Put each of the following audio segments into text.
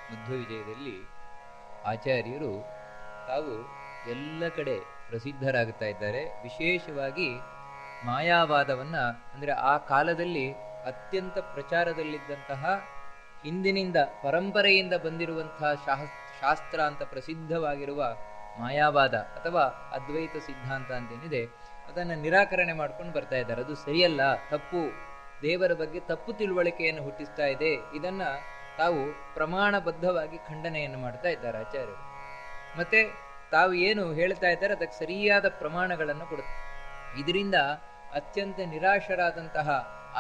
ಮಧ್ವ ವಿಜಯದಲ್ಲಿ ಆಚಾರ್ಯರು ತಾವು ಎಲ್ಲ ಕಡೆ ಪ್ರಸಿದ್ಧರಾಗುತ್ತಾ ಇದ್ದಾರೆ. ವಿಶೇಷವಾಗಿ ಮಾಯಾವಾದವನ್ನು, ಅಂದರೆ ಆ ಕಾಲದಲ್ಲಿ ಅತ್ಯಂತ ಪ್ರಚಾರದಲ್ಲಿದ್ದಂತಹ ಹಿಂದಿನಿಂದ ಪರಂಪರೆಯಿಂದ ಬಂದಿರುವಂತಹ ಶಾಸ್ತ್ರ ಅಂತ ಪ್ರಸಿದ್ಧವಾಗಿರುವ ಮಾಯಾವಾದ ಅಥವಾ ಅದ್ವೈತ ಸಿದ್ಧಾಂತ ಅಂತೇನಿದೆ, ಅದನ್ನು ನಿರಾಕರಣೆ ಮಾಡ್ಕೊಂಡು ಬರ್ತಾ ಇದ್ದಾರೆ. ಅದು ಸರಿಯಲ್ಲ, ತಪ್ಪು, ದೇವರ ಬಗ್ಗೆ ತಪ್ಪು ತಿಳುವಳಿಕೆಯನ್ನು ಹುಟ್ಟಿಸ್ತಾ ಇದೆ. ಇದನ್ನ ತಾವು ಪ್ರಮಾಣಬದ್ಧವಾಗಿ ಖಂಡನೆಯನ್ನು ಮಾಡ್ತಾ ಇದ್ದಾರೆ ಆಚಾರ್ಯರು. ಮತ್ತೆ ತಾವು ಏನು ಹೇಳ್ತಾ ಇದ್ದಾರೆ ಅದಕ್ಕೆ ಸರಿಯಾದ ಪ್ರಮಾಣಗಳನ್ನು ಕೊಡುತ್ತೆ. ಇದರಿಂದ ಅತ್ಯಂತ ನಿರಾಶರಾದಂತಹ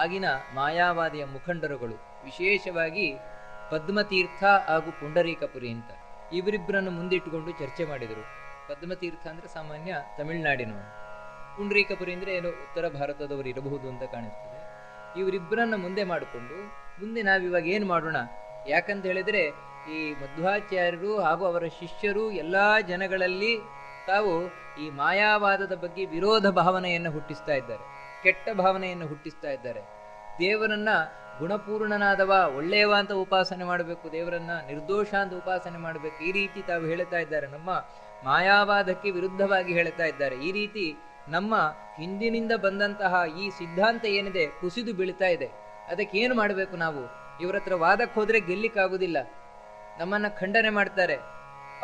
ಆಗಿನ ಮಾಯಾವಾದಿಯ ಮುಖಂಡರುಗಳು, ವಿಶೇಷವಾಗಿ ಪದ್ಮತೀರ್ಥ ಹಾಗೂ ಪುಂಡರೀಕಪುರಿ ಅಂತ ಇವರಿಬ್ಬರನ್ನು ಮುಂದಿಟ್ಟುಕೊಂಡು ಚರ್ಚೆ ಮಾಡಿದರು. ಪದ್ಮತೀರ್ಥ ಅಂದರೆ ಸಾಮಾನ್ಯ ತಮಿಳುನಾಡಿನವರು, ಪುಂಡರೀಕಪುರಿ ಅಂದರೆ ಏನೋ ಉತ್ತರ ಭಾರತದವರು ಇರಬಹುದು ಅಂತ ಕಾಣಿಸ್ತದೆ. ಇವರಿಬ್ಬರನ್ನ ಮುಂದೆ ಮಾಡಿಕೊಂಡು ಮುಂದೆ ನಾವಿವಾಗ ಏನು ಮಾಡೋಣ, ಯಾಕಂತ ಹೇಳಿದರೆ ಈ ಮಧ್ವಾಚಾರ್ಯರು ಹಾಗೂ ಅವರ ಶಿಷ್ಯರು ಎಲ್ಲ ಜನಗಳಲ್ಲಿ ತಾವು ಈ ಮಾಯಾವಾದದ ಬಗ್ಗೆ ವಿರೋಧ ಭಾವನೆಯನ್ನು ಹುಟ್ಟಿಸ್ತಾ ಇದ್ದಾರೆ, ಕೆಟ್ಟ ಭಾವನೆಯನ್ನು ಹುಟ್ಟಿಸ್ತಾ ಇದ್ದಾರೆ. ದೇವರನ್ನ ಗುಣಪೂರ್ಣನಾದವ, ಒಳ್ಳೆಯವ ಅಂತ ಉಪಾಸನೆ ಮಾಡಬೇಕು, ದೇವರನ್ನ ನಿರ್ದೋಷ ಅಂತ ಉಪಾಸನೆ ಮಾಡಬೇಕು, ಈ ರೀತಿ ತಾವು ಹೇಳ್ತಾ ಇದ್ದಾರೆ. ನಮ್ಮ ಮಾಯಾವಾದಕ್ಕೆ ವಿರುದ್ಧವಾಗಿ ಹೇಳ್ತಾ ಇದ್ದಾರೆ. ಈ ರೀತಿ ನಮ್ಮ ಹಿಂದಿನಿಂದ ಬಂದಂತಹ ಈ ಸಿದ್ಧಾಂತ ಏನಿದೆ ಕುಸಿದು ಬೀಳ್ತಾ ಇದೆ. ಅದಕ್ಕೆ ಏನು ಮಾಡಬೇಕು ನಾವು? ಇವರ ಹತ್ರ ವಾದಕ್ಕೆ ಹೋದ್ರೆ ಗೆಲ್ಲಿಕ್ಕಾಗುವುದಿಲ್ಲ, ನಮ್ಮನ್ನ ಖಂಡನೆ ಮಾಡ್ತಾರೆ.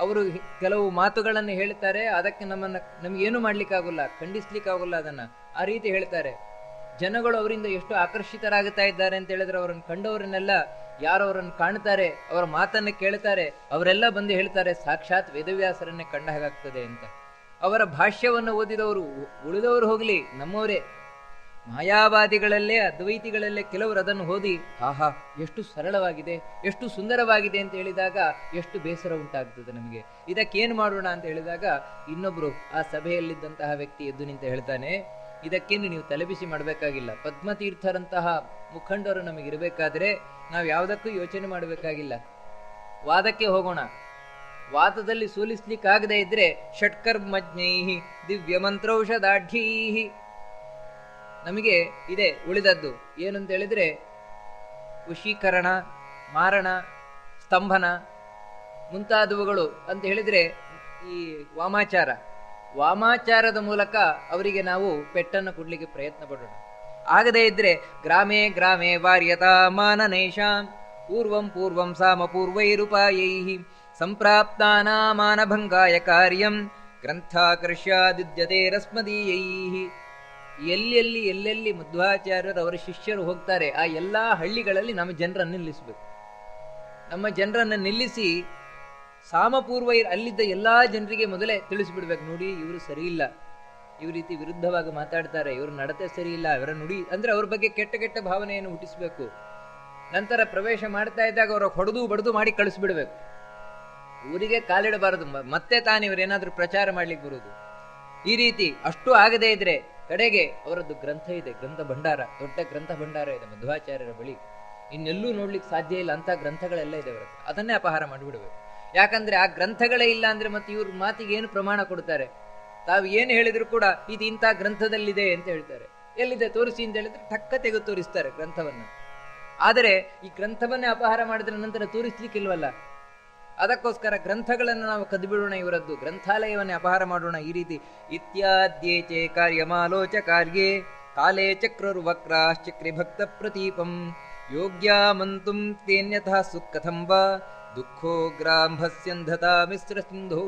ಅವರು ಕೆಲವು ಮಾತುಗಳನ್ನು ಹೇಳ್ತಾರೆ, ಅದಕ್ಕೆ ನಮಗೇನು ಮಾಡ್ಲಿಕ್ಕಾಗಲ್ಲ, ಖಂಡಿಸ್ಲಿಕ್ಕಾಗಲ್ಲ, ಅದನ್ನ ಆ ರೀತಿ ಹೇಳ್ತಾರೆ. ಜನಗಳು ಅವರಿಂದ ಎಷ್ಟು ಆಕರ್ಷಿತರಾಗುತ್ತಾ ಇದ್ದಾರೆ ಅಂತ ಹೇಳಿದ್ರೆ, ಅವರನ್ನು ಕಂಡವರನ್ನೆಲ್ಲ ಯಾರು ಅವರನ್ನು ಕಾಣ್ತಾರೆ, ಅವರ ಮಾತನ್ನು ಕೇಳ್ತಾರೆ, ಅವರೆಲ್ಲ ಬಂದು ಹೇಳ್ತಾರೆ ಸಾಕ್ಷಾತ್ ವೇದವ್ಯಾಸರನ್ನೇ ಕಂಡ ಹಾಗಾಗ್ತದೆ ಅಂತ. ಅವರ ಭಾಷ್ಯವನ್ನು ಓದಿದವರು ಉಳಿದವರು ಹೋಗಲಿ, ನಮ್ಮವರೇ ಮಾಯಾವಾದಿಗಳಲ್ಲೇ ಅದ್ವೈತಿಗಳಲ್ಲೇ ಕೆಲವರು ಅದನ್ನು ಓದಿ ಆಹಾ ಎಷ್ಟು ಸರಳವಾಗಿದೆ, ಎಷ್ಟು ಸುಂದರವಾಗಿದೆ ಅಂತ ಹೇಳಿದಾಗ ಎಷ್ಟು ಬೇಸರ ಉಂಟಾಗ್ತದೆ ನಮಗೆ. ಇದಕ್ಕೇನು ಮಾಡೋಣ ಅಂತ ಹೇಳಿದಾಗ ಇನ್ನೊಬ್ರು ಆ ಸಭೆಯಲ್ಲಿದ್ದಂತಹ ವ್ಯಕ್ತಿ ಎದ್ದು ನಿಂತ ಹೇಳ್ತಾನೆ, ಇದಕ್ಕೇನು ನೀವು ತಲೆಬಿಸಿ ಮಾಡಬೇಕಾಗಿಲ್ಲ, ಪದ್ಮತೀರ್ಥರಂತಹ ಮುಖಂಡರು ನಮಗಿರಬೇಕಾದ್ರೆ ನಾವು ಯಾವುದಕ್ಕೂ ಯೋಚನೆ ಮಾಡಬೇಕಾಗಿಲ್ಲ, ವಾದಕ್ಕೆ ಹೋಗೋಣ. ವಾದದಲ್ಲಿ ಸೋಲಿಸ್ಲಿಕ್ಕಾಗದೇ ಇದ್ರೆ ಷಟ್ಕರ್ಮಜ್ಞೈಹಿ ದಿವ್ಯ ಮಂತ್ರೌಷಧಾಢ್ಯೈಹಿ, ನಮಗೆ ಇದೆ ಉಳಿದದ್ದು ಏನಂತ ಹೇಳಿದ್ರೆ ವಶೀಕರಣ, ಮಾರಣ, ಸ್ತಂಭನ ಮುಂತಾದವುಗಳು ಅಂತ ಹೇಳಿದ್ರೆ ಈ ವಾಮಾಚಾರದ ಮೂಲಕ ಅವರಿಗೆ ನಾವು ಪೆಟ್ಟನ್ನು ಕೊಡ್ಲಿಕ್ಕೆ ಪ್ರಯತ್ನ ಪಡೋಣ. ಆಗದೇ ಇದ್ರೆ ಗ್ರಾಮೇ ಗ್ರಾಮೇ ವಾರ್ಯತಾ ಮಾನನೇಶಾಂ ಪೂರ್ವಂ ಸಾಮಪೂರ್ವೈರುಪಾಯೈಹಿ ಸಂಪ್ರಾಪ್ತಾನಾಮಾನಭಂಗಾಯ ಕಾರ್ಯಂ ಗ್ರಂಥಾಕರ್ಷ್ಯಾದಿದ್ಯತೆ ರಸ್ಮದೀಯೈಹಿ. ಎಲ್ಲೆಲ್ಲಿ ಮಧ್ವಾಚಾರ್ಯರು ಅವರ ಶಿಷ್ಯರು ಹೋಗ್ತಾರೆ ಆ ಎಲ್ಲ ಹಳ್ಳಿಗಳಲ್ಲಿ ನಮ್ಮ ಜನರನ್ನು ನಿಲ್ಲಿಸಬೇಕು. ನಮ್ಮ ಜನರನ್ನು ನಿಲ್ಲಿಸಿ ಸಾಮಪೂರ್ವ ಅಲ್ಲಿದ್ದ ಎಲ್ಲಾ ಜನರಿಗೆ ಮೊದಲೇ ತಿಳಿಸಿಬಿಡ್ಬೇಕು, ನೋಡಿ ಇವರು ಸರಿ ಇಲ್ಲ, ಇವ್ರ ರೀತಿ ವಿರುದ್ಧವಾಗಿ ಮಾತಾಡ್ತಾರೆ, ಇವ್ರ ನಡತೆ ಸರಿ ಇಲ್ಲ, ಇವರ ನುಡಿ ಅಂದ್ರೆ ಅವ್ರ ಬಗ್ಗೆ ಕೆಟ್ಟ ಕೆಟ್ಟ ಭಾವನೆಯನ್ನು ಹುಟ್ಟಿಸ್ಬೇಕು. ನಂತರ ಪ್ರವೇಶ ಮಾಡ್ತಾ ಇದ್ದಾಗ ಅವರ ಹೊಡೆದು ಬಡದು ಮಾಡಿ ಕಳಿಸ್ಬಿಡ್ಬೇಕು, ಊರಿಗೆ ಕಾಲಿಡಬಾರದು, ಮತ್ತೆ ತಾನು ಇವರೇನಾದ್ರೂ ಪ್ರಚಾರ ಮಾಡ್ಲಿಕ್ಕೆ ಬರುವುದು. ಈ ರೀತಿ ಅಷ್ಟು ಆಗದೇ ಇದ್ರೆ ಕಡೆಗೆ ಅವರದ್ದು ಗ್ರಂಥ ಇದೆ, ಗ್ರಂಥ ಭಂಡಾರ, ದೊಡ್ಡ ಗ್ರಂಥ ಭಂಡಾರ ಇದೆ ಮಧ್ವಾಚಾರ್ಯರ ಬಳಿ, ಇನ್ನೆಲ್ಲೂ ನೋಡ್ಲಿಕ್ಕೆ ಸಾಧ್ಯ ಇಲ್ಲ ಅಂತ ಗ್ರಂಥಗಳೆಲ್ಲ ಇದೆ ಅವರ ಹತ್ರ, ಅದನ್ನೇ ಅಪಹಾರ ಮಾಡಿಬಿಡ್ಬೇಕು. ಯಾಕಂದ್ರೆ ಆ ಗ್ರಂಥಗಳೇ ಇಲ್ಲ ಅಂದ್ರೆ ಮತ್ತೆ ಇವ್ರ ಮಾತಿಗೆ ಏನು ಪ್ರಮಾಣ ಕೊಡ್ತಾರೆ? ತಾವು ಏನು ಹೇಳಿದ್ರು ಕೂಡ ಇದು ಇಂಥ ಗ್ರಂಥದಲ್ಲಿದೆ ಅಂತ ಹೇಳ್ತಾರೆ. ಎಲ್ಲಿದೆ ತೋರಿಸಿ ಅಂತ ಹೇಳಿದ್ರೆ ಟಕ್ಕ ತೆಗೆದು ತೋರಿಸ್ತಾರೆ ಗ್ರಂಥವನ್ನು. ಆದರೆ ಈ ಗ್ರಂಥವನ್ನೇ ಅಪಹಾರ ಮಾಡಿದ್ರೆ ನಂತರ ತೋರಿಸ್ಲಿಕ್ಕಿಲ್ವಲ್ಲ, ಅದಕ್ಕೋಸ್ಕರ ಗ್ರಂಥಗಳನ್ನು ನಾವು ಕದ್ಬಿಡೋಣ, ಇವರದ್ದು ಗ್ರಂಥಾಲಯವನ್ನೇ ಅಪಹಾರ ಮಾಡೋಣ. ಈ ರೀತಿ ಇತ್ಯಾದ್ಯೇಚೆ ಕಾರ್ಯಮಾಲೋಚ ಕಾರ್ಯೇ ಕಾಲೇ ಚಕ್ರರುವಕ್ರಾಶ್ಚಕ್ರಿ ಭಕ್ತ ಪ್ರತೀಪಂ ಯೋಗ್ಯಾಮಂತುಂ ತೇನ್ಯಥಾ ಸುಖಕಥಂ ವಾ ದುಃಖೋ ಗ್ರಾಂಭಸ್ಯಂಧತಾ ಮಿಶ್ರ ಸಿಂಧೂ.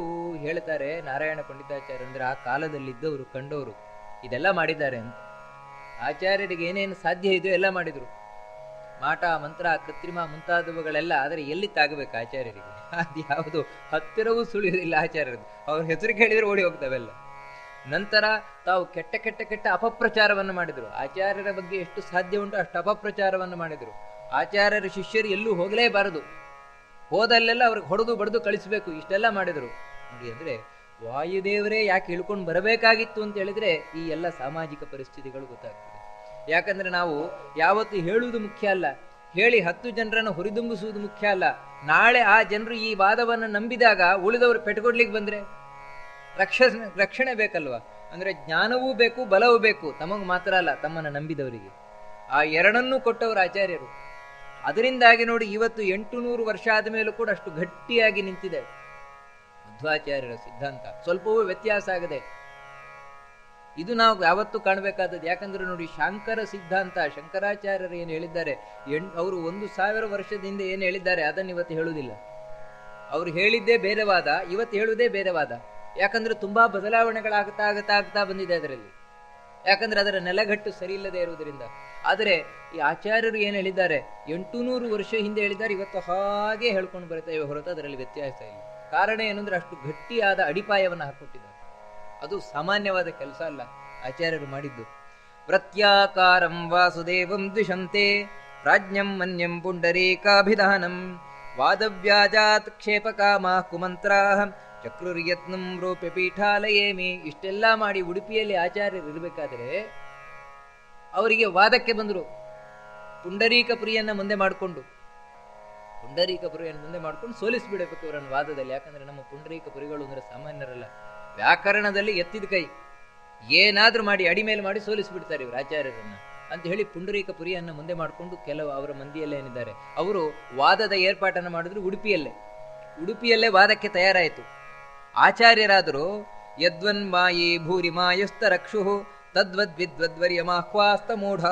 ಹೇಳ್ತಾರೆ ನಾರಾಯಣ ಪಂಡಿತಾಚಾರ್ಯ, ಅಂದ್ರೆ ಆ ಕಾಲದಲ್ಲಿದ್ದವರು ಕಂಡವರು ಇದೆಲ್ಲ ಮಾಡಿದ್ದಾರೆ ಅಂತ. ಆಚಾರ್ಯರಿಗೆ ಏನೇನು ಸಾಧ್ಯ ಇದೆಯೋ ಎಲ್ಲ ಮಾಡಿದ್ರು, ಮಾಟ ಮಂತ್ರ ಕೃತ್ರಿಮ ಮುಂತಾದವುಗಳೆಲ್ಲ. ಆದರೆ ಎಲ್ಲಿ ತಾಗಬೇಕು ಆಚಾರ್ಯರಿಗೆ? ಅದು ಯಾವುದು ಹತ್ತಿರವೂ ಸುಳಿಯುವುದಿಲ್ಲ ಆಚಾರ್ಯರದ್ದು. ಅವ್ರ ಹೆಸರು ಕೇಳಿದ್ರೆ ಓಡಿ ಹೋಗ್ತವೆಲ್ಲ. ನಂತರ ತಾವು ಕೆಟ್ಟ ಅಪಪ್ರಚಾರವನ್ನು ಮಾಡಿದರು. ಆಚಾರ್ಯರ ಬಗ್ಗೆ ಎಷ್ಟು ಸಾಧ್ಯ ಉಂಟು ಅಷ್ಟು ಅಪಪ್ರಚಾರವನ್ನು ಮಾಡಿದರು. ಆಚಾರ್ಯರ ಶಿಷ್ಯರು ಎಲ್ಲೂ ಹೋಗಲೇಬಾರದು, ಹೋದಲ್ಲೆಲ್ಲ ಅವ್ರಿಗೆ ಹೊಡೆದು ಬಡ್ದು ಕಳಿಸಬೇಕು, ಇಷ್ಟೆಲ್ಲ ಮಾಡಿದರು. ನೋಡಿ, ಅಂದ್ರೆ ವಾಯುದೇವರೇ ಯಾಕೆ ಇಳ್ಕೊಂಡು ಬರಬೇಕಾಗಿತ್ತು ಅಂತ ಹೇಳಿದ್ರೆ ಈ ಎಲ್ಲ ಸಾಮಾಜಿಕ ಪರಿಸ್ಥಿತಿಗಳು ಗೊತ್ತಾಗ್ತದೆ. ಯಾಕಂದ್ರೆ ನಾವು ಯಾವತ್ತು ಹೇಳುವುದು ಮುಖ್ಯ ಅಲ್ಲ, ಹೇಳಿ 10 ಜನರನ್ನು ಹುರಿದುಂಬಿಸುವುದು ಮುಖ್ಯ ಅಲ್ಲ. ನಾಳೆ ಆ ಜನರು ಈ ವಾದವನ್ನು ನಂಬಿದಾಗ ಉಳಿದವರು ಪೆಟ್ಕೊಡ್ಲಿಕ್ಕೆ ಬಂದ್ರೆ ರಕ್ಷಣೆ ಬೇಕಲ್ವಾ? ಅಂದ್ರೆ ಜ್ಞಾನವೂ ಬೇಕು, ಬಲವೂ ಬೇಕು, ತಮಗ್ ಮಾತ್ರ ಅಲ್ಲ, ತಮ್ಮನ್ನು ನಂಬಿದವರಿಗೆ. ಆ ಎರಡನ್ನೂ ಕೊಟ್ಟವರು ಆಚಾರ್ಯರು. ಅದರಿಂದಾಗಿ ನೋಡಿ ಇವತ್ತು 800 ವರ್ಷ ಆದ ಮೇಲೂ ಕೂಡ ಅಷ್ಟು ಗಟ್ಟಿಯಾಗಿ ನಿಂತಿದೆ ಮಧ್ವಾಚಾರ್ಯರ ಸಿದ್ಧಾಂತ. ಸ್ವಲ್ಪವೂ ವ್ಯತ್ಯಾಸ ಆಗದೆ. ಇದು ನಾವು ಯಾವತ್ತೂ ಕಾಣಬೇಕಾದದ್ದು. ಯಾಕಂದ್ರೆ ನೋಡಿ, ಶಾಂಕರ ಸಿದ್ಧಾಂತ, ಶಂಕರಾಚಾರ್ಯರು ಏನು ಹೇಳಿದ್ದಾರೆ, ಅವರು 1000 ವರ್ಷದಿಂದ ಏನು ಹೇಳಿದ್ದಾರೆ ಅದನ್ನು ಇವತ್ತು ಹೇಳುವುದಿಲ್ಲ. ಅವರು ಹೇಳಿದ್ದೇ ಬೇರೆ ವಾದ, ಇವತ್ತು ಹೇಳುವುದೇ ಬೇರೆ ವಾದ. ಯಾಕಂದ್ರೆ ತುಂಬಾ ಬದಲಾವಣೆಗಳಾಗ್ತಾ ಆಗ್ತಾ ಆಗ್ತಾ ಬಂದಿದೆ ಅದರಲ್ಲಿ. ಯಾಕಂದ್ರೆ ಅದರ ನೆಲಗಟ್ಟು ಸರಿ ಇಲ್ಲದೆ ಇರುವುದರಿಂದ. ಆದರೆ ಈ ಆಚಾರ್ಯರು ಏನು ಹೇಳಿದ್ದಾರೆ, 800 ವರ್ಷ ಹಿಂದೆ ಹೇಳಿದ್ದಾರೆ, ಇವತ್ತು ಹಾಗೆ ಹೇಳ್ಕೊಂಡು ಬರ್ತೇವೆ ಹೊರತು ಅದರಲ್ಲಿ ವ್ಯತ್ಯಾಸ ಇಲ್ಲ. ಕಾರಣ ಏನಂದ್ರೆ ಅಷ್ಟು ಗಟ್ಟಿಯಾದ ಅಡಿಪಾಯವನ್ನು ಹಾಕೊಟ್ಟಿದ್ದಾರೆ. ಅದು ಸಾಮಾನ್ಯವಾದ ಕೆಲಸ ಅಲ್ಲ ಆಚಾರ್ಯರು ಮಾಡಿದ್ದು. ಪ್ರತ್ಯಾಕಾರಂ ವಾಸುದೇವಂ ದ್ವಿಷಂತೆ ಪ್ರಾಜ್ಞಂ ಮನ್ಯಂ ಪುಂಡರೀಕಾಭಿಧಾನಂ ವಾದವ್ಯಾಜಾತ್ ಕ್ಷೇಪಕಾಮ ಕುಮಂತ್ರಾ ಚಕ್ರುರ್ಯತ್ನಂ ರೂಪ್ಯ ಪೀಠಾಲಯೇಮಿ. ಇಷ್ಟೆಲ್ಲ ಮಾಡಿ ಉಡುಪಿಯಲ್ಲಿ ಆಚಾರ್ಯರು ಇರಬೇಕಾದ್ರೆ ಅವರಿಗೆ ವಾದಕ್ಕೆ ಬಂದರು. ಪುಂಡರೀಕಪುರಿಯನ್ನ ಮುಂದೆ ಮಾಡಿಕೊಂಡು ಸೋಲಿಸಿಬಿಡಬೇಕು ಅವರನ್ನು ವಾದದಲ್ಲಿ. ಯಾಕಂದ್ರೆ ನಮ್ಮ ಪುಂಡರೀಕಪುರಿಗಳು ಅಂದ್ರೆ ಸಾಮಾನ್ಯರಲ್ಲ. ವ್ಯಾಕರಣದಲ್ಲಿ ಎತ್ತಿದ ಕೈ, ಏನಾದ್ರೂ ಮಾಡಿ ಅಡಿಮೇಲೆ ಮಾಡಿ ಸೋಲಿಸಿಬಿಡ್ತಾರೆ ಇವರು ಆಚಾರ್ಯರನ್ನ ಅಂತ ಹೇಳಿ ಪುಂಡರೀಕಪುರಿಯನ್ನ ಮುಂದೆ ಮಾಡಿಕೊಂಡು ಕೆಲವು ಅವರ ಮಂದಿಯಲ್ಲೇ ಏನಿದ್ದಾರೆ ಅವರು ವಾದದ ಏರ್ಪಾಟನ್ನು ಮಾಡಿದ್ರು. ಉಡುಪಿಯಲ್ಲೇ ವಾದಕ್ಕೆ ತಯಾರಾಯಿತು. ಆಚಾರ್ಯರಾದರೂ ಯದ್ವನ್ಮಾಯಿ ಭೂರಿ ಮಾಯಸ್ತ ರಕ್ಷು ತದ್ವದ್ವಿದ್ವದ್ವರ್ಯಮಾಹ್ವಾಸ್ತ ಮೂಢ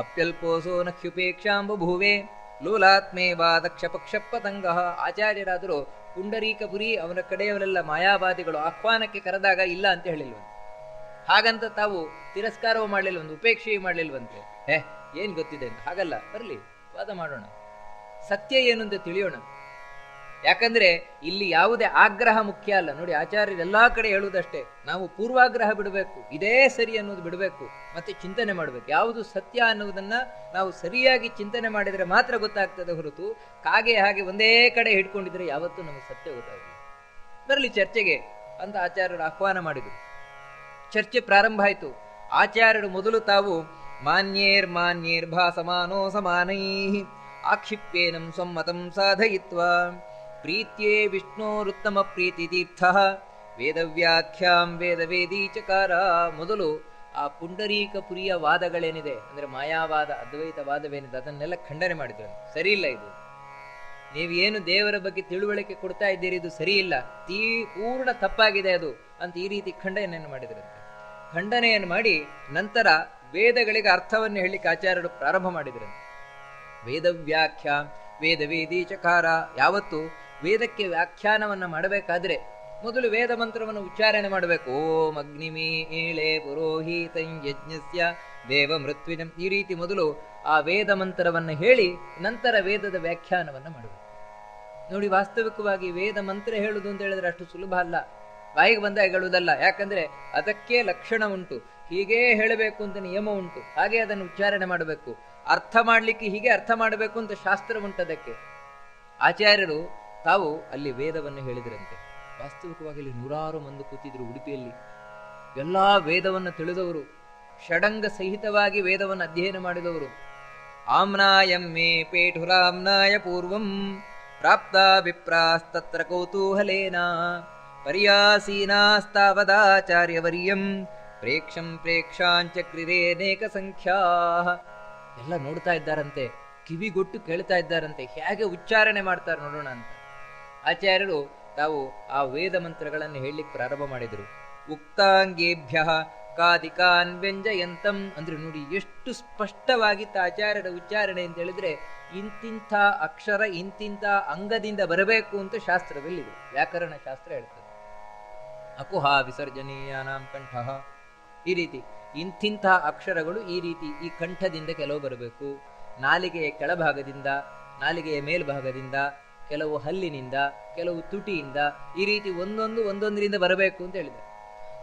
ಅಪ್ಯಲ್ಪೋಸೋ ನಖ್ಯುಪೇಕ್ಷಾಂಬಭೂವೆ ಲೋಲಾತ್ಮೇ ವಾದಕ್ಷ ಪಕ್ಷಪತಂಗ. ಆಚಾರ್ಯರಾದರೂ ಪುಂಡರೀಕಪುರಿ ಅವನ ಕಡೆಯವರೆಲ್ಲ ಮಾಯಾವಾದಿಗಳು ಆಹ್ವಾನಕ್ಕೆ ಕರೆದಾಗ ಇಲ್ಲ ಅಂತ ಹೇಳಿಲ್ವಂತೆ. ಹಾಗಂತ ತಾವು ತಿರಸ್ಕಾರವೂ ಮಾಡಲಿಲ್ವಂತೆ, ಉಪೇಕ್ಷೆಯೂ ಮಾಡಲಿಲ್ವಂತೆ. ಏನ್ ಗೊತ್ತಿದೆ ಅಂತ. ಹಾಗಲ್ಲ, ಬರಲಿ ವಾದ ಮಾಡೋಣ, ಸತ್ಯ ಏನು ಅಂತ ತಿಳಿಯೋಣ. ಯಾಕಂದ್ರೆ ಇಲ್ಲಿ ಯಾವುದೇ ಆಗ್ರಹ ಮುಖ್ಯ ಅಲ್ಲ. ನೋಡಿ, ಆಚಾರ್ಯರು ಎಲ್ಲಾ ಕಡೆ ಹೇಳುವುದಷ್ಟೇ, ನಾವು ಪೂರ್ವಾಗ್ರಹ ಬಿಡಬೇಕು, ಇದೇ ಸರಿ ಅನ್ನೋದು ಬಿಡಬೇಕು, ಮತ್ತೆ ಚಿಂತನೆ ಮಾಡಬೇಕು. ಯಾವುದು ಸತ್ಯ ಅನ್ನುವುದನ್ನ ನಾವು ಸರಿಯಾಗಿ ಚಿಂತನೆ ಮಾಡಿದರೆ ಮಾತ್ರ ಗೊತ್ತಾಗ್ತದೆ ಹೊರತು ಕಾಗೆ ಹಾಗೆ ಒಂದೇ ಕಡೆ ಹಿಡ್ಕೊಂಡಿದ್ರೆ ಯಾವತ್ತೂ ನಮಗೆ ಸತ್ಯ ಗೊತ್ತಾಗಲ್ಲ. ಬರಲಿ ಚರ್ಚೆಗೆ ಅಂತ ಆಚಾರ್ಯರು ಆಹ್ವಾನ ಮಾಡಿದರು. ಚರ್ಚೆ ಪ್ರಾರಂಭ ಆಯಿತು. ಆಚಾರ್ಯರು ಮೊದಲು ತಾವು ಮಾನ್ಯೇರ್ ಭಾಸಮಾನೋ ಸಮಾನೈ ಆಕ್ಷಿಪ್ಯೇನಂ ಸ್ವಮ್ಮತಂ ಸಾಧಯಿತ್ವಾ ಪ್ರೀತ್ಯೇ ವಿಷ್ಣೋರುತ್ತಮ ಪ್ರೀತಿ ತೀರ್ಥ ವೇದವ್ಯಾಖ್ಯಾಂ ವೇದವೇದೀ ಚಕಾರ. ಮೊದಲು ಆ ಪುಂಡರೀಕಪುರಿಯ ವಾದಗಳೇನಿದೆ ಅಂದ್ರೆ ಮಾಯಾವಾದ, ಅದ್ವೈತವಾದವೇನಿದೆ ಅದನ್ನೆಲ್ಲ ಖಂಡನೆ ಮಾಡಿದ್ರು. ಸರಿ ಇಲ್ಲ, ಇದು ನೀವೇನು ದೇವರ ಬಗ್ಗೆ ತಿಳುವಳಿಕೆ ಕೊಡ್ತಾ ಇದ್ದೀರಿ, ಇದು ಸರಿ ಇಲ್ಲ, ಪೂರ್ಣ ತಪ್ಪಾಗಿದೆ ಅದು ಅಂತ ಈ ರೀತಿ ಖಂಡನೆಯನ್ನು ಮಾಡಿದ್ರಂತೆ. ಖಂಡನೆಯನ್ನು ಮಾಡಿ ನಂತರ ವೇದಗಳಿಗೆ ಅರ್ಥವನ್ನು ಹೇಳಲಿಕ್ಕೆ ಆಚಾರ್ಯರು ಪ್ರಾರಂಭ ಮಾಡಿದ್ರಂತೆ. ವೇದವ್ಯಾಖ್ಯಾ ವೇದವೇದೀ ಚಕಾರ. ಯಾವತ್ತು ವೇದಕ್ಕೆ ವ್ಯಾಖ್ಯಾನವನ್ನ ಮಾಡಬೇಕಾದ್ರೆ ಮೊದಲು ವೇದ ಮಂತ್ರವನ್ನು ಉಚ್ಚಾರಣೆ ಮಾಡಬೇಕು. ಓಂ ಅಗ್ನಿಮೀ ಏಳೆ ಪುರೋಹಿತಂ ಯಜ್ಞಸ್ಯ ದೇವ ಮೃತ್ವಿಜಂ. ಈ ರೀತಿ ಮೊದಲು ಆ ವೇದ ಮಂತ್ರವನ್ನು ಹೇಳಿ ನಂತರ ವೇದದ ವ್ಯಾಖ್ಯಾನವನ್ನ ಮಾಡಬೇಕು. ನೋಡಿ, ವಾಸ್ತವಿಕವಾಗಿ ವೇದ ಮಂತ್ರ ಹೇಳುವುದು ಅಂತ ಹೇಳಿದ್ರೆ ಅಷ್ಟು ಸುಲಭ ಅಲ್ಲ, ಬಾಯಿಗೆ ಬಂದಾಗ ಹೇಳುವುದಲ್ಲ. ಯಾಕಂದ್ರೆ ಅದಕ್ಕೆ ಲಕ್ಷಣ ಉಂಟು, ಹೀಗೇ ಹೇಳಬೇಕು ಅಂತ ನಿಯಮ ಉಂಟು, ಹಾಗೆ ಅದನ್ನು ಉಚ್ಚಾರಣೆ ಮಾಡಬೇಕು. ಅರ್ಥ ಮಾಡಲಿಕ್ಕೆ ಹೀಗೆ ಅರ್ಥ ಮಾಡಬೇಕು ಅಂತ ಶಾಸ್ತ್ರ ಉಂಟು. ಅದಕ್ಕೆ ಆಚಾರ್ಯರು ತಾವು ಅಲ್ಲಿ ವೇದವನ್ನು ಹೇಳಿದ್ರಂತೆ. ವಾಸ್ತವಿಕವಾಗಿ ಇಲ್ಲಿ 100 ಮಂದಿ ಕೂತಿದ್ರು ಉಡುಪಿಯಲ್ಲಿ. ಎಲ್ಲಾ ವೇದವನ್ನು ತಿಳಿದವರು, ಷಡಂಗ ಸಹಿತವಾಗಿ ವೇದವನ್ನು ಅಧ್ಯಯನ ಮಾಡಿದವರು. ಆಮ್ನಾಯಂ ಮೇ ಪೇಠುರಾಮ್ನಾಯ ಪೂರ್ವಂ ಪ್ರಾಪ್ತಾ ವಿಪ್ರಾಸ್ತತ್ರ ಕೌತೂಹಲೇನ ಪರ್ಯಾಸೀನಾಸ್ತಾವದಾಚಾರ್ಯವರ್ಯಂ ಪ್ರೇಕ್ಷಂ ಪ್ರೇಕ್ಷಾಂಚಕ್ರಿರೇನೇಕ ಸಂಖ್ಯಾ. ಎಲ್ಲ ನೋಡ್ತಾ ಇದ್ದಾರಂತೆ, ಕಿವಿಗೊಟ್ಟು ಕೇಳ್ತಾ ಇದ್ದಾರಂತೆ, ಹೇಗೆ ಉಚ್ಚಾರಣೆ ಮಾಡ್ತಾರೆ ನೋಡೋಣ ಅಂತ. ಆಚಾರ್ಯರು ತಾವು ಆ ವೇದ ಮಂತ್ರಗಳನ್ನು ಹೇಳಲಿಕ್ಕೆ ಪ್ರಾರಂಭ ಮಾಡಿದರು. ಉಕ್ತಾಂಗೇಭ್ಯ ಕಾದಿಕಾನ್ ವ್ಯಂಜಯಂತಂ. ಅಂದ್ರೆ ನೋಡಿ ಎಷ್ಟು ಸ್ಪಷ್ಟವಾಗಿತ್ತ ಆಚಾರ್ಯರ ಉಚ್ಚಾರಣೆ ಅಂತ ಹೇಳಿದ್ರೆ, ಇಂತಿಂಥ ಅಕ್ಷರ ಇಂತಿಂಥ ಅಂಗದಿಂದ ಬರಬೇಕು ಅಂತ ಶಾಸ್ತ್ರದಲ್ಲಿದೆ, ವ್ಯಾಕರಣ ಶಾಸ್ತ್ರ ಹೇಳ್ತದೆ. ಅಕುಹ ವಿಸರ್ಜನೀಯಾನಾಂ ಕಂಠಃ, ಈ ರೀತಿ ಇಂತಿಂಥ ಅಕ್ಷರಗಳು ಈ ರೀತಿ ಈ ಕಂಠದಿಂದ ಕೆಲವು ಬರಬೇಕು, ನಾಲಿಗೆಯ ಕೆಳಭಾಗದಿಂದ, ನಾಲಿಗೆಯ ಮೇಲ್ಭಾಗದಿಂದ, ಕೆಲವು ಹಲ್ಲಿನಿಂದ, ಕೆಲವು ತುಟಿಯಿಂದ, ಈ ರೀತಿ ಒಂದೊಂದರಿಂದ ಬರಬೇಕು ಅಂತ ಹೇಳಿದ್ದಾರೆ.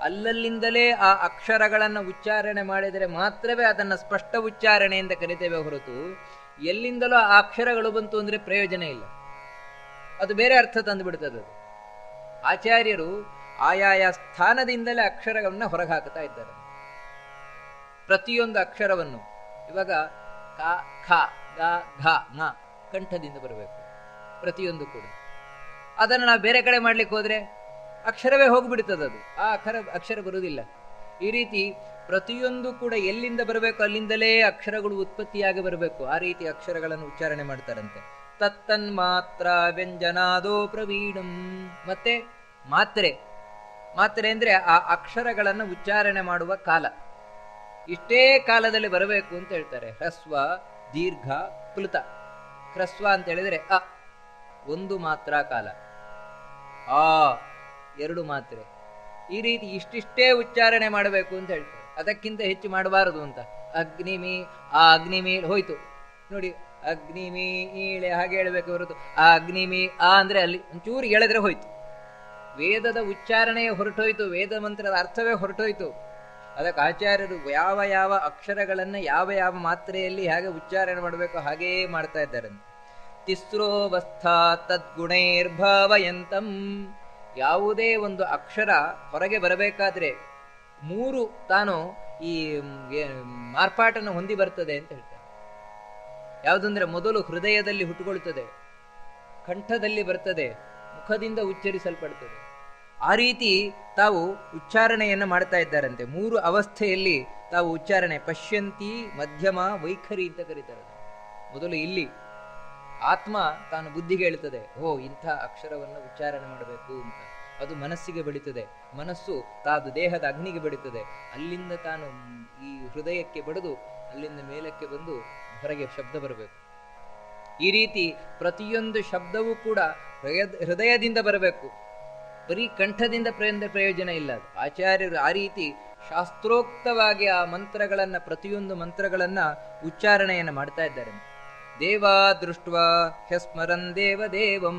ಅಲ್ಲಲ್ಲಿಂದಲೇ ಆ ಅಕ್ಷರಗಳನ್ನು ಉಚ್ಚಾರಣೆ ಮಾಡಿದರೆ ಮಾತ್ರವೇ ಅದನ್ನು ಸ್ಪಷ್ಟ ಉಚ್ಚಾರಣೆ ಅಂತ ಕರಿತೇವೆ ಹೊರತು ಎಲ್ಲಿಂದಲೂ ಆ ಅಕ್ಷರಗಳು ಬಂತು ಅಂದ್ರೆ ಪ್ರಯೋಜನ ಇಲ್ಲ, ಅದು ಬೇರೆ ಅರ್ಥ ತಂದು ಬಿಡ್ತದೆ. ಅದು ಆಚಾರ್ಯರು ಆಯಾಯ ಸ್ಥಾನದಿಂದಲೇ ಅಕ್ಷರಗಳನ್ನ ಹೊರಗೆ ಹಾಕ್ತಾ ಇದ್ದಾರೆ. ಪ್ರತಿಯೊಂದು ಅಕ್ಷರವನ್ನು ಇವಾಗ ಕ ಖ ಗ ಘ ङ ಕಂಠದಿಂದ ಬರಬೇಕು ಪ್ರತಿಯೊಂದು ಕೂಡ. ಅದನ್ನು ನಾವು ಬೇರೆ ಕಡೆ ಮಾಡ್ಲಿಕ್ಕೆ ಹೋದ್ರೆ ಅಕ್ಷರವೇ ಹೋಗ್ಬಿಡ್ತದೆ, ಅದು ಆ ಅಕ್ಷರ ಬರುವುದಿಲ್ಲ. ಈ ರೀತಿ ಪ್ರತಿಯೊಂದು ಕೂಡ ಎಲ್ಲಿಂದ ಬರಬೇಕು ಅಲ್ಲಿಂದಲೇ ಅಕ್ಷರಗಳು ಉತ್ಪತ್ತಿಯಾಗಿ ಬರಬೇಕು. ಆ ರೀತಿ ಅಕ್ಷರಗಳನ್ನು ಉಚ್ಚಾರಣೆ ಮಾಡ್ತಾರಂತೆ. ತತ್ತನ್ಮಾತ್ರ ವ್ಯಂಜನಾದೋ ಪ್ರವೀಣಂ. ಮತ್ತೆ ಮಾತ್ರೆ ಅಂದ್ರೆ ಆ ಅಕ್ಷರಗಳನ್ನು ಉಚ್ಚಾರಣೆ ಮಾಡುವ ಕಾಲ, ಇಷ್ಟೇ ಕಾಲದಲ್ಲಿ ಬರಬೇಕು ಅಂತ ಹೇಳ್ತಾರೆ. ಹ್ರಸ್ವ, ದೀರ್ಘ, ಪ್ಲುತ. ಹ್ರಸ್ವ ಅಂತ ಹೇಳಿದ್ರೆ ಅ, ಒಂದು ಮಾತ್ರ ಕಾಲ. ಆ, ಎರಡು ಮಾತ್ರೆ. ಈ ರೀತಿ ಇಷ್ಟಿಷ್ಟೇ ಉಚ್ಚಾರಣೆ ಮಾಡಬೇಕು ಅಂತ ಹೇಳ್ತಾರೆ. ಅದಕ್ಕಿಂತ ಹೆಚ್ಚು ಮಾಡಬಾರದು ಅಂತ. ಅಗ್ನಿಮಿ, ಆ ಅಗ್ನಿಮಿ ಹೋಯ್ತು ನೋಡಿ, ಅಗ್ನಿಮೀಳೆ ಹಾಗೆ ಹೇಳಬೇಕು ಹೊರತು ಆ ಅಗ್ನಿಮಿ ಆ ಅಂದ್ರೆ ಅಲ್ಲಿ ಒಂಚೂರು ಹೇಳಿದ್ರೆ ಹೋಯ್ತು. ವೇದದ ಉಚ್ಚಾರಣೆಯೇ ಹೊರಟೋಯ್ತು, ವೇದ ಮಂತ್ರದ ಅರ್ಥವೇ ಹೊರಟೋಯ್ತು. ಅದಕ್ಕೆ ಆಚಾರ್ಯರು ಯಾವ ಯಾವ ಅಕ್ಷರಗಳನ್ನ ಯಾವ ಯಾವ ಮಾತ್ರೆಯಲ್ಲಿ ಹೇಗೆ ಉಚ್ಚಾರಣೆ ಮಾಡಬೇಕು ಹಾಗೇ ಮಾಡ್ತಾ ಇದ್ದಾರೆ. ತಿಸ್ರೋವಸ್ಥಾ ತದ್ಗುಣೈರ್ಭಾವಯಂತಂ. ಯಾವುದೇ ಒಂದು ಅಕ್ಷರ ಹೊರಗೆ ಬರಬೇಕಾದ್ರೆ ಮೂರು ತಾನು ಈ ಮಾರ್ಪಾಟನ್ನು ಹೊಂದಿ ಬರ್ತದೆ ಅಂತ ಹೇಳ್ತಾರೆ. ಯಾವುದಂದ್ರೆ ಮೊದಲು ಹೃದಯದಲ್ಲಿ ಹುಟ್ಟುಕೊಳ್ತದೆ, ಕಂಠದಲ್ಲಿ ಬರ್ತದೆ, ಮುಖದಿಂದ ಉಚ್ಚರಿಸಲ್ಪಡ್ತದೆ. ಆ ರೀತಿ ತಾವು ಉಚ್ಚಾರಣೆಯನ್ನು ಮಾಡ್ತಾ ಇದ್ದಾರಂತೆ. ಮೂರು ಅವಸ್ಥೆಯಲ್ಲಿ ತಾವು ಉಚ್ಚಾರಣೆ, ಪಶ್ಯಂತಿ, ಮಧ್ಯಮ, ವೈಖರಿ ಅಂತ ಕರೀತಾರೆ. ಮೊದಲು ಇಲ್ಲಿ ಆತ್ಮ ತಾನು ಬುದ್ಧಿಗೆ ಹೇಳ್ತದೆ, ಓ ಇಂಥ ಅಕ್ಷರವನ್ನು ಉಚ್ಚಾರಣೆ ಮಾಡಬೇಕು ಅಂತ. ಅದು ಮನಸ್ಸಿಗೆ ಬೆಳೀತದೆ, ಮನಸ್ಸು ತಾದು ದೇಹದ ಅಗ್ನಿಗೆ ಬೆಳೀತದೆ. ಅಲ್ಲಿಂದ ತಾನು ಈ ಹೃದಯಕ್ಕೆ ಬಡಿದು ಅಲ್ಲಿಂದ ಮೇಲಕ್ಕೆ ಬಂದು ಹೊರಗೆ ಶಬ್ದ ಬರಬೇಕು. ಈ ರೀತಿ ಪ್ರತಿಯೊಂದು ಶಬ್ದವೂ ಕೂಡ ಹೃದಯದಿಂದ ಬರಬೇಕು. ಬರೀ ಕಂಠದಿಂದ ಪ್ರಯೋಜನ ಇಲ್ಲ. ಆಚಾರ್ಯರು ಆ ರೀತಿ ಶಾಸ್ತ್ರೋಕ್ತವಾಗಿ ಆ ಮಂತ್ರಗಳನ್ನ, ಪ್ರತಿಯೊಂದು ಮಂತ್ರಗಳನ್ನ ಉಚ್ಚಾರಣೆಯನ್ನು ಮಾಡ್ತಾ ಇದ್ದಾರೆ. ದೇವಾ ದೃಷ್ಟ್ವಾ ಹ್ಯಸ್ಮರನ್ ದೇವದೇವಂ.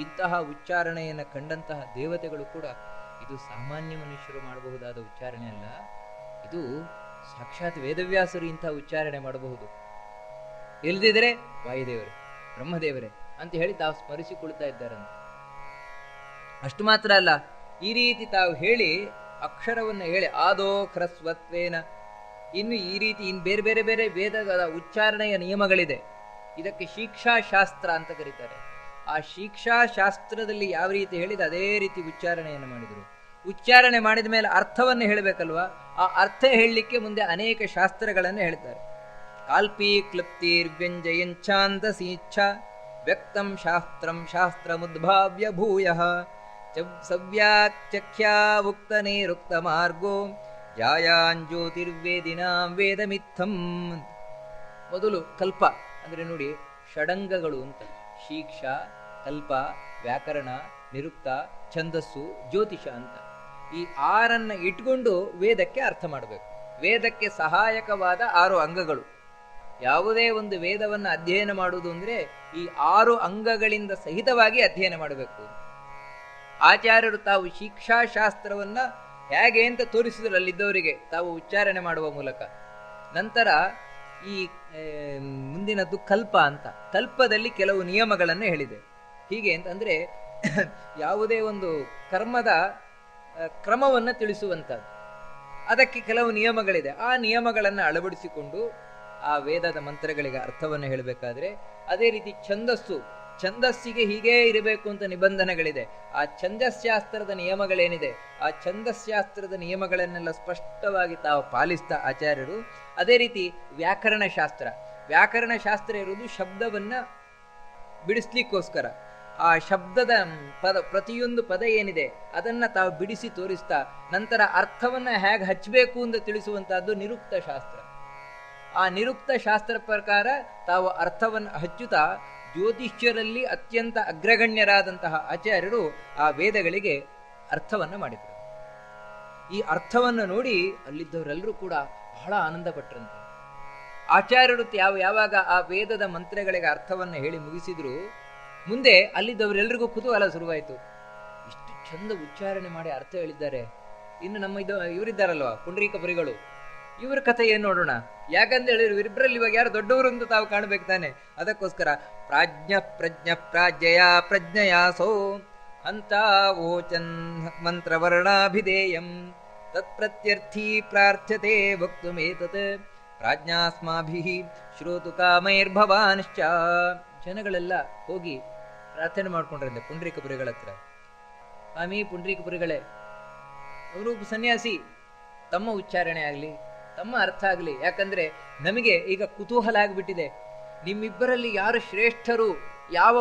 ಇಂತಹ ಉಚ್ಚಾರಣೆಯನ್ನು ಕಂಡಂತಹ ದೇವತೆಗಳು ಕೂಡ ಇದು ಸಾಮಾನ್ಯ ಮನುಷ್ಯರು ಮಾಡಬಹುದಾದ ಉಚ್ಚಾರಣೆ ಅಲ್ಲ, ಇದು ಸಾಕ್ಷಾತ್ ವೇದವ್ಯಾಸರು ಇಂತಹ ಉಚ್ಚಾರಣೆ ಮಾಡಬಹುದು. ಇಲ್ದಿದ್ರೆ ವಾಯುದೇವರೇ, ಬ್ರಹ್ಮದೇವರೇ ಅಂತ ಹೇಳಿ ತಾವು ಸ್ಮರಿಸಿಕೊಳ್ತಾ ಇದ್ದಾರಂತೆ. ಅಷ್ಟು ಮಾತ್ರ ಅಲ್ಲ, ಈ ರೀತಿ ತಾವು ಹೇಳಿ ಅಕ್ಷರವನ್ನು ಹೇಳಿ ಆದೋ ಹ್ರಸ್ವತ್ವೇನ. ಇನ್ನು ಈ ರೀತಿ ಬೇರೆ ಬೇರೆ ಬೇರೆ ವೇದಗಳ ಉಚ್ಚಾರಣೆಯ ನಿಯಮಗಳಿದೆ. ಇದಕ್ಕೆ ಶಿಕ್ಷಾಶಾಸ್ತ್ರ ಅಂತ ಕರೀತಾರೆ. ಆ ಶಿಕ್ಷಾಶಾಸ್ತ್ರದಲ್ಲಿ ಯಾವ ರೀತಿ ಹೇಳಿದ ಅದೇ ರೀತಿ ಉಚ್ಚಾರಣೆಯನ್ನು ಮಾಡಿದರು. ಉಚ್ಚಾರಣೆ ಮಾಡಿದ ಮೇಲೆ ಅರ್ಥವನ್ನು ಹೇಳಬೇಕಲ್ವಾ, ಆ ಅರ್ಥ ಹೇಳಲಿಕ್ಕೆ ಮುಂದೆ ಅನೇಕ ಶಾಸ್ತ್ರಗಳನ್ನು ಹೇಳ್ತಾರೆ. ಕಾಲ್ಪಿ ಕ್ಲುಪ್ತಿರ್ ವ್ಯಂಜಯಂಚಾಂದಸೀಚ್ಛ ವ್ಯಕ್ತಂ ಶಾಸ್ತ್ರಂ ಶಾಸ್ತ್ರಮುದ್ಭಾವ್ಯ ಭೂಯಃ ಸವ್ಯಾಚಖ್ಯಾ ಉಕ್ತನೇರುಕ್ತ ಮಾರ್ಗೋ ಜಾಯಾಂಜ್ಯೋತಿರ್ವೇದಿನಾಂ ವೇದಮಿತ್ತಂ. ಮೊದಲು ಕಲ್ಪ ಅಂದ್ರೆ ನೋಡಿ, ಷಡಂಗಗಳು ಅಂತ. ಶಿಕ್ಷ, ಕಲ್ಪ, ವ್ಯಾಕರಣ, ನಿರುಕ್ತ, ಛಂದಸ್ಸು, ಜ್ಯೋತಿಷ ಅಂತ ಈ ಆರನ್ನ ಇಟ್ಕೊಂಡು ವೇದಕ್ಕೆ ಅರ್ಥ ಮಾಡಬೇಕು. ವೇದಕ್ಕೆ ಸಹಾಯಕವಾದ 6 ಅಂಗಗಳು. ಯಾವುದೇ ಒಂದು ವೇದವನ್ನು ಅಧ್ಯಯನ ಮಾಡುವುದು ಅಂದ್ರೆ ಈ 6 ಅಂಗಗಳಿಂದ ಸಹಿತವಾಗಿ ಅಧ್ಯಯನ ಮಾಡಬೇಕು. ಆಚಾರ್ಯರು ತಾವು ಶಿಕ್ಷಾಶಾಸ್ತ್ರವನ್ನ ಹೇಗೆ ಅಂತ ತೋರಿಸಿದ್ರು ಅಲ್ಲಿದ್ದವರಿಗೆ, ತಾವು ಉಚ್ಚಾರಣೆ ಮಾಡುವ ಮೂಲಕ. ನಂತರ ಈ ಮುಂದಿನದ್ದು ಕಲ್ಪ ಅಂತ. ಕಲ್ಪದಲ್ಲಿ ಕೆಲವು ನಿಯಮಗಳನ್ನು ಹೇಳಿದೆ. ಹೀಗೆ ಅಂತಂದ್ರೆ ಯಾವುದೇ ಒಂದು ಕರ್ಮದ ಕ್ರಮವನ್ನು ತಿಳಿಸುವಂಥದ್ದು, ಅದಕ್ಕೆ ಕೆಲವು ನಿಯಮಗಳಿದೆ. ಆ ನಿಯಮಗಳನ್ನು ಅಳವಡಿಸಿಕೊಂಡು ಆ ವೇದದ ಮಂತ್ರಗಳಿಗೆ ಅರ್ಥವನ್ನು ಹೇಳಬೇಕಾದ್ರೆ, ಅದೇ ರೀತಿ ಛಂದಸ್ಸಿಗೆ ಹೀಗೇ ಇರಬೇಕು ಅಂತ ನಿಬಂಧನೆಗಳಿದೆ. ಆ ಛಂದಸ್ಶಾಸ್ತ್ರದ ನಿಯಮಗಳೇನಿದೆ, ಆ ಛಂದಸ್ಶಾಸ್ತ್ರದ ನಿಯಮಗಳನ್ನೆಲ್ಲ ಸ್ಪಷ್ಟವಾಗಿ ತಾವು ಪಾಲಿಸ್ತಾ ಆಚಾರ್ಯರು. ಅದೇ ರೀತಿ ವ್ಯಾಕರಣಶಾಸ್ತ್ರ ಇರುವುದು ಶಬ್ದವನ್ನ ಬಿಡಿಸ್ಲಿಕ್ಕೋಸ್ಕರ. ಆ ಶಬ್ದದ ಪ್ರತಿಯೊಂದು ಪದ ಏನಿದೆ ಅದನ್ನ ತಾವು ಬಿಡಿಸಿ ತೋರಿಸ್ತಾ ನಂತರ ಅರ್ಥವನ್ನ ಹೇಗೆ ಹಚ್ಚಬೇಕು ಅಂತ ತಿಳಿಸುವಂತಹದ್ದು ನಿರುಕ್ತ ಶಾಸ್ತ್ರ. ಆ ನಿರುಕ್ತ ಶಾಸ್ತ್ರ ಪ್ರಕಾರ ತಾವು ಅರ್ಥವನ್ನು ಹಚ್ಚುತ್ತಾ ಜ್ಯೋತಿಷ್ಯರಲ್ಲಿ ಅತ್ಯಂತ ಅಗ್ರಗಣ್ಯರಾದಂತಹ ಆಚಾರ್ಯರು ಆ ವೇದಗಳಿಗೆ ಅರ್ಥವನ್ನು ಮಾಡಿದರು. ಈ ಅರ್ಥವನ್ನು ನೋಡಿ ಅಲ್ಲಿದ್ದವರೆಲ್ಲರೂ ಕೂಡ ಬಹಳ ಆನಂದ ಪಟ್ಟರಂತೆ. ಆಚಾರ್ಯರು ಯಾವಾಗ ಆ ವೇದದ ಮಂತ್ರಗಳಿಗೆ ಅರ್ಥವನ್ನು ಹೇಳಿ ಮುಗಿಸಿದ್ರು, ಮುಂದೆ ಅಲ್ಲಿದ್ದವರೆಲ್ಲರಿಗೂ ಕುತೂಹಲ ಶುರುವಾಯಿತು. ಇಷ್ಟು ಚಂದ ಉಚ್ಚಾರಣೆ ಮಾಡಿ ಅರ್ಥ ಹೇಳಿದ್ದಾರೆ, ಇನ್ನು ನಮ್ಮ ಇವರಿದ್ದಾರಲ್ವಾ ಪುಂಡರೀಕ ಪುರಿಗಳು, ಇವರ ಕಥೆ ಏನ್ ನೋಡೋಣ. ಯಾಕಂತ ಹೇಳಿದ್ರು ಇವರಿಬ್ಬರಲ್ಲಿ ಇವಾಗ ಯಾರು ದೊಡ್ಡವರು ಅಂತ ತಾವು ಕಾಣಬೇಕು ತಾನೆ. ಅದಕ್ಕೋಸ್ಕರ ಪ್ರಾಜ್ಞಯ ಪ್ರಜ್ಞಯಾಸೋ ಅಂತ ಓಚನ್ ಮಂತ್ರವರ್ಣಾಭಿಧೇಯಂ ತತ್ಪ್ರತ್ಯರ್ಥಿ ಪ್ರಾರ್ಥ್ಯತೆ ವಕ್ತುಮೇತತ್ ಪ್ರಾಜ್ಞಾಸ್ಮಾಭಿಃ ಶ್ರೋತು ಕಾಮೈರ್ಭವಾನ್ಶ್ಚ. ಜನಗಳೆಲ್ಲ ಹೋಗಿ ಪ್ರಾರ್ಥನೆ ಮಾಡ್ಕೊಂಡ್ರಂತೆ ಪುಂಡರೀಕ ಪುರಿಗಳ ಹತ್ರ. ಸ್ವಾಮಿ ಪುಂಡರೀಕ ಪುರಿಗಳೇ, ಅವರು ಸನ್ಯಾಸಿ, ತಮ್ಮ ಉಚ್ಚಾರಣೆ ಆಗಲಿ, ತಮ್ಮ ಅರ್ಥ ಆಗಲಿ. ಯಾಕಂದ್ರೆ ನಮಗೆ ಈಗ ಕುತೂಹಲ ಆಗಿಬಿಟ್ಟಿದೆ, ನಿಮ್ಮಿಬ್ಬರಲ್ಲಿ ಯಾರು ಶ್ರೇಷ್ಠರು, ಯಾವ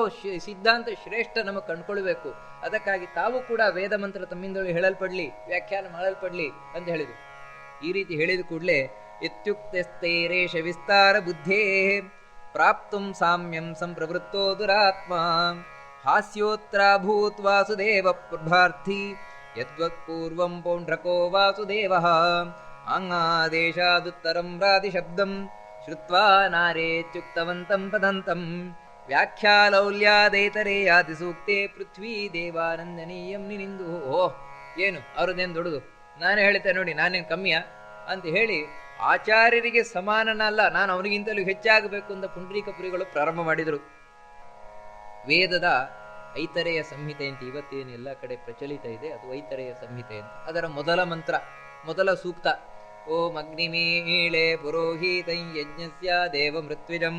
ಸಿದ್ಧಾಂತ ಶ್ರೇಷ್ಠ ನಮಗೆ ಕಂಡುಕೊಳ್ಬೇಕು. ಅದಕ್ಕಾಗಿ ತಾವು ಕೂಡ ವೇದ ಮಂತ್ರ ತಮ್ಮಿಂದಲೂ ಹೇಳಲ್ಪಡ್ಲಿ, ವ್ಯಾಖ್ಯಾನ ಮಾಡಲ್ಪಡ್ಲಿ ಅಂತ ಹೇಳಿದ್ರು. ಈ ರೀತಿ ಹೇಳಿದ ಕೂಡಲೇ ಇತ್ಯುಕ್ತಸ್ತೈರೇಷ ವಿಸ್ತಾರ ಬುದ್ಧೇ ಪ್ರಾಪ್ತುಂ ಸಾಮ್ಯಂ ಸಂಪ್ರವೃತ್ತೋ ದುರಾತ್ಮ ಹಾಸ್ಯೋತ್ರಾಭೂತ್ ವಾಸುದೇವ ಪ್ರಭಾರ್ಥಿ ಯದ್ವತ್ ಪೂರ್ವಂ ಪೌಂಡ್ರಕೋ ವಾಸುದೇವಃ ಆಂಗಾದೇಶಾದುತ್ತರಂ ರಾದಿಶಬ್ದಂ ಶ್ರುತ್ವಾ ನಾರೇತ್ಯುಕ್ತವಂತಂ ಪದಂತಂ ವ್ಯಾಖ್ಯಾಲೌಲ್ಯಾದೈತರೇಯಾದಿ ಸೂಕ್ತೆ ಪೃಥ್ವೀ ದೇವಾನಂದನೀಯಂ ನಿನಿಂದು. ಓಹ್, ಏನು ಅವ್ರದ್ದೇನು ದೊಡ್ಡದು, ನಾನೇ ಹೇಳ್ತೇನೆ ನೋಡಿ, ನಾನೇನು ಕಮ್ಮಿಯಾ ಅಂತ ಹೇಳಿ ಆಚಾರ್ಯರಿಗೆ ಸಮಾನನಲ್ಲ, ನಾನು ಅವನಿಗಿಂತಲೂ ಹೆಚ್ಚಾಗಬೇಕು ಅಂತ ಪುಂಡರೀಕಪುರಿಗಳು ಪ್ರಾರಂಭ ಮಾಡಿದರು. ವೇದದ ಐತರೇಯ ಸಂಹಿತೆ ಅಂತ ಇವತ್ತೇನು ಎಲ್ಲ ಕಡೆ ಪ್ರಚಲಿತ ಇದೆ, ಅದು ಐತರೇಯ ಸಂಹಿತೆ ಅಂತ. ಅದರ ಮೊದಲ ಮಂತ್ರ, ಮೊದಲ ಸೂಕ್ತ, ಓಂ ಅಗ್ನಿಮೀಳೆ ಪುರೋಹಿತೈ ಯಜ್ಞಸ್ಯ ದೇವ ಮೃತ್ವಿಜಂ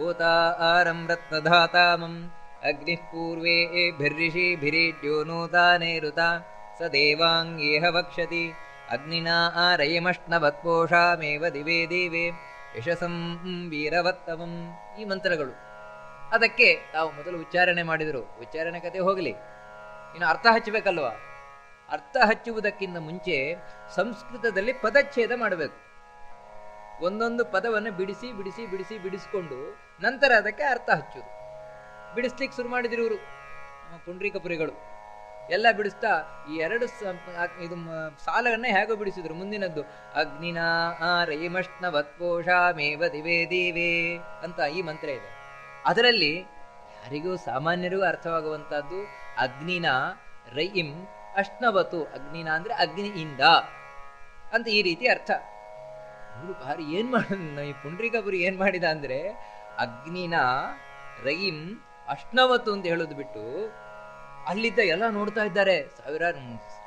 ಓತಾರಂ ರತ್ನಧಾತಾಮಂ ಅಗ್ನಿಃ ಪೂರ್ವೇಭಿರ್ಷಿಭಿರೀಡ್ಯೋ ನೂತಾನೇರುತ ಸ ದೇವಾಂಗೇಹ ವಕ್ಷತಿ ಅಗ್ನಿನಾ ಆರಯಮಷ್ಣವತ್ಪೋಷಾಮೇವ ದಿವೇ ದಿವೇ ಯಶಸಂ ವೀರವತ್ತಮಂ. ಈ ಮಂತ್ರಗಳು ಅದಕ್ಕೆ ತಾವು ಮೊದಲು ಉಚ್ಚಾರಣೆ ಮಾಡಿದರು. ಉಚ್ಚಾರಣೆ ಕತೆ ಹೋಗಲಿ, ಇನ್ನು ಅರ್ಥ ಹಚ್ಚಬೇಕಲ್ವಾ. ಅರ್ಥ ಹಚ್ಚುವುದಕ್ಕಿಂತ ಮುಂಚೆ ಸಂಸ್ಕೃತದಲ್ಲಿ ಪದಚ್ಛೇದ ಮಾಡಬೇಕು. ಒಂದೊಂದು ಪದವನ್ನು ಬಿಡಿಸಿ ಬಿಡಿಸಿ ಬಿಡಿಸಿ ಬಿಡಿಸಿಕೊಂಡು ನಂತರ ಅದಕ್ಕೆ ಅರ್ಥ ಹಚ್ಚುವುದು. ಬಿಡಿಸ್ಲಿಕ್ಕೆ ಶುರು ಮಾಡಿದ್ರು ಇವರು, ನಮ್ಮ ಪುಂಡರೀಕಪುರಿಗಳು ಎಲ್ಲ ಬಿಡಿಸ್ತಾ ಈ ಎರಡು ಇದು ಸಾಲವನ್ನೇ ಹೇಗೋ ಬಿಡಿಸಿದ್ರು. ಮುಂದಿನದ್ದು ಅಗ್ನಿನಾ ರಯಿಮಷ್ಣವತ್ಪೋಷಾಮೇವ ದಿವೇ ದಿವೇ ಅಂತ ಈ ಮಂತ್ರ ಇದೆ. ಅದರಲ್ಲಿ ಯಾರಿಗೂ ಸಾಮಾನ್ಯರಿಗೂ ಅರ್ಥವಾಗುವಂತಹದ್ದು ಅಗ್ನಿನ ರಯಿಂ ಅಷ್ಣವತು. ಅಗ್ನಿನ ಅಂದ್ರೆ ಅಗ್ನಿಯಿಂದ ಅಂತ ಈ ರೀತಿ ಅರ್ಥ. ಇವರು ಭಾರಿ ಏನ್ ಮಾಡ, ಈ ಪುಂಡರೀಕಪುರಿ ಏನ್ ಮಾಡಿದ ಅಂದ್ರೆ ಅಗ್ನಿನ ರಯಿಂ ಅಷ್ಣವತು ಅಂತ ಹೇಳೋದು ಬಿಟ್ಟು ಅಲ್ಲಿದ್ದ ಎಲ್ಲ ನೋಡ್ತಾ ಇದ್ದಾರೆ. ಸಾವಿರಾರು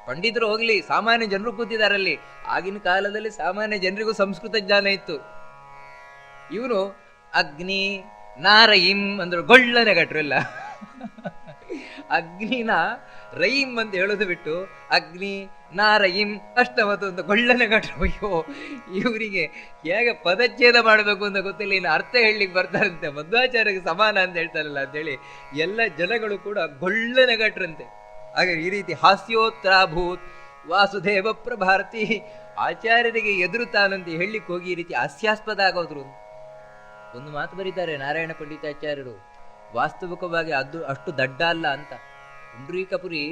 ಪಂಡಿತರು ಹೋಗ್ಲಿ, ಸಾಮಾನ್ಯ ಜನರು ಕೂತಿದಾರಲ್ಲಿ. ಆಗಿನ ಕಾಲದಲ್ಲಿ ಸಾಮಾನ್ಯ ಜನರಿಗೂ ಸಂಸ್ಕೃತ ಜ್ಞಾನ ಇತ್ತು. ಇವನು ಅಗ್ನಿ ನಾರಯಿಂ ಅಂದ್ರು, ಗೊಳ್ಳನೆ ಗಟ್ರು ಎಲ್ಲ. ಅಗ್ನಿನ ರಯಿಂ ಅಂತ ಹೇಳೋದು ಬಿಟ್ಟು ಅಗ್ನಿ ನಾರಯಿಂ ಅಷ್ಟಮತು ಅಂತ ಗೊಳ್ಳನೆ ಗಟ್ರು. ಅಯ್ಯೋ, ಇವರಿಗೆ ಹೇಗೆ ಪದಚ್ಛೇದ ಮಾಡಬೇಕು ಅಂತ ಗೊತ್ತಿಲ್ಲ, ಇನ್ನು ಅರ್ಥ ಹೇಳಲಿಕ್ಕೆ ಬರ್ತಾರಂತೆ. ಮಧ್ವಾಚಾರ್ಯಗೆ ಸಮಾನ ಅಂತ ಹೇಳ್ತಾರಲ್ಲ ಅಂತೇಳಿ ಎಲ್ಲ ಜನಗಳು ಕೂಡ ಗೊಳ್ಳನೆ ಗಟ್ರಂತೆ. ಹಾಗೆ ಈ ರೀತಿ ಹಾಸ್ಯೋತ್ರಾಭೂತ್ ವಾಸುದೇವ ಪ್ರಭಾರತಿ, ಆಚಾರ್ಯರಿಗೆ ಎದುರು ತಾನಂತ ಹೇಳಲಿಕ್ಕೆ ಹೋಗಿ ಈ ರೀತಿ ಹಾಸ್ಯಾಸ್ಪದ ಆಗೋದ್ರು. ಒಂದು ಮಾತು ಬರೀತಾರೆ ನಾರಾಯಣ ಪಂಡಿತಾಚಾರ್ಯರು, ವಾಸ್ತವಿಕವಾಗಿ ಅದು ಅಷ್ಟು ದಡ್ಡ ಅಲ್ಲ ಅಂತ. ಪುಂಡರೀಕಪುರಿ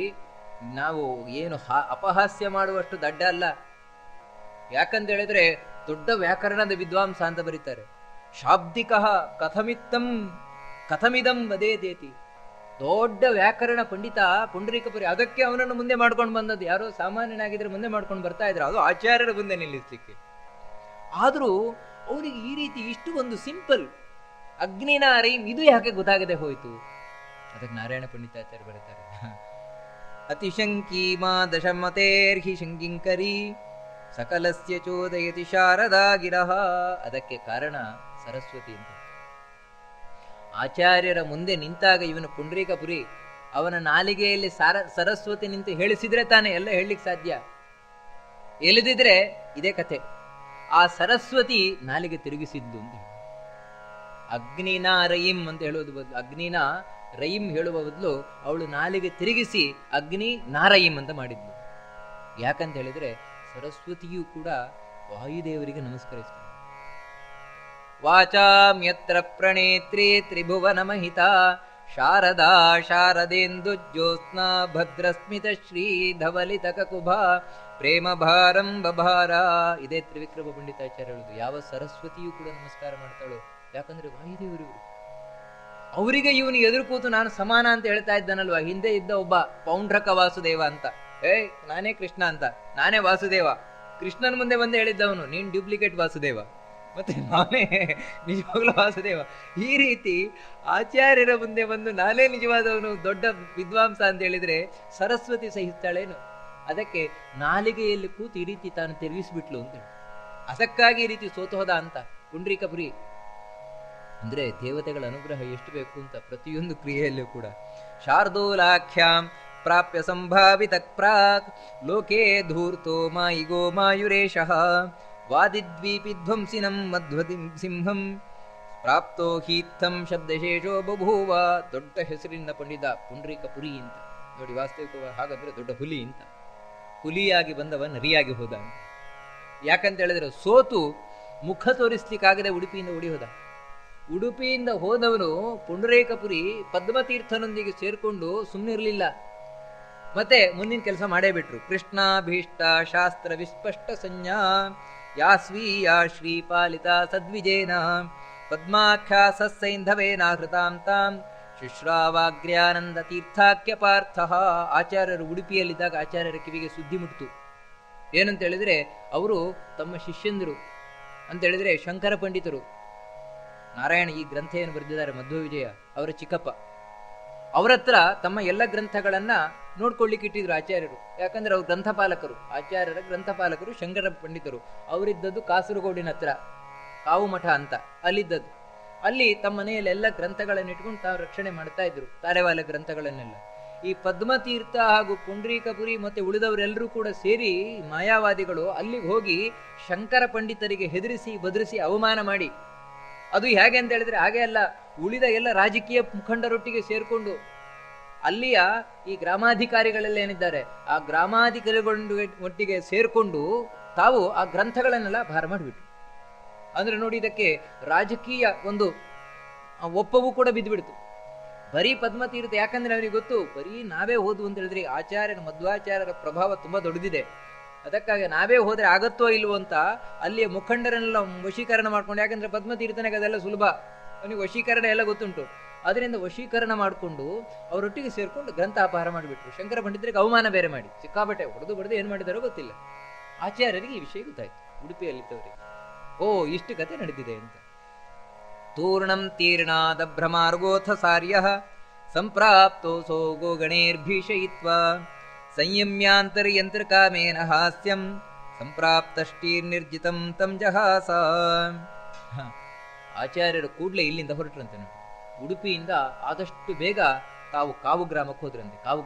ನಾವು ಏನು ಅಪಹಾಸ್ಯ ಮಾಡುವಷ್ಟು ದಡ್ಡ ಅಲ್ಲ. ಯಾಕಂತ ಹೇಳಿದ್ರೆ ದೊಡ್ಡ ವ್ಯಾಕರಣದ ವಿದ್ವಾಂಸ ಅಂತ ಬರೀತಾರೆ. ಶಾಬ್ದಿಕ ಕಥಮಿದಂ ವದೇದೇತಿ, ದೊಡ್ಡ ವ್ಯಾಕರಣ ಪಂಡಿತ ಪುಂಡರೀಕಪುರಿ. ಅದಕ್ಕೆ ಅವನನ್ನು ಮುಂದೆ ಮಾಡ್ಕೊಂಡು ಬಂದದ್ದು. ಯಾರೋ ಸಾಮಾನ್ಯನಾಗಿದ್ರೆ ಮುಂದೆ ಮಾಡ್ಕೊಂಡು ಬರ್ತಾ ಇದ್ರು, ಅದು ಆಚಾರ್ಯರ ಮುಂದೆ ನಿಲ್ಲಿಸ್ಲಿಕ್ಕೆ. ಆದ್ರೂ ಅವರಿಗೆ ಈ ರೀತಿ ಇಷ್ಟು ಒಂದು ಸಿಂಪಲ್ ಅಗ್ನಿನ ರೈಮ್ ಇದು ಯಾಕೆ ಗೊತ್ತಾಗದೆ ಹೋಯಿತು? ಅದಕ್ಕೆ ನಾರಾಯಣ ಪಂಡಿತಾಚಾರ್ಯ ಬರೀತಾರೆ, ಅತಿಶಂಕೀ ಮಾ ದಶಮತೇರ್ಹಿ ಶಂಕಿಂಕರಿ ಸಕಲಸ್ಯ ಚೋದಯತಿ ಶಾರದಾ ಗಿರಹ. ಅದಕ್ಕೆ ಕಾರಣ ಸರಸ್ವತಿ ಅಂತ. ಆಚಾರ್ಯರ ಮುಂದೆ ನಿಂತಾಗ ಇವನು ಪುಂಡರೀಕಪುರಿ ಅವನ ನಾಲಿಗೆಯಲ್ಲಿ ಸರಸ್ವತಿ ನಿಂತು ಹೇಳಿಸಿದ್ರೆ ತಾನೇ ಎಲ್ಲ ಹೇಳಲಿಕ್ಕೆ ಸಾಧ್ಯ. ಎಳೆದಿದ್ರೆ ಇದೇ ಕಥೆ. ಆ ಸರಸ್ವತಿ ನಾಲಿಗೆ ತಿರುಗಿಸಿದ್ದು ಅಂತ ಹೇಳಿ ಅಗ್ನಿನ ರಯಿಂ ಅಂತ ಹೇಳುವುದು ಬದಲು ಅಗ್ನಿನ ರಯಿಂ ಹೇಳುವ ಬದಲು ಅವಳು ನಾಲಿಗೆ ತಿರುಗಿಸಿ ಅಗ್ನಿ ನಾರಯಿಂ ಅಂತ ಮಾಡಿದ್ಲು. ಯಾಕಂತ ಹೇಳಿದ್ರೆ ಸರಸ್ವತಿಯೂ ಕೂಡ ವಾಯುದೇವರಿಗೆ ನಮಸ್ಕರಿಸ್ತಾಳೆ. ವಾಚಾಂ ಯತ್ರ ಪ್ರಣೇತ್ರಿ ತ್ರಿಭುವನ ಮಹಿತ ಶಾರದಾ ಶಾರದೇಂದು ಜ್ಯೋತ್ಸ್ನಾ ಭದ್ರಸ್ಮಿತ ಶ್ರೀ ಧವಲಿತ ಕಕುಭ ಪ್ರೇಮ ಭಾರಂ ಬಭಾರ. ಇದೇ ತ್ರಿವಿಕ್ರಮ ಪಂಡಿತಾಚಾರ್ಯ ಹೇಳುದು. ಯಾವ ಸರಸ್ವತಿಯೂ ಕೂಡ ನಮಸ್ಕಾರ ಮಾಡ್ತಾಳು. ಯಾಕಂದ್ರೆ ವಾಯುದೇವರು ಅವರಿಗೆ ಇವನು ಎದುರು ಕೂತು ನಾನು ಸಮಾನ ಅಂತ ಹೇಳ್ತಾ ಇದ್ದಾನಲ್ವಾ. ಹಿಂದೆ ಇದ್ದ ಒಬ್ಬ ಪೌಂಡ್ರಕ ವಾಸುದೇವ ಅಂತ, ನಾನೇ ಕೃಷ್ಣ ಅಂತ, ನಾನೇ ವಾಸುದೇವ. ಕೃಷ್ಣನ ಮುಂದೆ ಬಂದು ಹೇಳಿದ್ದವನು ನೀನ್ ಡ್ಯೂಪ್ಲಿಕೇಟ್ ವಾಸುದೇವ, ಮತ್ತೆ ನಾನೇ ನಿಜವಾಗ್ಲೂ ವಾಸುದೇವ. ಈ ರೀತಿ ಆಚಾರ್ಯರ ಮುಂದೆ ಬಂದು ನಾನೇ ನಿಜವಾದವನು ದೊಡ್ಡ ವಿದ್ವಾಂಸ ಅಂತ ಹೇಳಿದ್ರೆ ಸರಸ್ವತಿ ಸಹಿಸ್ತಾಳೇನು? ಅದಕ್ಕೆ ನಾಲಿಗೆಯಲ್ಲಿ ಕೂತು ಈ ರೀತಿ ತಾನು ತಿರುಗಿಸ್ಬಿಟ್ಲು ಅಂತ ಹೇಳಿ, ಅದಕ್ಕಾಗಿ ಈ ರೀತಿ ಸೋತು ಹೋದ ಅಂತ. ಪುಂಡರೀಕಪುರಿ ಅಂದ್ರೆ ದೇವತೆಗಳ ಅನುಗ್ರಹ ಎಷ್ಟು ಬೇಕು ಅಂತ ಪ್ರತಿಯೊಂದು ಕ್ರಿಯೆಯಲ್ಲೂ ಕೂಡ. ಶಾರ್ದೂಲಾಖ್ಯಾಂ ಪ್ರಾಪ್ಯ ಸಂಭಾವಿತ ಪ್ರಾಕ್ ಲೋಕೆ ಧೂರ್ತೋ ಮಾಯಿಗೋ ಮಾಯುರೇಶಃ ವಾದಿದ್ವೀಪಿ ಧ್ವಂಸಿನಂ ಮಧ್ವತಿಂ ಸಿಂಹಂ ಪ್ರಾಪ್ತೋ ಹೀಥಂ ಶಬ್ದಶೇಷೋ ಬಭೂವ. ದೊಡ್ಡ ಹೆಸರಿನ ಪಂಡಿತ ಪುಂಡ್ರೀಕಪುರಿ ಅಂತ. ನೋಡಿ, ವಾಸ್ತವಿಕ ಹಾಗಾದ್ರೆ ದೊಡ್ಡ ಹುಲಿ ಅಂತ. ಹುಲಿಯಾಗಿ ಬಂದವ ನರಿಯಾಗಿ ಹೋದ. ಯಾಕಂತ ಹೇಳಿದ್ರೆ ಸೋತು ಮುಖ ತೋರಿಸ್ಲಿಕ್ಕಾಗದೆ ಉಡುಪಿಯಿಂದ ಓಡಿ ಹೋದ. ಉಡುಪಿಯಿಂದ ಹೋದವನು ಪುಂಡರೀಕಪುರಿ ಪದ್ಮತೀರ್ಥನೊಂದಿಗೆ ಸೇರ್ಕೊಂಡು ಸುಮ್ಮನಿರಲಿಲ್ಲ. ಮತ್ತೆ ಮುಂದಿನ ಕೆಲಸ ಮಾಡೇ ಬಿಟ್ರು. ಕೃಷ್ಣಾಭೀಷ್ಟ ಶಾಸ್ತ್ರ ವಿಸ್ಪಷ್ಟ ಸಂಜ್ಞಾ ಯಾಸ್ವೀಯಾ ಶ್ರೀಪಾಲಿತ ಸದ್ವಿಜೇನ ಪದ್ಮಾಖ್ಯಾ ಸಸ್ಸೈಂಧವೇನಾಹೃತಾಂ ತಾಂ ಶುಶ್ರಾವಾಗ್ರ್ಯಾನಂದ ತೀರ್ಥಾಖ್ಯ ಪಾರ್ಥ. ಆಚಾರ್ಯರು ಉಡುಪಿಯಲ್ಲಿದ್ದಾಗ ಆಚಾರ್ಯರ ಕಿವಿಗೆ ಸುದ್ದಿ ಮುಟ್ಟಿತು. ಏನಂತ ಹೇಳಿದ್ರೆ, ಅವರು ತಮ್ಮ ಶಿಷ್ಯಂದರು ಅಂತ ಹೇಳಿದ್ರೆ ಶಂಕರ ಪಂಡಿತರು, ನಾರಾಯಣ ಈ ಗ್ರಂಥ ಏನು ಬರೆದಿದ್ದಾರೆ ಮಧ್ವ ವಿಜಯ, ಅವರ ಚಿಕ್ಕಪ್ಪ, ಅವರ ಹತ್ರ ತಮ್ಮ ಎಲ್ಲ ಗ್ರಂಥಗಳನ್ನ ನೋಡ್ಕೊಳ್ಳಿಕ್ಕೆ ಇಟ್ಟಿದ್ರು ಆಚಾರ್ಯರು. ಯಾಕಂದ್ರೆ ಅವ್ರು ಗ್ರಂಥಪಾಲಕರು, ಆಚಾರ್ಯರ ಗ್ರಂಥಪಾಲಕರು ಶಂಕರ ಪಂಡಿತರು. ಅವರಿದ್ದದ್ದು ಕಾಸರಗೋಡಿನ ಹತ್ರ ಕಾವು ಮಠ ಅಂತ ಅಲ್ಲಿದ್ದದ್ದು. ಅಲ್ಲಿ ತಮ್ಮ ಮನೆಯಲ್ಲಿ ಎಲ್ಲ ಗ್ರಂಥಗಳನ್ನು ಇಟ್ಕೊಂಡು ತಾವು ರಕ್ಷಣೆ ಮಾಡ್ತಾ ಇದ್ರು, ತಾರೆವಾಲ ಗ್ರಂಥಗಳನ್ನೆಲ್ಲ. ಈ ಪದ್ಮತೀರ್ಥ ಹಾಗೂ ಪುಂಡ್ರೀಕಪುರಿ ಮತ್ತೆ ಉಳಿದವರೆಲ್ಲರೂ ಕೂಡ ಸೇರಿ ಮಾಯಾವಾದಿಗಳು ಅಲ್ಲಿಗೆ ಹೋಗಿ ಶಂಕರ ಪಂಡಿತರಿಗೆ ಹೆದರಿಸಿ ಬದರಿಸಿ ಅವಮಾನ ಮಾಡಿ, ಅದು ಹೇಗೆ ಅಂತ ಹೇಳಿದ್ರೆ ಹಾಗೆ ಅಲ್ಲ, ಉಳಿದ ಎಲ್ಲ ರಾಜಕೀಯ ಮುಖಂಡರೊಟ್ಟಿಗೆ ಸೇರ್ಕೊಂಡು ಅಲ್ಲಿಯ ಈ ಗ್ರಾಮಾಧಿಕಾರಿಗಳೆಲ್ಲ ಏನಿದ್ದಾರೆ ಆ ಗ್ರಾಮಾಧಿಕಾರಿಗಳ ಒಟ್ಟಿಗೆ ಸೇರ್ಕೊಂಡು ತಾವು ಆ ಗ್ರಂಥಗಳನ್ನೆಲ್ಲ ಭಾರ ಮಾಡಿಬಿಟ್ರು. ಅಂದ್ರೆ ನೋಡಿ, ಇದಕ್ಕೆ ರಾಜಕೀಯ ಒಂದು ಒಪ್ಪವು ಕೂಡ ಬಿದ್ದುಬಿಡ್ತು. ಬರೀ ಪದ್ಮತೀರ್ಥ, ಯಾಕಂದ್ರೆ ಅವರಿಗೆ ಗೊತ್ತು ಬರೀ ನಾವೇ ಹೋದ್ವು ಅಂತ ಹೇಳಿದ್ರೆ ಆಚಾರ್ಯನ ಮಧ್ವಾಚಾರ್ಯರ ಪ್ರಭಾವ ತುಂಬಾ ದೊಡ್ಡದಿದೆ, ಅದಕ್ಕಾಗಿ ನಾವೇ ಹೋದ್ರೆ ಆಗತ್ತೋ ಇಲ್ವೋ ಅಂತ ಅಲ್ಲಿಯ ಮುಖಂಡರನ್ನೆಲ್ಲ ವಶೀಕರಣ ಮಾಡ್ಕೊಂಡು, ಯಾಕಂದ್ರೆ ಪದ್ಮತೀರ್ಥನಿಗೆ ಅದೆಲ್ಲ ಸುಲಭ, ಅವನಿಗೆ ವಶೀಕರಣ ಎಲ್ಲ ಗೊತ್ತುಂಟು. ಅದರಿಂದ ವಶೀಕರಣ ಮಾಡಿಕೊಂಡು ಅವರೊಟ್ಟಿಗೆ ಸೇರ್ಕೊಂಡು ಗ್ರಂಥ ಅಪಹಾರ ಮಾಡಿಬಿಟ್ರು. ಶಂಕರ ಪಂಡಿತರಿಗೆ ಅವಮಾನ ಬೇರೆ ಮಾಡಿ ಸಿಕ್ಕಾಬಟ್ಟೆ ಹೊಡೆದು ಬಡ್ದು ಏನ್ ಮಾಡಿದಾರೋ ಗೊತ್ತಿಲ್ಲ. ಆಚಾರ್ಯರಿಗೆ ಈ ವಿಷಯ ಗೊತ್ತಾಯ್ತು, ಉಡುಪಿಯಲ್ಲಿದ್ದವರಿಗೆ. ಓ, ಇಷ್ಟು ಕತೆ ನಡೆದಿದೆ ಅಂತ. ತೂರ್ಣಂ ತೀರ್ಣಾದ ಭ್ರಮಾರ್ಗೋಥ ಸಾರ್ಯ ಸಂಪ್ರಾಪ್ತೋ ಸೋ ಗೋಗಣೇರ್ಭೀಷಯಿತ್ವಾ ಸಂಯಮ್ಯಾಂತರ್ಯಂತ್ರಕಾಮೇನ ಹಾಸ್ಯಂ ಸಂಪ್ರಾಪ್ತಷ್ಟೀರ್ನಿರ್ಜಿತಂ ತಂ ಜಹಾಸ. ಆಚಾರ್ಯರು ಕೂಡಲೇ ಇಲ್ಲಿಂದ ಹೊರಟ್ರಂತೆ. ನೋಡಿ, ಉಡುಪಿಯಿಂದ ಆದಷ್ಟು ಬೇಗ ತಾವು ಕಾವು ಗ್ರಾಮಕ್ಕೆ ಹೋದ್ರಂತೆ.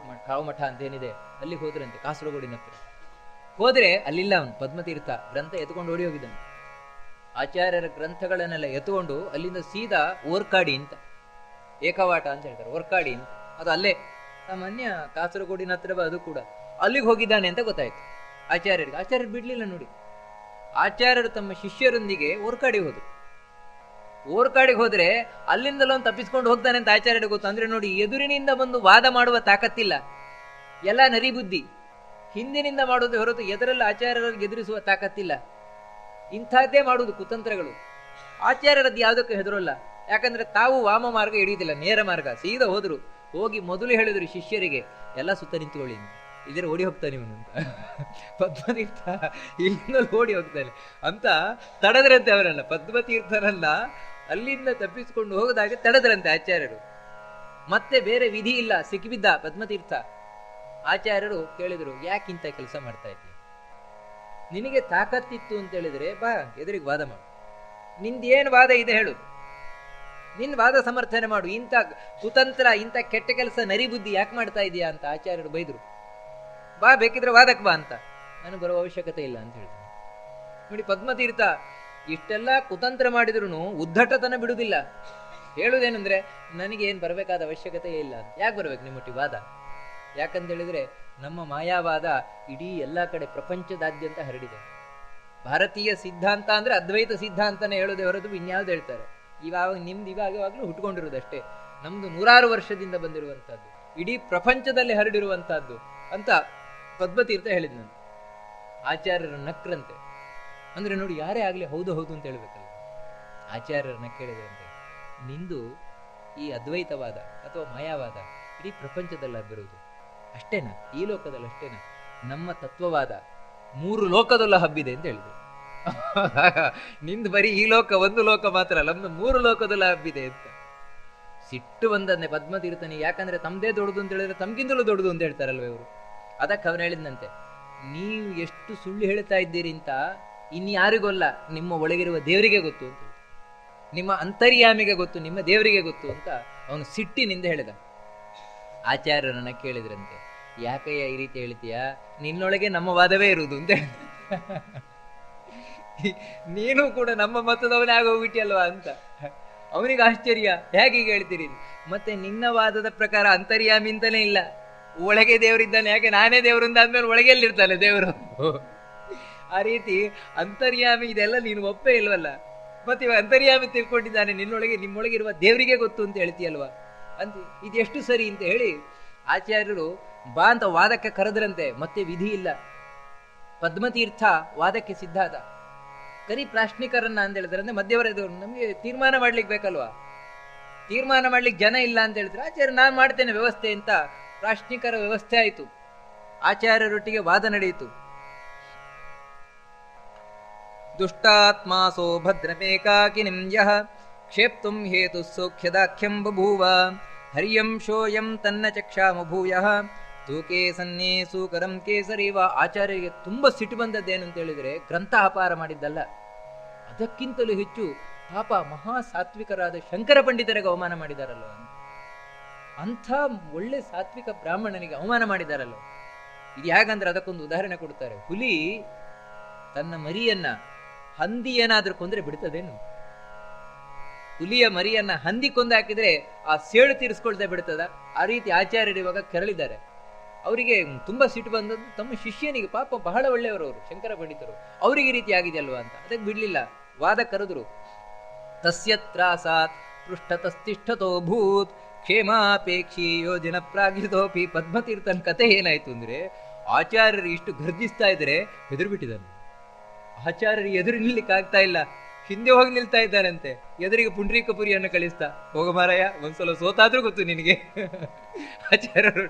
ಕಾವು ಮಠ ಅಂತ ಏನಿದೆ ಅಲ್ಲಿಗೆ ಹೋದ್ರಂತೆ, ಕಾಸರಗೋಡಿನ ಹತ್ರ. ಹೋದ್ರೆ ಅಲ್ಲಿಲ್ಲ ಅವನು ಪದ್ಮತೀರ್ಥ, ಗ್ರಂಥ ಎತ್ಕೊಂಡು ಓಡಿ ಹೋಗಿದ್ದಾನೆ. ಆಚಾರ್ಯರ ಗ್ರಂಥಗಳನ್ನೆಲ್ಲ ಎತ್ಕೊಂಡು ಅಲ್ಲಿಂದ ಸೀದಾ ಓರ್ಕಾಡಿ ಅಂತ, ಏಕವಾಟ ಅಂತ ಹೇಳ್ತಾರೆ, ಓರ್ಕಾಡಿ ಅಂತ, ಅದು ಅಲ್ಲೇ ಸಾಮಾನ್ಯ ಕಾಸರಗೋಡಿನ ಹತ್ರ ಅದು ಕೂಡ. ಅಲ್ಲಿಗೆ ಹೋಗಿದ್ದಾನೆ ಅಂತ ಗೊತ್ತಾಯ್ತು ಆಚಾರ್ಯರಿಗೆ. ಆಚಾರ್ಯರು ಬಿಡ್ಲಿಲ್ಲ ನೋಡಿ. ಆಚಾರ್ಯರು ತಮ್ಮ ಶಿಷ್ಯರೊಂದಿಗೆ ಓರ್ಕಾಡಿ ಹೋದ್ರು. ಓರ್ಕಾಡಿಗೆ ಹೋದ್ರೆ ಅಲ್ಲಿಂದಲೊಂದು ತಪ್ಪಿಸ್ಕೊಂಡು ಹೋಗ್ತಾನೆ ಅಂತ ಆಚಾರ್ಯರಿಗೆ ಗೊತ್ತು. ಅಂದ್ರೆ ನೋಡಿ, ಎದುರಿನಿಂದ ಬಂದು ವಾದ ಮಾಡುವ ತಾಕತ್ತಿಲ್ಲ, ಎಲ್ಲ ನರಿ ಬುದ್ಧಿ. ಹಿಂದಿನಿಂದ ಮಾಡೋದು ಹೊರತು ಎದರಲ್ಲಿ ಆಚಾರ್ಯರಿಗೆ ಎದುರಿಸುವ ತಾಕತ್ತಿಲ್ಲ. ಇಂಥದ್ದೇ ಮಾಡುವುದು ಕುತಂತ್ರಗಳು. ಆಚಾರ್ಯರದ್ದು ಯಾವುದಕ್ಕೂ ಹೆದರೋಲ್ಲ, ಯಾಕಂದ್ರೆ ತಾವು ವಾಮ ಮಾರ್ಗ ಹಿಡಿಯುವುದಿಲ್ಲ, ನೇರ ಮಾರ್ಗ. ಸೀದಾ ಹೋದ್ರು. ಹೋಗಿ ಮೊದಲು ಹೇಳಿದ್ರು ಶಿಷ್ಯರಿಗೆ, ಎಲ್ಲ ಸುತ್ತ ನಿಂತ್ಕೊಳ್ಳಿ, ಇದ್ರೆ ಓಡಿ ಹೋಗ್ತಾನೆ ಇವನು ಅಂತ. ಪದ್ಮತೀರ್ಥ ಇಲ್ಲಿಂದಲೂ ಓಡಿ ಹೋಗ್ತಾನೆ ಅಂತ ತಡೆದ್ರಂತೆ ಅವರಲ್ಲ, ಪದ್ಮತೀರ್ಥನಲ್ಲ ಅಲ್ಲಿಂದ ತಪ್ಪಿಸಿಕೊಂಡು ಹೋಗದಾಗೆ ತಡೆದ್ರಂತೆ ಆಚಾರ್ಯರು. ಮತ್ತೆ ಬೇರೆ ವಿಧಿ ಇಲ್ಲ, ಸಿಕ್ಕಿಬಿದ್ದ ಪದ್ಮತೀರ್ಥ. ಆಚಾರ್ಯರು ಕೇಳಿದ್ರು, ಯಾಕಿಂತ ಕೆಲಸ ಮಾಡ್ತಾ ಇದ್ದೀಯ? ನಿನಗೆ ತಾಕತ್ತಿತ್ತು ಅಂತ ಹೇಳಿದ್ರೆ ಬಾ ಎದುರಿಗೆ ವಾದ ಮಾಡು, ನಿಂದೇನು ವಾದ ಇದೆ ಹೇಳು, ನಿನ್ ವಾದ ಸಮರ್ಥನೆ ಮಾಡು. ಇಂಥ ಕುತಂತ್ರ, ಇಂಥ ಕೆಟ್ಟ ಕೆಲಸ, ನರಿ ಬುದ್ಧಿ ಯಾಕೆ ಮಾಡ್ತಾ ಇದೀಯಾ ಅಂತ ಆಚಾರ್ಯರು ಬೈದ್ರು. ಬಾ, ಬೇಕಿದ್ರೆ ವಾದಕ್ಕೆ ಬಾ ಅಂತ. ನಾನು ಬರುವ ಅವಶ್ಯಕತೆ ಇಲ್ಲ ಅಂತ ಹೇಳಿದ್ರು. ನೋಡಿ, ಪದ್ಮತೀರ್ಥ ಇಷ್ಟೆಲ್ಲ ಕುತಂತ್ರ ಮಾಡಿದ್ರು ಉದ್ದಟತನ ಬಿಡುವುದಿಲ್ಲ. ಹೇಳುವುದೇನೆಂದ್ರೆ, ನನಗೆ ಏನು ಬರಬೇಕಾದ ಅವಶ್ಯಕತೆ ಇಲ್ಲ ಅಂತ. ಯಾಕೆ ಬರ್ಬೇಕು ನಿಮ್ಮೊಟ್ಟಿಗೆ ವಾದ? ಯಾಕಂತ ಹೇಳಿದ್ರೆ ನಮ್ಮ ಮಾಯಾವಾದ ಇಡೀ ಎಲ್ಲ ಕಡೆ ಪ್ರಪಂಚದಾದ್ಯಂತ ಹರಡಿದೆ. ಭಾರತೀಯ ಸಿದ್ಧಾಂತ ಅಂದ್ರೆ ಅದ್ವೈತ ಸಿದ್ಧಾಂತನೇ ಹೇಳೋದೇ ಹೊರತು ಇನ್ಯಾವ್ದು ಹೇಳ್ತಾರೆ? ನಿಮ್ದು ಇವಾಗವಾಗ್ಲೂ ಹುಟ್ಕೊಂಡಿರುವುದಷ್ಟೇ. ನಮ್ದು 100 ವರ್ಷದಿಂದ ಬಂದಿರುವಂತಹದ್ದು, ಇಡೀ ಪ್ರಪಂಚದಲ್ಲಿ ಹರಡಿರುವಂತಹದ್ದು ಅಂತ ಪದ್ಮತೀರ್ಥ ಹೇಳಿದ್ನಂತೆ. ಆಚಾರ್ಯರ ನಕ್ರಂತೆ. ಅಂದ್ರೆ ನೋಡಿ, ಯಾರೇ ಆಗ್ಲಿ ಹೌದು ಹೌದು ಅಂತ ಹೇಳ್ಬೇಕಲ್ಲ. ಆಚಾರ್ಯರನ್ನ ಕೇಳಿದ್ರಂತೆ, ನಿಂದು ಈ ಅದ್ವೈತವಾದ ಅಥವಾ ಮಾಯಾವಾದ ಇಡೀ ಪ್ರಪಂಚದಲ್ಲಿ ಹಬ್ಬಿರುವುದು ಅಷ್ಟೇನಾ? ಈ ಲೋಕದಲ್ಲಿ ಅಷ್ಟೇನಾ? ನಮ್ಮ ತತ್ವವಾದ 3 ಲೋಕದಲ್ಲೂ ಹಬ್ಬಿದೆ ಅಂತ ಹೇಳಿದ್ರು. ನಿಂದು ಬರೀ ಈ ಲೋಕ, ಒಂದು ಲೋಕ ಮಾತ್ರ ಅಲ್ಲ, ನಮ್ದು 3 ಲೋಕದಲ್ಲ ಹಬ್ಬಿದೆ ಅಂತ. ಸಿಟ್ಟು ಬಂದನ್ನೇ ಪದ್ಮತೀರ್ಥನಿಗೆ. ಯಾಕಂದ್ರೆ ತಮ್ದೇ ದೊಡ್ಡದು ಅಂತ ಹೇಳಿದ್ರೆ ತಮ್ಗಿಂತಲೂ ದೊಡ್ಡದು ಅಂತ ಹೇಳ್ತಾರಲ್ವ ಇವರು. ಅದಕ್ಕೆ ಅವನು ಹೇಳಿದಂತೆ, ನೀವು ಎಷ್ಟು ಸುಳ್ಳು ಹೇಳ್ತಾ ಇದ್ದೀರಿ ಅಂತ ಇನ್ಯಾರಿಗೊಲ್ಲ, ನಿಮ್ಮ ಒಳಗಿರುವ ದೇವರಿಗೆ ಗೊತ್ತು ಅಂತ, ನಿಮ್ಮ ಅಂತರ್ಯಾಮಿಗೆ ಗೊತ್ತು, ನಿಮ್ಮ ದೇವರಿಗೆ ಗೊತ್ತು ಅಂತ ಅವನು ಸಿಟ್ಟಿನಿಂದ ಹೇಳಿದ. ಆಚಾರ್ಯರನ್ನ ಕೇಳಿದ್ರಂತೆ, ಯಾಕಯ್ಯ ಈ ರೀತಿ ಹೇಳ್ತೀಯಾ, ನಿನ್ನೊಳಗೆ ನಮ್ಮ ವಾದವೇ ಇರುವುದು ಅಂತ ನೀನು ಕೂಡ ನಮ್ಮ ಮತದವನೇ ಆಗೋಗ್ಬಿಟ್ಟಿಯಲ್ವಾ ಅಂತ ಅವನಿಗೆ ಆಶ್ಚರ್ಯ. ಹೇಗೆ ಹೇಳ್ತೀರಿ? ಮತ್ತೆ ನಿನ್ನ ವಾದದ ಪ್ರಕಾರ ಅಂತರ್ಯಾಮಿ ಅಂತಲೇ ಇಲ್ಲ, ಒಳಗೆ ದೇವರಿದ್ದಾನೆ. ಯಾಕೆ ನಾನೇ ದೇವರು ಅಂದಾದ್ಮೇಲೆ ಒಳಗೆಲ್ಲಿರ್ತಾನೆ ದೇವರು? ಆ ರೀತಿ ಅಂತರ್ಯಾಮಿ ಇದೆಲ್ಲ ನೀನು ಒಪ್ಪೇ ಇಲ್ವಲ್ಲ. ಮತ್ತೆ ಇವ ಅಂತರ್ಯಾಮಿ ತಿಳ್ಕೊಂಡಿದ್ದಾನೆ ನಿನ್ನೊಳಗೆ, ನಿಮ್ಮೊಳಗೆ ಇರುವ ದೇವರಿಗೆ ಗೊತ್ತು ಅಂತ ಹೇಳ್ತೀಯಲ್ವಾ ಅಂತ. ಇದೆಷ್ಟು ಸರಿ ಅಂತ ಹೇಳಿ ಆಚಾರ್ಯರು ಬಾ ಅಂತ ವಾದಕ್ಕೆ ಕರೆದ್ರಂತೆ. ಮತ್ತೆ ವಿಧಿ ಇಲ್ಲ, ಪದ್ಮತೀರ್ಥ ವಾದಕ್ಕೆ ಸಿದ್ಧಾದ. ಕರಿ ಪ್ರಾಶ್ನಿಕರನ್ನ ಅಂತ ಹೇಳಿದ್ರೆ ಅಂದ್ರೆ ಮಧ್ಯವರೆದವರು, ನಮಗೆ ತೀರ್ಮಾನ ಮಾಡ್ಲಿಕ್ಕೆ ಬೇಕಲ್ವಾ, ತೀರ್ಮಾನ ಮಾಡ್ಲಿಕ್ಕೆ ಜನ ಇಲ್ಲ ಅಂತ ಹೇಳಿದ್ರೆ ಆಚಾರ್ಯ ನಾನು ಮಾಡ್ತೇನೆ ವ್ಯವಸ್ಥೆ ಅಂತ ಪ್ರಾಶ್ನಿಕರ ವ್ಯವಸ್ಥೆ ಆಯಿತು. ಆಚಾರ್ಯರೊಟ್ಟಿಗೆ ವಾದ ನಡೆಯಿತು. ದುಷ್ಟಾತ್ಮಾಸೋ ಭದ್ರಮೇಕಾಕಿನಿಂ ಯಃ ಕ್ಷೇಪ್ತುಂ ಹೇತು ಸೌಖ್ಯದಾಖ್ಯಂ ಬಭೂವ ಹರಿಯಂ ಶೋಯಂ ತನ್ನ ಚಕ್ಷಾಮ ಭೂಯಃ ತೂಕೆ ಸನ್ನೇ ಸೂಕರಂ ಕೇಸರಿವ. ಆಚಾರ್ಯರಿಗೆ ತುಂಬ ಸಿಟ್ಟು ಬಂದದ್ದೇನು ಅಂತ ಹೇಳಿದ್ರೆ, ಗ್ರಂಥ ಅಪಾರ ಮಾಡಿದ್ದಲ್ಲ, ಅದಕ್ಕಿಂತಲೂ ಹೆಚ್ಚು ಪಾಪ ಮಹಾ ಸಾತ್ವಿಕರಾದ ಶಂಕರ ಪಂಡಿತರಿಗೆ ಅವಮಾನ ಮಾಡಿದಾರಲ್ವ. ಅಂಥ ಒಳ್ಳೆ ಸಾತ್ವಿಕ ಬ್ರಾಹ್ಮಣನಿಗೆ ಅವಮಾನ ಮಾಡಿದಾರಲ್ವ. ಇದು ಹೇಗಂದ್ರೆ ಅದಕ್ಕೊಂದು ಉದಾಹರಣೆ ಕೊಡ್ತಾರೆ. ಹುಲಿ ತನ್ನ ಮರಿಯನ್ನ ಹಂದಿ ಏನಾದ್ರೂ ಕೊಂದ್ರೆ ಬಿಡ್ತದೇನು? ಹುಲಿಯ ಮರಿಯನ್ನ ಹಂದಿ ಕೊಂದು ಹಾಕಿದ್ರೆ ಆ ಸೇಡು ತೀರಿಸ್ಕೊಳ್ದೆ ಬಿಡ್ತದ? ಆ ರೀತಿ ಆಚಾರ್ಯರು ಇವಾಗ ಕೆರಳಿದ್ದಾರೆ. ಅವರಿಗೆ ತುಂಬಾ ಸಿಟ್ಟು ಬಂದದ್ದು ತಮ್ಮ ಶಿಷ್ಯನಿಗೆ. ಪಾಪ ಬಹಳ ಒಳ್ಳೆಯವರು ಅವರು, ಶಂಕರ ಪಂಡಿತರು. ಅವರಿಗೆ ರೀತಿ ಆಗಿದೆಯಲ್ವಾ ಅಂತ ಅದಕ್ಕೆ ಬಿಡ್ಲಿಲ್ಲ, ವಾದ ಕರೆದ್ರು. ತಸ್ಯತ್ರಾಸಾತ್ ಪೃಷ್ಠತಸ್ತಿಷ್ಠತೋ ಭೂತ್ ಕ್ಷೇಮಾಪೇಕ್ಷಿ ಯೋಜನ ಪ್ರಾಗಿತೋಪಿ. ಪದ್ಮತೀರ್ಥನ್ ಕತೆ ಏನಾಯ್ತು ಅಂದ್ರೆ, ಆಚಾರ್ಯರು ಇಷ್ಟು ಗರ್ಜಿಸ್ತಾ ಇದ್ರೆ ಹೆದರು ಬಿಟ್ಟಿದ್ದಾನೆ. ಆಚಾರ್ಯರು ಎದುರು ನಿಲ್ಲಿಕ್ಕೆ ಆಗ್ತಾ ಇಲ್ಲ, ಹಿಂದೆ ಹೋಗಿ ನಿಲ್ತಾ ಇದ್ದಾನಂತೆ. ಎದುರಿಗೆ ಪುಂಡ್ರೀಕಪುರಿಯನ್ನು ಕಳಿಸ್ತಾ, ಹೋಗ ಮಾರಾಯ ಒಂದ್ಸಲ ಸೋತಾದ್ರೂ ಗೊತ್ತು ನಿನಗೆ. ಆಚಾರ್ಯರು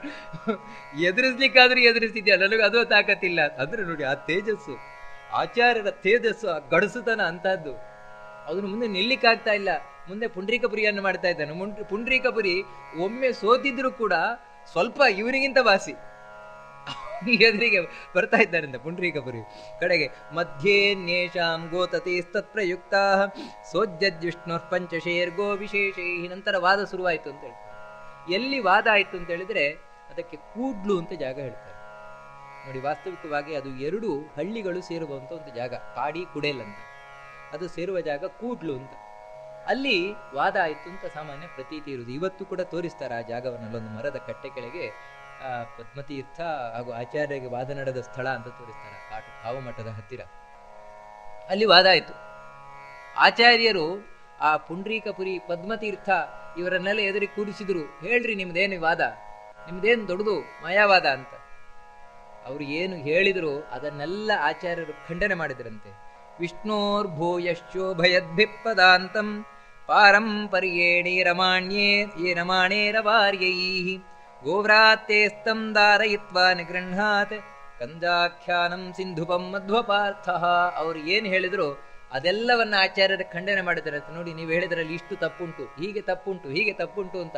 ಎದುರಿಸ್ಲಿಕ್ಕಾದ್ರೂ ಎದುರಿಸ್ತಿದ್ಯಾ, ನನಗೆ ಅದು ತಾಕತ್ತಿಲ್ಲ ಅಂದ್ರೆ ನೋಡಿ ಆ ತೇಜಸ್ಸು, ಆಚಾರ್ಯರ ತೇಜಸ್ಸು, ಆ ಗಡಸುತನ ಅಂತಹದ್ದು. ಅದನ್ನು ಮುಂದೆ ನಿಲ್ಲಿಕ್ಕಾಗ್ತಾ ಇಲ್ಲ. ಮುಂದೆ ಪುಂಡ್ರೀಕಪುರಿಯನ್ನು ಮಾಡ್ತಾ ಇದ್ದಾನೆ. ಪುಂಡ್ರೀಕಪುರಿ ಒಮ್ಮೆ ಸೋತಿದ್ರು ಕೂಡ ಸ್ವಲ್ಪ ಇವನಿಗಿಂತ ವಾಸಿ, ಎದುರಿಗೆ ಬರ್ತಾ ಇದ್ದಾರಂತ ಪುಂಡ್ರೀಕಪುರಿ. ಕಡೆಗೆ ಮಧ್ಯೇನ್ಯೇಷಾಂ ಗೋತತೀಸ್ತತ್ ಪ್ರಯುಕ್ತ ಸೋಜ್ಜದ್ವಿಷ್ಣುರ್ ಪಂಚಶೇರ್ಗೋ ವಿಶೇಷೈ. ನಂತರ ವಾದ ಶುರುವಾಯಿತು ಅಂತ ಹೇಳ್ತಾರೆ. ಎಲ್ಲಿ ವಾದ ಆಯಿತು ಅಂತ ಹೇಳಿದ್ರೆ ಅದಕ್ಕೆ ಕೂಡ್ಲು ಅಂತ ಜಾಗ ಹೇಳ್ತಾರೆ ನೋಡಿ. ವಾಸ್ತವಿಕವಾಗಿ ಅದು 2 ಹಳ್ಳಿಗಳು ಸೇರುವಂತ ಒಂದು ಜಾಗ, ಕಾಡಿ ಕುಡೇಲ್ ಅಂತ. ಅದು ಸೇರುವ ಜಾಗ ಕೂಡ್ಲು ಅಂತ. ಅಲ್ಲಿ ವಾದ ಆಯಿತು ಅಂತ ಸಾಮಾನ್ಯ ಪ್ರತೀತಿ ಇರುವುದು. ಇವತ್ತು ಕೂಡ ತೋರಿಸ್ತಾರೆ ಆ ಜಾಗವನ್ನು. ಅಲ್ಲೊಂದು ಮರದ ಕಟ್ಟೆ ಕೆಳಗೆ ಪದ್ಮತೀರ್ಥ ಹಾಗೂ ಆಚಾರ್ಯರಿಗೆ ವಾದ ನಡೆದ ಸ್ಥಳ ಅಂತ ತೋರಿಸ್ತಾರೆ, ಕಾವು ಮಠದ ಹತ್ತಿರ. ಅಲ್ಲಿ ವಾದ ಆಯಿತು. ಆಚಾರ್ಯರು ಆ ಪುಂಡ್ರೀಕಪುರಿ, ಪದ್ಮತೀರ್ಥ ಇವರನ್ನೆಲ್ಲ ಎದುರಿಗೆ ಕೂರಿಸಿದ್ರು. ಹೇಳ್ರಿ ನಿಮ್ದೇನು ವಾದ, ನಿಮ್ದೇನು ದೊಡ್ಡದು ಮಾಯಾವಾದ ಅಂತ. ಅವರು ಏನು ಹೇಳಿದ್ರು ಅದನ್ನೆಲ್ಲ ಆಚಾರ್ಯರು ಖಂಡನೆ ಮಾಡಿದ್ರಂತೆ. ವಿಷ್ಣೋರ್ಭೂಯಶ್ಚೋ ಭಯದ್ಭಿಪ್ಪದಾಂತಂ ಪಾರಂಪರ್ಯೇಣಿ ರಮಾಣ್ಯೇ ಯೇ ರಮಾಣೇರವಾರ್ಯೈಃ ಗೋವ್ರಾತ್ತೇಸ್ತಂ ದಾರಯಿತ್ವಾ ನಿಗೃಹಾತ್ ಕಂದಾಖ್ಯಾನಂ ಸಿಂಧುಪಂ ಮಧ್ವಪಾರ್ಥಃ. ಅವ್ರು ಏನು ಹೇಳಿದ್ರು ಅದೆಲ್ಲವನ್ನ ಆಚಾರ್ಯರ ಖಂಡನೆ ಮಾಡಿದ್ದಾರೆ. ನೋಡಿ, ನೀವು ಹೇಳಿದ್ರಲ್ಲಿ ಇಷ್ಟು ತಪ್ಪುಂಟು, ಹೀಗೆ ತಪ್ಪುಂಟು, ಹೀಗೆ ತಪ್ಪುಂಟು ಅಂತ.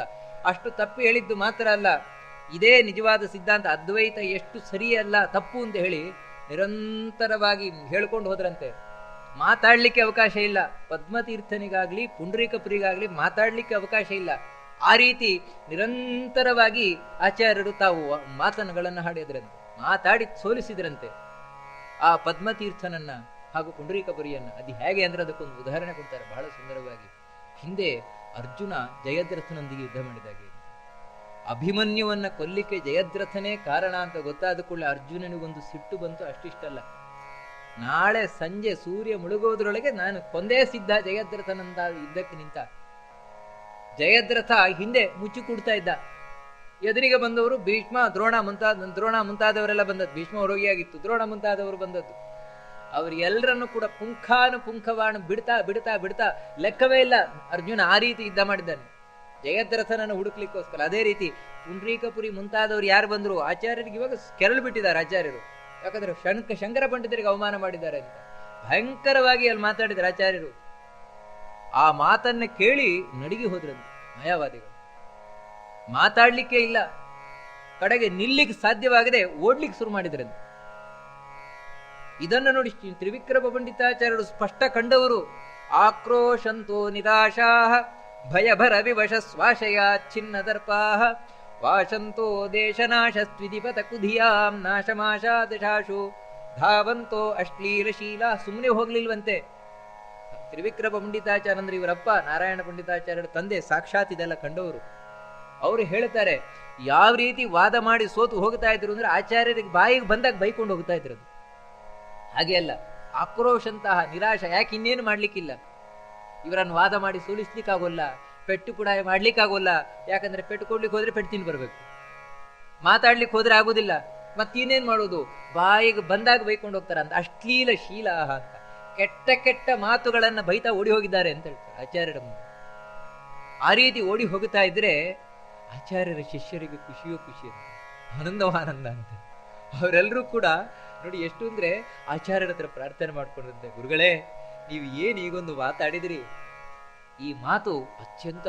ಅಷ್ಟು ತಪ್ಪು ಹೇಳಿದ್ದು ಮಾತ್ರ ಅಲ್ಲ, ಇದೇ ನಿಜವಾದ ಸಿದ್ಧಾಂತ ಅದ್ವೈತ ಎಷ್ಟು ಸರಿಯಲ್ಲ, ತಪ್ಪು ಅಂತ ಹೇಳಿ ನಿರಂತರವಾಗಿ ಹೇಳ್ಕೊಂಡು ಹೋದ್ರಂತೆ. ಮಾತಾಡ್ಲಿಕ್ಕೆ ಅವಕಾಶ ಇಲ್ಲ. ಪದ್ಮತೀರ್ಥನಿಗಾಗ್ಲಿ ಪುಂಡ್ರೀಕಪುರಿಗಾಗ್ಲಿ ಮಾತಾಡ್ಲಿಕ್ಕೆ ಅವಕಾಶ ಇಲ್ಲ. ಆ ರೀತಿ ನಿರಂತರವಾಗಿ ಆಚಾರ್ಯರು ತಾವು ಮಾತನುಗಳನ್ನು ಹಾಡಿದ್ರಂತೆ, ಮಾತಾಡಿ ಸೋಲಿಸಿದ್ರಂತೆ ಆ ಪದ್ಮತೀರ್ಥನನ್ನ ಹಾಗೂ ಪುಂಡರೀಕಪುರಿಯನ್ನ. ಅದು ಹೇಗೆ ಅಂದ್ರೆ ಅದಕ್ಕೊಂದು ಉದಾಹರಣೆ ಕೊಡ್ತಾರೆ ಬಹಳ ಸುಂದರವಾಗಿ. ಹಿಂದೆ ಅರ್ಜುನ ಜಯದ್ರಥನೊಂದಿಗೆ ಯುದ್ಧ ಮಾಡಿದಾಗೆ, ಅಭಿಮನ್ಯುವನ್ನ ಕೊಲ್ಲಿಕ್ಕೆ ಜಯದ್ರಥನೇ ಕಾರಣ ಅಂತ ಗೊತ್ತಾದ ಕೂಡಲೇ ಅರ್ಜುನನಿಗೊಂದು ಸಿಟ್ಟು ಬಂತು. ಅಷ್ಟಿಷ್ಟಲ್ಲ, ನಾಳೆ ಸಂಜೆ ಸೂರ್ಯ ಮುಳುಗೋದ್ರೊಳಗೆ ನಾನು ಕೊಂದೇ ಸಿದ್ಧ ಜಯದ್ರಥನಂದ ಯುದ್ಧಕ್ಕೆ ನಿಂತ. ಜಯದ್ರಥ ಹಿಂದೆ ಮುಚ್ಚಿ ಕೂಡ್ತಾ ಇದ್ದ. ಎದುರಿಗೆ ಬಂದವರು ಭೀಷ್ಮ, ದ್ರೋಣ ಮುಂತಾದವರೆಲ್ಲ ಬಂದದ್ದು. ಭೀಷ್ಮ ರೋಗಿಯಾಗಿತ್ತು, ದ್ರೋಣ ಮುಂತಾದವರು ಬಂದದ್ದು. ಅವರೆಲ್ಲರನ್ನು ಕೂಡ ಪುಂಖಾನುಪುಂಖವಾಣ ಬಿಡ್ತಾ ಬಿಡ್ತಾ ಬಿಡ್ತಾ ಲೆಕ್ಕವೇ ಇಲ್ಲ. ಅರ್ಜುನ ಆ ರೀತಿ ಯುದ್ಧ ಮಾಡಿದ್ದಾನೆ ಜಯದ್ರಥನನ್ನು ಹುಡುಕ್ಲಿಕ್ಕೋಸ್ಕರ. ಅದೇ ರೀತಿ ಪುಂಡ್ರೀಕಪುರಿ ಮುಂತಾದವರು ಯಾರು ಬಂದ್ರು ಆಚಾರ್ಯರಿಗೆ ಇವಾಗ ಕೆರಳು ಬಿಟ್ಟಿದ್ದಾರೆ ಆಚಾರ್ಯರು. ಯಾಕಂದ್ರೆ ಶಂಕರ ಪಂಡಿತರಿಗೆ ಅವಮಾನ ಮಾಡಿದ್ದಾರೆ ಅಂತ ಭಯಂಕರವಾಗಿ ಅಲ್ಲಿ ಮಾತಾಡಿದ್ದಾರೆ ಆಚಾರ್ಯರು. ಆ ಮಾತನ್ನ ಕೇಳಿ ನಡುಗಿ ಹೋದ್ರಂತೆ ಮಾಯಾವಾದಿಗಳು. ಮಾತಾಡ್ಲಿಕ್ಕೆ ಇಲ್ಲ, ಕಡೆಗೆ ನಿಲ್ಲಿಕ್ಕೆ ಸಾಧ್ಯವಾಗದೆ ಓಡ್ಲಿಕ್ಕೆ ಶುರು ಮಾಡಿದ್ರಂತೆ. ಇದನ್ನು ನೋಡಿ ತ್ರಿವಿಕ್ರಮ ಪಂಡಿತಾಚಾರ್ಯರು ಸ್ಪಷ್ಟ ಕಂಡವರು. ಆಕ್ರೋಶಂತೋ ನಿರಾಶಾ ಭಯಭರ ವಿವಶ ಸ್ವಾಶಯ ಛಿನ್ನ ದರ್ಪಾಹ ವಾಶಂತೋ ದೇಶನಾಶಸ್ತ್ವಿಧಿಪತ ಕುಧಿಯಾಂ ನಾಶಮಾಶಾದಶಾಶು ಧಾವಂತೋ ಅಶ್ಲೀಲಶೀಲ. ಸುಮ್ಮನೆ ಹೋಗ್ಲಿಲ್ವಂತೆ. ತ್ರಿವಿಕ್ರಮ ಪಂಡಿತಾಚಾರ್ಯಂದ್ರೆ ಇವರಪ್ಪ ನಾರಾಯಣ ಪಂಡಿತಾಚಾರ್ಯರ ತಂದೆ, ಸಾಕ್ಷಾತ್ ಇದೆಲ್ಲ ಕಂಡವರು. ಅವರು ಹೇಳ್ತಾರೆ, ಯಾವ ರೀತಿ ವಾದ ಮಾಡಿ ಸೋತು ಹೋಗ್ತಾ ಇದ್ರು ಅಂದ್ರೆ ಆಚಾರ್ಯರಿಗೆ ಬಾಯಿಗೆ ಬಂದಾಗ ಬೈಕೊಂಡು ಹೋಗ್ತಾ ಇದ್ರು. ಅದು ಹಾಗೆ ಅಲ್ಲ, ಆಕ್ರೋಶಂತಹ ನಿರಾಶ. ಯಾಕೆ ಇನ್ನೇನು ಮಾಡ್ಲಿಕ್ಕಿಲ್ಲ, ಇವರನ್ನು ವಾದ ಮಾಡಿ ಸೋಲಿಸ್ಲಿಕ್ಕಾಗೋಲ್ಲ, ಪೆಟ್ಟು ಕೂಡ ಮಾಡ್ಲಿಕ್ಕಾಗೋಲ್ಲ. ಯಾಕಂದ್ರೆ ಪೆಟ್ಟು ಕೊಡ್ಲಿಕ್ಕೆ ಹೋದ್ರೆ ಪೆಟ್ಟು ತಿಂದು ಬರ್ಬೇಕು, ಮಾತಾಡ್ಲಿಕ್ಕೆ ಹೋದ್ರೆ ಆಗುದಿಲ್ಲ, ಮತ್ತಿನ್ನೇನ್ ಮಾಡೋದು, ಬಾಯಿಗೆ ಬಂದಾಗ ಬೈಕೊಂಡು ಹೋಗ್ತಾರೆ. ಅಂತ ಅಶ್ಲೀಲ ಶೀಲ ಅಂತ ಕೆಟ್ಟ ಕೆಟ್ಟ ಮಾತುಗಳನ್ನ ಬೈತಾ ಓಡಿ ಹೋಗಿದ್ದಾರೆ ಅಂತ ಹೇಳ್ತಾರೆ ಆಚಾರ್ಯರ ಮುಂದೆ. ಆ ರೀತಿ ಓಡಿ ಹೋಗ್ತಾ ಇದ್ರೆ ಆಚಾರ್ಯರ ಶಿಷ್ಯರಿಗೆ ಖುಷಿಯೋ ಖುಷಿ ಅಂತ, ಆನಂದವಾನಂದ ಅಂತ. ಅವರೆಲ್ಲರೂ ಕೂಡ ನೋಡಿ ಎಷ್ಟು ಅಂದ್ರೆ ಆಚಾರ್ಯರ ಹತ್ರ ಪ್ರಾರ್ಥನೆ ಮಾಡ್ಕೊಂಡಿದ್ದೆ, ಗುರುಗಳೇ ನೀವು ಏನು ಈಗೊಂದು ಮಾತಾಡಿದ್ರಿ, ಈ ಮಾತು ಅತ್ಯಂತ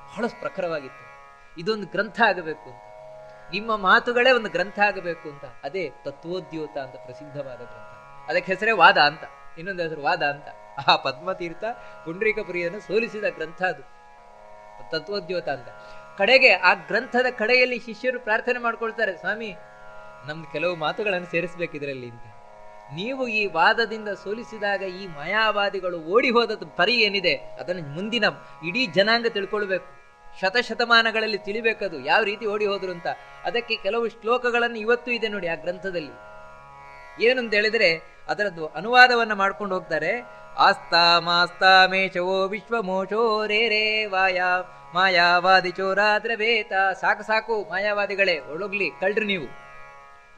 ಬಹಳ ಪ್ರಖರವಾಗಿತ್ತು, ಇದೊಂದು ಗ್ರಂಥ ಆಗಬೇಕು ಅಂತ, ನಿಮ್ಮ ಮಾತುಗಳೇ ಒಂದು ಗ್ರಂಥ ಆಗಬೇಕು ಅಂತ. ಅದೇ ತತ್ವೋದ್ಯೋತ ಅಂತ ಪ್ರಸಿದ್ಧವಾದ ಗ್ರಂಥ. ಅದಕ್ಕೆ ಹೆಸರೇ ವಾದ ಅಂತ, ಇನ್ನೊಂದು ಹೆಸರು ವಾದ ಅಂತ. ಆ ಪದ್ಮತೀರ್ಥ ಪುಂಡರೀಕಪುರಿಯನ್ನು ಸೋಲಿಸಿದ ಗ್ರಂಥ ಅದು ತತ್ವೋದ್ಯೋತ ಅಂತ. ಕಡೆಗೆ ಆ ಗ್ರಂಥದ ಕಡೆಯಲ್ಲಿ ಶಿಷ್ಯರು ಪ್ರಾರ್ಥನೆ ಮಾಡ್ಕೊಳ್ತಾರೆ, ಸ್ವಾಮಿ ನಮ್ದು ಕೆಲವು ಮಾತುಗಳನ್ನು ಸೇರಿಸ್ಬೇಕಿದ್ರಲ್ಲಿ ಅಂತ. ನೀವು ಈ ವಾದದಿಂದ ಸೋಲಿಸಿದಾಗ ಈ ಮಾಯಾವಾದಿಗಳು ಓಡಿ ಹೋದದ್ದು ಪರಿ ಏನಿದೆ ಅದನ್ನು ಮುಂದಿನ ಇಡೀ ಜನಾಂಗ ತಿಳ್ಕೊಳ್ಬೇಕು, ಶತಶತಮಾನಗಳಲ್ಲಿ ತಿಳಿಬೇಕದು ಯಾವ ರೀತಿ ಓಡಿ ಹೋದ್ರು ಅಂತ. ಅದಕ್ಕೆ ಕೆಲವು ಶ್ಲೋಕಗಳನ್ನು ಇವತ್ತೂ ಇದೆ ನೋಡಿ ಆ ಗ್ರಂಥದಲ್ಲಿ. ಏನು ಅಂತ ಹೇಳಿದ್ರೆ ಅದರದ್ದು ಅನುವಾದವನ್ನ ಮಾಡ್ಕೊಂಡು ಹೋಗ್ತಾರೆ. ಆಸ್ತಾಮಾಸ್ತಾಮೇಶವೋ ವಿಶ್ವಮೋಷೋ ರೇ ರೇ ವಾಯಾ ಮಾಯಾವಾದಿ ಚೋರಾದ್ರವೇತ. ಸಾಕು ಸಾಕು ಮಾಯಾವಾದಿಗಳೇ, ಒಳಗ್ಲಿ ಕಳ್ರು ನೀವು.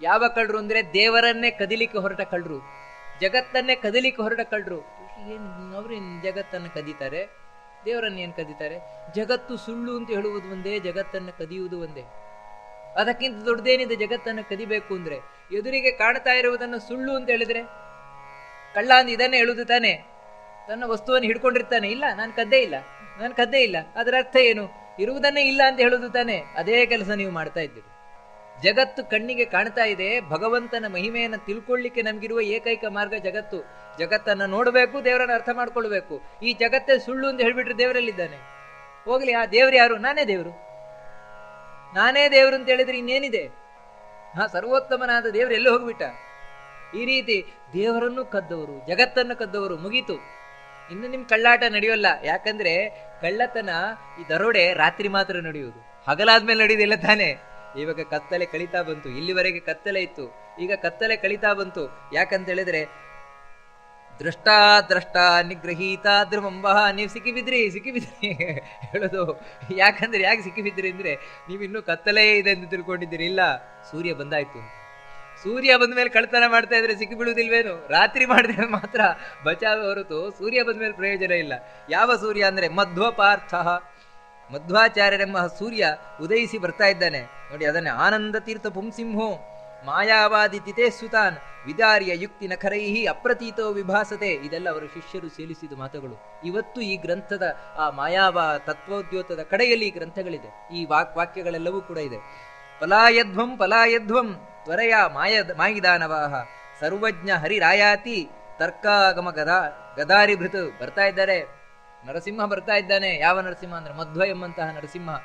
ಯಾವ ಕಳ್ರು ಅಂದ್ರೆ ದೇವರನ್ನೇ ಕದಿಲಿಕ್ಕೆ ಹೊರಟ ಕಳ್ರು, ಜಗತ್ತನ್ನೇ ಕದಿಲಿಕ್ಕೆ ಹೊರಟ ಕಳ್ರು. ಏನ್ ಅವ್ರೇನ್ ಜಗತ್ತನ್ನು ಕದೀತಾರೆ, ದೇವರನ್ನ ಏನ್ ಕದೀತಾರೆ? ಜಗತ್ತು ಸುಳ್ಳು ಅಂತ ಹೇಳುವುದು ಒಂದೇ, ಜಗತ್ತನ್ನು ಕದಿಯುವುದು ಒಂದೇ. ಅದಕ್ಕಿಂತ ದೊಡ್ಡದೇನಿದೆ ಜಗತ್ತನ್ನು ಕದಿಬೇಕು ಅಂದ್ರೆ? ಎದುರಿಗೆ ಕಾಣ್ತಾ ಇರುವುದನ್ನು ಸುಳ್ಳು ಅಂತ ಹೇಳಿದ್ರೆ ಕಳ್ಳ ಅಂದ್ ಇದನ್ನೇ ಹೇಳುದು ತಾನೆ. ತನ್ನ ವಸ್ತುವನ್ನು ಹಿಡ್ಕೊಂಡಿರ್ತಾನೆ, ಇಲ್ಲ ನಾನು ಕದ್ದೇ ಇಲ್ಲ, ನಾನು ಕದ್ದೇ ಇಲ್ಲ, ಅದರ ಅರ್ಥ ಏನು? ಇರುವುದನ್ನೇ ಇಲ್ಲ ಅಂತ ಹೇಳುದು ತಾನೆ. ಅದೇ ಕೆಲಸ ನೀವು ಮಾಡ್ತಾ ಇದ್ದೀರಿ. ಜಗತ್ತು ಕಣ್ಣಿಗೆ ಕಾಣ್ತಾ ಇದೆ, ಭಗವಂತನ ಮಹಿಮೆಯನ್ನು ತಿಳ್ಕೊಳ್ಳಿಕ್ಕೆ ನಮ್ಗಿರುವ ಏಕೈಕ ಮಾರ್ಗ ಜಗತ್ತು. ಜಗತ್ತನ್ನು ನೋಡಬೇಕು, ದೇವರನ್ನ ಅರ್ಥ ಮಾಡ್ಕೊಳ್ಬೇಕು. ಈ ಜಗತ್ತೇ ಸುಳ್ಳು ಅಂತ ಹೇಳ್ಬಿಟ್ರೆ ದೇವರಲ್ಲಿದ್ದಾನೆ? ಹೋಗ್ಲಿ, ಆ ದೇವ್ರು ಯಾರು? ನಾನೇ ದೇವರು. ನಾನೇ ದೇವರು ಅಂತ ಹೇಳಿದ್ರೆ ಇನ್ನೇನಿದೆ? ಸರ್ವೋತ್ತಮನಾದ ದೇವರು ಎಲ್ಲಿ ಹೋಗ್ಬಿಟ್ಟ? ಈ ರೀತಿ ದೇವರನ್ನು ಕದ್ದವರು, ಜಗತ್ತನ್ನು ಕದ್ದವರು, ಮುಗೀತು. ಇನ್ನು ನಿಮ್ ಕಳ್ಳಾಟ ನಡೆಯೋಲ್ಲ. ಯಾಕಂದ್ರೆ ಕಳ್ಳತನ, ಈ ದರೋಡೆ ರಾತ್ರಿ ಮಾತ್ರ ನಡೆಯುವುದು, ಹಗಲಾದ್ಮೇಲೆ ನಡೆಯುವುದಿಲ್ಲ ತಾನೆ. ಇವಾಗ ಕತ್ತಲೆ ಕಳೀತಾ ಬಂತು, ಇಲ್ಲಿವರೆಗೆ ಕತ್ತಲೆ ಇತ್ತು, ಈಗ ಕತ್ತಲೆ ಕಳೀತಾ ಬಂತು. ಯಾಕಂತ ಹೇಳಿದ್ರೆ ದೃಷ್ಟ ನಿಗ್ರಹೀತ ಧ್ರುವಂಬ. ನೀವು ಸಿಕ್ಕಿಬಿದ್ರಿ ಹೇಳೋದು. ಯಾಕಂದ್ರೆ ಯಾಕೆ ಸಿಕ್ಕಿಬಿದ್ರಿ ಅಂದ್ರೆ ನೀವು ಇನ್ನೂ ಕತ್ತಲೇ ಇದೆ ಎಂದು ತಿಳ್ಕೊಂಡಿದ್ದೀರಿ. ಇಲ್ಲ, ಸೂರ್ಯ ಬಂದಾಯ್ತು. ಸೂರ್ಯ ಬಂದ ಮೇಲೆ ಕಳ್ತನ ಮಾಡ್ತಾ ಇದ್ರೆ ಸಿಕ್ಕಿ ಬೀಳುವುದಿಲ್ವೇನು? ರಾತ್ರಿ ಮಾಡಿದ್ರೆ ಮಾತ್ರ ಬಚಾವ ಹೊರತು ಸೂರ್ಯ ಬಂದ ಮೇಲೆ ಪ್ರಯೋಜನ ಇಲ್ಲ. ಯಾವ ಸೂರ್ಯ ಅಂದ್ರೆ ಮಧ್ವಪಾರ್ಥ, ಮಧ್ವಾಚಾರ್ಯರೆಂಬ ಸೂರ್ಯ ಉದಯಿಸಿ ಬರ್ತಾ ಇದ್ದಾನೆ ನೋಡಿ. ಅದನ್ನೇ ಆನಂದ ತೀರ್ಥ ಪುಂಸಿಂಹೋ ಮಾಯಾವಾದಿ ತಿಥೇ ಸುತಾನ್ ವಿದಾರ್ಯ ಯುಕ್ತಿ ನಖರೈಹಿ ಅಪ್ರತೀತೋ ವಿಭಾಸತೆ. ಇದೆಲ್ಲ ಅವರು ಶಿಷ್ಯರು ಸೇಲಿಸಿದ ಮಾತುಗಳು. ಇವತ್ತು ಈ ಗ್ರಂಥದ ಆ ತತ್ವೋದ್ಯೋತದ ಕಡೆಯಲ್ಲಿ ಈ ಗ್ರಂಥಗಳಿದೆ, ಈ ವಾಕ್ಯಗಳೆಲ್ಲವೂ ಕೂಡ ಇದೆ. ಫಲಾಯಧ್ವಂ ತ್ವರೆಯ ಮಾಯಿದಾನವಾಹ ಸರ್ವಜ್ಞ ಹರಿರಾಯಾತಿ ತರ್ಕಾಗಮ ಗದಾರಿಭೃತ್. ಬರ್ತಾ ಇದ್ದಾರೆ, ನರಸಿಂಹ ಬರ್ತಾ ಇದ್ದಾನೆ. ಯಾವ ನರಸಿಂಹ ಅಂದ್ರೆ ಮಧ್ವ ಎಂಬಂತಹ ನರಸಿಂಹ.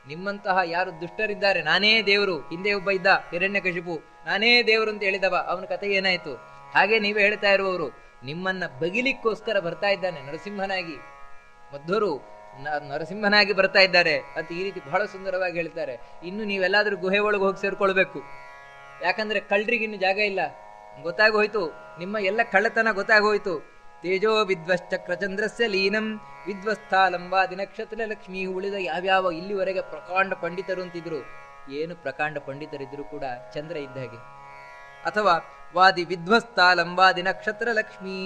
ನಿಮ್ಮಂತಹ ಯಾರು ದುಷ್ಟರಿದ್ದಾರೆ, ನಾನೇ ದೇವರು. ಹಿಂದೆ ಒಬ್ಬ ಇದ್ದ ಹಿರಣ್ಯಕಶಿಪು, ನಾನೇ ದೇವರು ಅಂತ ಹೇಳಿದವ, ಅವನ ಕಥೆ ಏನಾಯ್ತು? ಹಾಗೆ ನೀವೇ ಹೇಳ್ತಾ ಇರುವವರು ನಿಮ್ಮನ್ನ ಬಗಿಲಿಕ್ಕೋಸ್ಕರ ಬರ್ತಾ ಇದ್ದಾನೆ ನರಸಿಂಹನಾಗಿ. ಮಧ್ವರು ನರಸಿಂಹನಾಗಿ ಬರ್ತಾ ಇದ್ದಾರೆ ಅಂತ ಈ ರೀತಿ ಬಹಳ ಸುಂದರವಾಗಿ ಹೇಳ್ತಾರೆ. ಇನ್ನು ನೀವೆಲ್ಲಾದ್ರೂ ಗುಹೆ ಒಳಗೆ ಹೋಗಿ ಸೇರ್ಕೊಳ್ಬೇಕು. ಯಾಕಂದ್ರೆ ಕಳ್ರಿಗಿನ್ನು ಜಾಗ ಇಲ್ಲ. ಗೊತ್ತಾಗೋಯ್ತು, ನಿಮ್ಮ ಎಲ್ಲ ಕಳ್ಳತನ ಗೊತ್ತಾಗೋಯ್ತು. ತೇಜೋ ವಿದ್ವಶ್ಚಕ್ರಚಂದ್ರಸ್ಯ ಲೀನಂ ವಿದ್ವಸ್ಥಾಲಂಬಾದಿ ನಕ್ಷತ್ರ ಲಕ್ಷ್ಮೀ. ಉಳಿದ ಯಾವ್ಯಾವ ಇಲ್ಲಿವರೆಗೆ ಪ್ರಕಾಂಡ ಪಂಡಿತರು ಅಂತಿದ್ರು, ಏನು ಪ್ರಕಾಂಡ ಪಂಡಿತರಿದ್ರು ಕೂಡ ಚಂದ್ರ ಇದ್ದ ಹಾಗೆ. ಅಥವಾ ವಾದಿ ವಿದ್ವಸ್ಥಾಲಂಬಾದಿ ನಕ್ಷತ್ರ ಲಕ್ಷ್ಮೀ.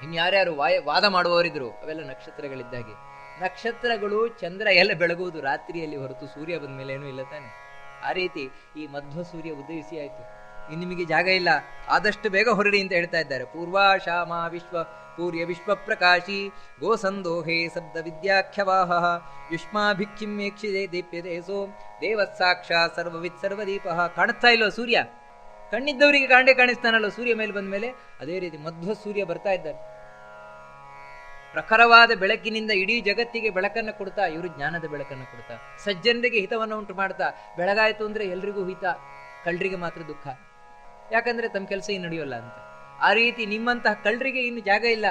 ಇನ್ಯಾರ್ಯಾರು ವಾದ ಮಾಡುವವರಿದ್ರು, ಅವೆಲ್ಲ ನಕ್ಷತ್ರಗಳಿದ್ದಾಗೆ. ನಕ್ಷತ್ರಗಳು ಚಂದ್ರ ಎಲ್ಲ ಬೆಳಗುವುದು ರಾತ್ರಿಯಲ್ಲಿ ಹೊರತು ಸೂರ್ಯ ಬಂದ ಮೇಲೆ ಏನೂ ಇಲ್ಲ ತಾನೆ. ಆ ರೀತಿ ಈ ಮಧ್ವ ಸೂರ್ಯ ಉದಯಿಸಿ ಆಯ್ತು. ಇನ್ನು ನಿಮಗೆ ಜಾಗ ಇಲ್ಲ, ಆದಷ್ಟು ಬೇಗ ಹೊರಡಿ ಅಂತ ಹೇಳ್ತಾ ಇದ್ದಾರೆ. ಪೂರ್ವಾಶಾಮ ಪೂರ್ಯ ವಿಶ್ವ ಪ್ರಕಾಶಿ ಗೋಸಂದೋಹೇ ಶಬ್ದ ವಿದ್ಯಾಖ್ಯವಾಹ ಯುಷ್ಮಾಭಿಕ್ಷಿಮ್ಯೇಕ್ಷಿದೆ ದೀಪ್ಯತೆ ಸೋ ದೇವಸಾಕ್ಷಾ ಸರ್ವವಿತ್ ಸರ್ವದೀಪ. ಕಾಣಿಸ್ತಾ ಇಲ್ವ ಸೂರ್ಯ? ಕಣ್ಣಿದ್ದವರಿಗೆ ಕಾಣಿಸ್ತಾನಲ್ಲ ಸೂರ್ಯ ಮೇಲೆ ಬಂದ ಮೇಲೆ. ಅದೇ ರೀತಿ ಮಧ್ವ ಸೂರ್ಯ ಬರ್ತಾ ಇದ್ದಾನೆ. ಪ್ರಖರವಾದ ಬೆಳಕಿನಿಂದ ಇಡೀ ಜಗತ್ತಿಗೆ ಬೆಳಕನ್ನು ಕೊಡ್ತಾ, ಇವರು ಜ್ಞಾನದ ಬೆಳಕನ್ನು ಕೊಡ್ತಾ, ಸಜ್ಜನರಿಗೆ ಹಿತವನ್ನು ಉಂಟು ಮಾಡ್ತಾ, ಬೆಳಗಾಯಿತು ಅಂದ್ರೆ ಎಲ್ರಿಗೂ ಹಿತ, ಕಳ್ಳರಿಗೆ ಮಾತ್ರ ದುಃಖ. ಯಾಕಂದ್ರೆ ತಮ್ಮ ಕೆಲಸ ಇನ್ನು ನಡೆಯೋಲ್ಲ ಅಂತ. ಆ ರೀತಿ ನಿಮ್ಮಂತಹ ಕಳ್ಳರಿಗೆ ಇನ್ನು ಜಾಗ ಇಲ್ಲ.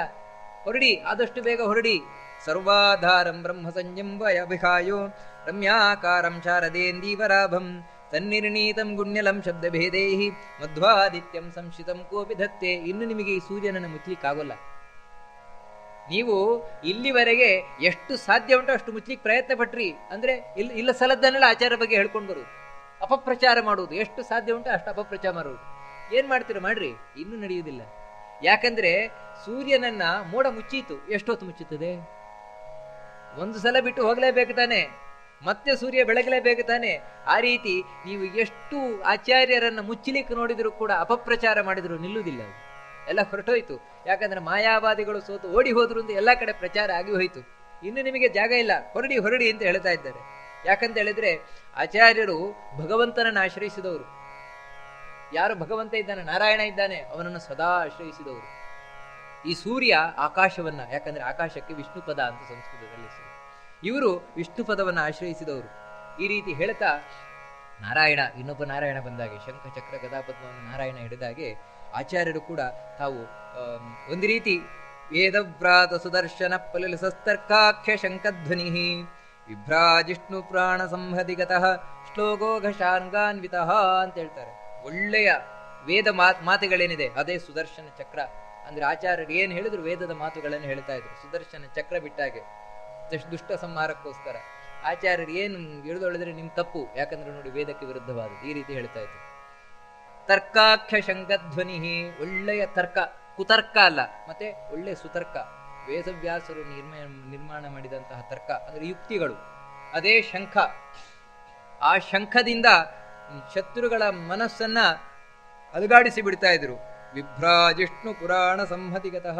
ಹೊರಡಿ, ಆದಷ್ಟು ಬೇಗ ಹೊರಡಿ. ಸರ್ವಾಧಾರಂ ಬ್ರಹ್ಮ ಸಂಜಂಬಯ ವಿಹಾಯೋ ರಮ್ಯಾಕಾರಂ ಶಾರದೇಂದೀವರಾಭಂ ತನ್ನಿರ್ಣೀತಂ ಗುಣ್ಯಲಂ ಶಬ್ದಭೇದೇಹಿ ಮಧ್ವಾದಿತ್ಯಂ ಸಂಶಿತಂ ಕೋಪಿ ಧತ್ತೆ. ಇನ್ನು ನಿಮಗೆ ಈ ಸೂರ್ಯನನ್ನು ಮುಚ್ಚಲಿಕ್ಕಾಗೋಲ್ಲ. ನೀವು ಇಲ್ಲಿವರೆಗೆ ಎಷ್ಟು ಸಾಧ್ಯ ಉಂಟೋ ಅಷ್ಟು ಮುಚ್ಚಲಿಕ್ಕೆ ಪ್ರಯತ್ನ ಪಟ್ರಿ. ಅಂದ್ರೆ ಇಲ್ಲ ಸಲದ್ದನ್ನೆಲ್ಲ ಆಚಾರ ಬಗ್ಗೆ ಹೇಳ್ಕೊಂಡು ಬರುವುದು, ಅಪಪ್ರಚಾರ ಮಾಡುವುದು, ಎಷ್ಟು ಸಾಧ್ಯ ಉಂಟೋ ಅಷ್ಟು ಅಪಪ್ರಚಾರ ಮಾಡುವುದು. ಏನ್ ಮಾಡ್ತೀರ ಮಾಡ್ರಿ, ಇನ್ನೂ ನಡೆಯುವುದಿಲ್ಲ. ಯಾಕಂದ್ರೆ ಸೂರ್ಯನನ್ನ ಮೋಡ ಮುಚ್ಚೀತು, ಎಷ್ಟೊತ್ತು ಮುಚ್ಚುತ್ತದೆ? ಒಂದು ಸಲ ಬಿಟ್ಟು ಹೋಗ್ಲೇಬೇಕು ತಾನೆ, ಮತ್ತೆ ಸೂರ್ಯ ಬೆಳಗಲೇಬೇಕು ತಾನೆ. ಆ ರೀತಿ ನೀವು ಎಷ್ಟು ಆಚಾರ್ಯರನ್ನ ಮುಚ್ಚಲಿಕ್ಕೆ ನೋಡಿದ್ರು ಕೂಡ, ಅಪಪ್ರಚಾರ ಮಾಡಿದ್ರು ನಿಲ್ಲುವುದಿಲ್ಲ. ಎಲ್ಲ ಹೊರಟೋಯ್ತು. ಯಾಕಂದ್ರೆ ಮಾಯಾವಾದಿಗಳು ಸೋತು ಓಡಿ ಹೋದ್ರು ಅಂತ ಎಲ್ಲ ಕಡೆ ಪ್ರಚಾರ ಆಗಿ ಹೋಯ್ತು. ಇನ್ನು ನಿಮಗೆ ಜಾಗ ಇಲ್ಲ, ಹೊರಡಿ ಹೊರಡಿ ಅಂತ ಹೇಳ್ತಾ ಇದ್ದಾರೆ. ಯಾಕಂತ ಹೇಳಿದ್ರೆ ಆಚಾರ್ಯರು ಭಗವಂತನನ್ನು ಆಶ್ರಯಿಸಿದವರು. ಯಾರು ಭಗವಂತ ಇದ್ದಾನೆ, ನಾರಾಯಣ ಇದ್ದಾನೆ, ಅವನನ್ನು ಸದಾ ಆಶ್ರಯಿಸಿದವರು. ಈ ಸೂರ್ಯ ಆಕಾಶವನ್ನ, ಯಾಕಂದ್ರೆ ಆಕಾಶಕ್ಕೆ ವಿಷ್ಣು ಪದ ಅಂತ ಸಂಸ್ಕೃತದಲ್ಲಿ ಇವರು ವಿಷ್ಣು ಪದವನ್ನು ಆಶ್ರಯಿಸಿದವರು. ಈ ರೀತಿ ಹೇಳ್ತಾ ನಾರಾಯಣ, ಇನ್ನೊಬ್ಬ ನಾರಾಯಣ ಬಂದಾಗೆ, ಶಂಖ ಚಕ್ರ ಗದಾಪದ್ಮವನ್ನು ನಾರಾಯಣ ಹಿಡಿದಾಗೆ ಆಚಾರ್ಯರು ಕೂಡ ತಾವು ಒಂದು ರೀತಿ ವೇದವ್ರಾತ ಸುದರ್ಶನ ಫಲಸಸ್ತರ್ಕಾಖ್ಯ ಶಂಖಧ್ವನಿ ವಿಭ್ರಾಜಿಷ್ಣು ಪ್ರಾಣ ಸಂಹದಿಗತಃ ಶ್ಲೋಕೋಘಶಾಂಗಾನ್ವಿತಃ ಅಂತ ಹೇಳ್ತಾರೆ. ಒಳ್ಳೆಯ ವೇದ ಮಾತುಗಳೇನಿದೆ ಅದೇ ಸುದರ್ಶನ ಚಕ್ರ. ಅಂದ್ರೆ ಆಚಾರ್ಯರು ಏನ್ ಹೇಳಿದ್ರು ವೇದದ ಮಾತುಗಳನ್ನು ಹೇಳ್ತಾ ಇದ್ರು. ಸುದರ್ಶನ ಚಕ್ರ ಬಿಟ್ಟಾಗೆ ದುಷ್ಟ ಸಂಹಾರಕ್ಕೋಸ್ಕರ ಆಚಾರ್ಯರು ಏನು ಹಿಡಿದೊಳಿದ್ರೆ ನಿಮ್ ತಪ್ಪು, ಯಾಕಂದ್ರೆ ನೋಡಿ ವೇದಕ್ಕೆ ವಿರುದ್ಧವಾದ ಈ ರೀತಿ ಹೇಳ್ತಾ ಇದ್ರು. ತರ್ಕಾಖ್ಯ ಶಂಖಧ್ವನಿ, ಒಳ್ಳೆಯ ತರ್ಕ, ಕುತರ್ಕ ಅಲ್ಲ, ಮತ್ತೆ ಒಳ್ಳೆಯ ಸುತರ್ಕ. ವೇದವ್ಯಾಸರು ನಿರ್ಮಾಣ ಮಾಡಿದಂತಹ ತರ್ಕ ಅಂದ್ರೆ ಯುಕ್ತಿಗಳು, ಅದೇ ಶಂಖ. ಆ ಶಂಖದಿಂದ ಶತ್ರುಗಳ ಮನಸ್ಸನ್ನ ಅಲುಗಾಡಿಸಿ ಬಿಡ್ತಾ ಇದ್ರು. ವಿಭ್ರಾಜಿಷ್ಣು ಪುರಾಣ ಸಂಹತಿಗತಃ,